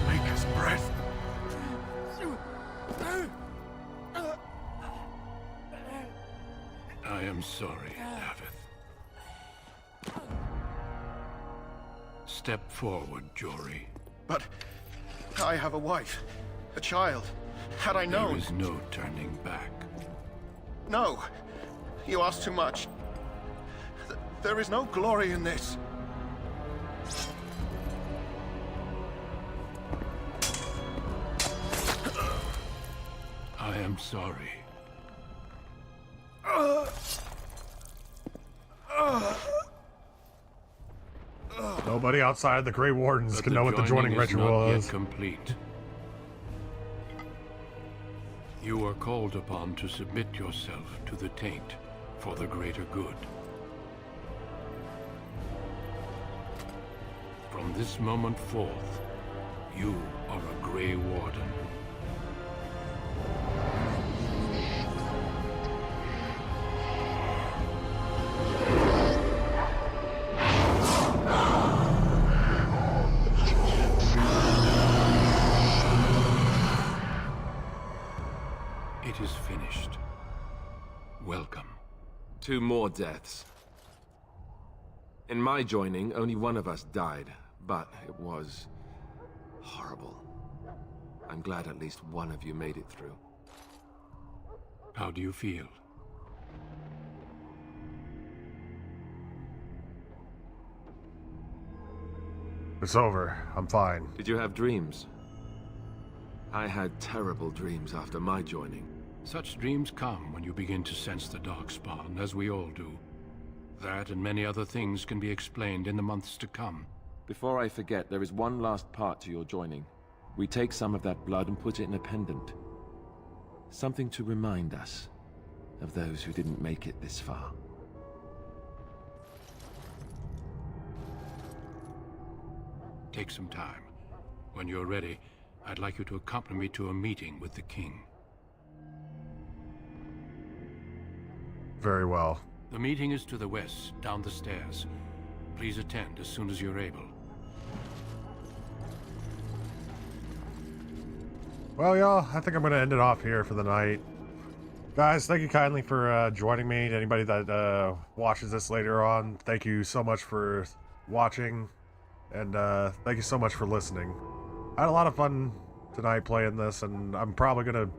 Maker's breath. I am sorry, Davith. Step forward, Jory. But I have a wife, a child. Had I known... There is no turning back. No, you ask too much. There is no glory in this. I am sorry. Nobody outside the Grey Wardens But can know what the joining is ritual not yet is. complete. You are called upon to submit yourself to the taint for the greater good. From this moment forth, you are a Grey Warden. It is finished. Welcome. 2 more deaths. In my joining, only one of us died, but it was horrible. I'm glad at least one of you made it through. How do you feel? It's over. I'm fine. Did you have dreams? I had terrible dreams after my joining. Such dreams come when you begin to sense the Darkspawn, as we all do. That and many other things can be explained in the months to come. Before I forget, there is one last part to your joining. We take some of that blood and put it in a pendant. Something to remind us of those who didn't make it this far. Take some time. When you're ready, I'd like you to accompany me to a meeting with the king. Very well. The meeting is to the west, down the stairs. Please attend as soon as you're able. Well, y'all, I think I'm going to end it off here for the night. Guys, thank you kindly for joining me. To anybody that watches this later on, thank you so much for watching. And thank you so much for listening. I had a lot of fun tonight playing this, and I'm probably going to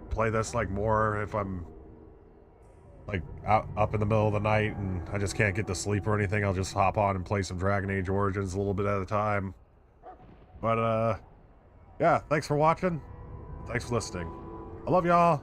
play this like more if I'm like up in the middle of the night and I just can't get to sleep or anything, I'll just hop on and play some Dragon Age Origins a little bit at a time. But yeah, thanks for watching. Thanks for listening. I love y'all.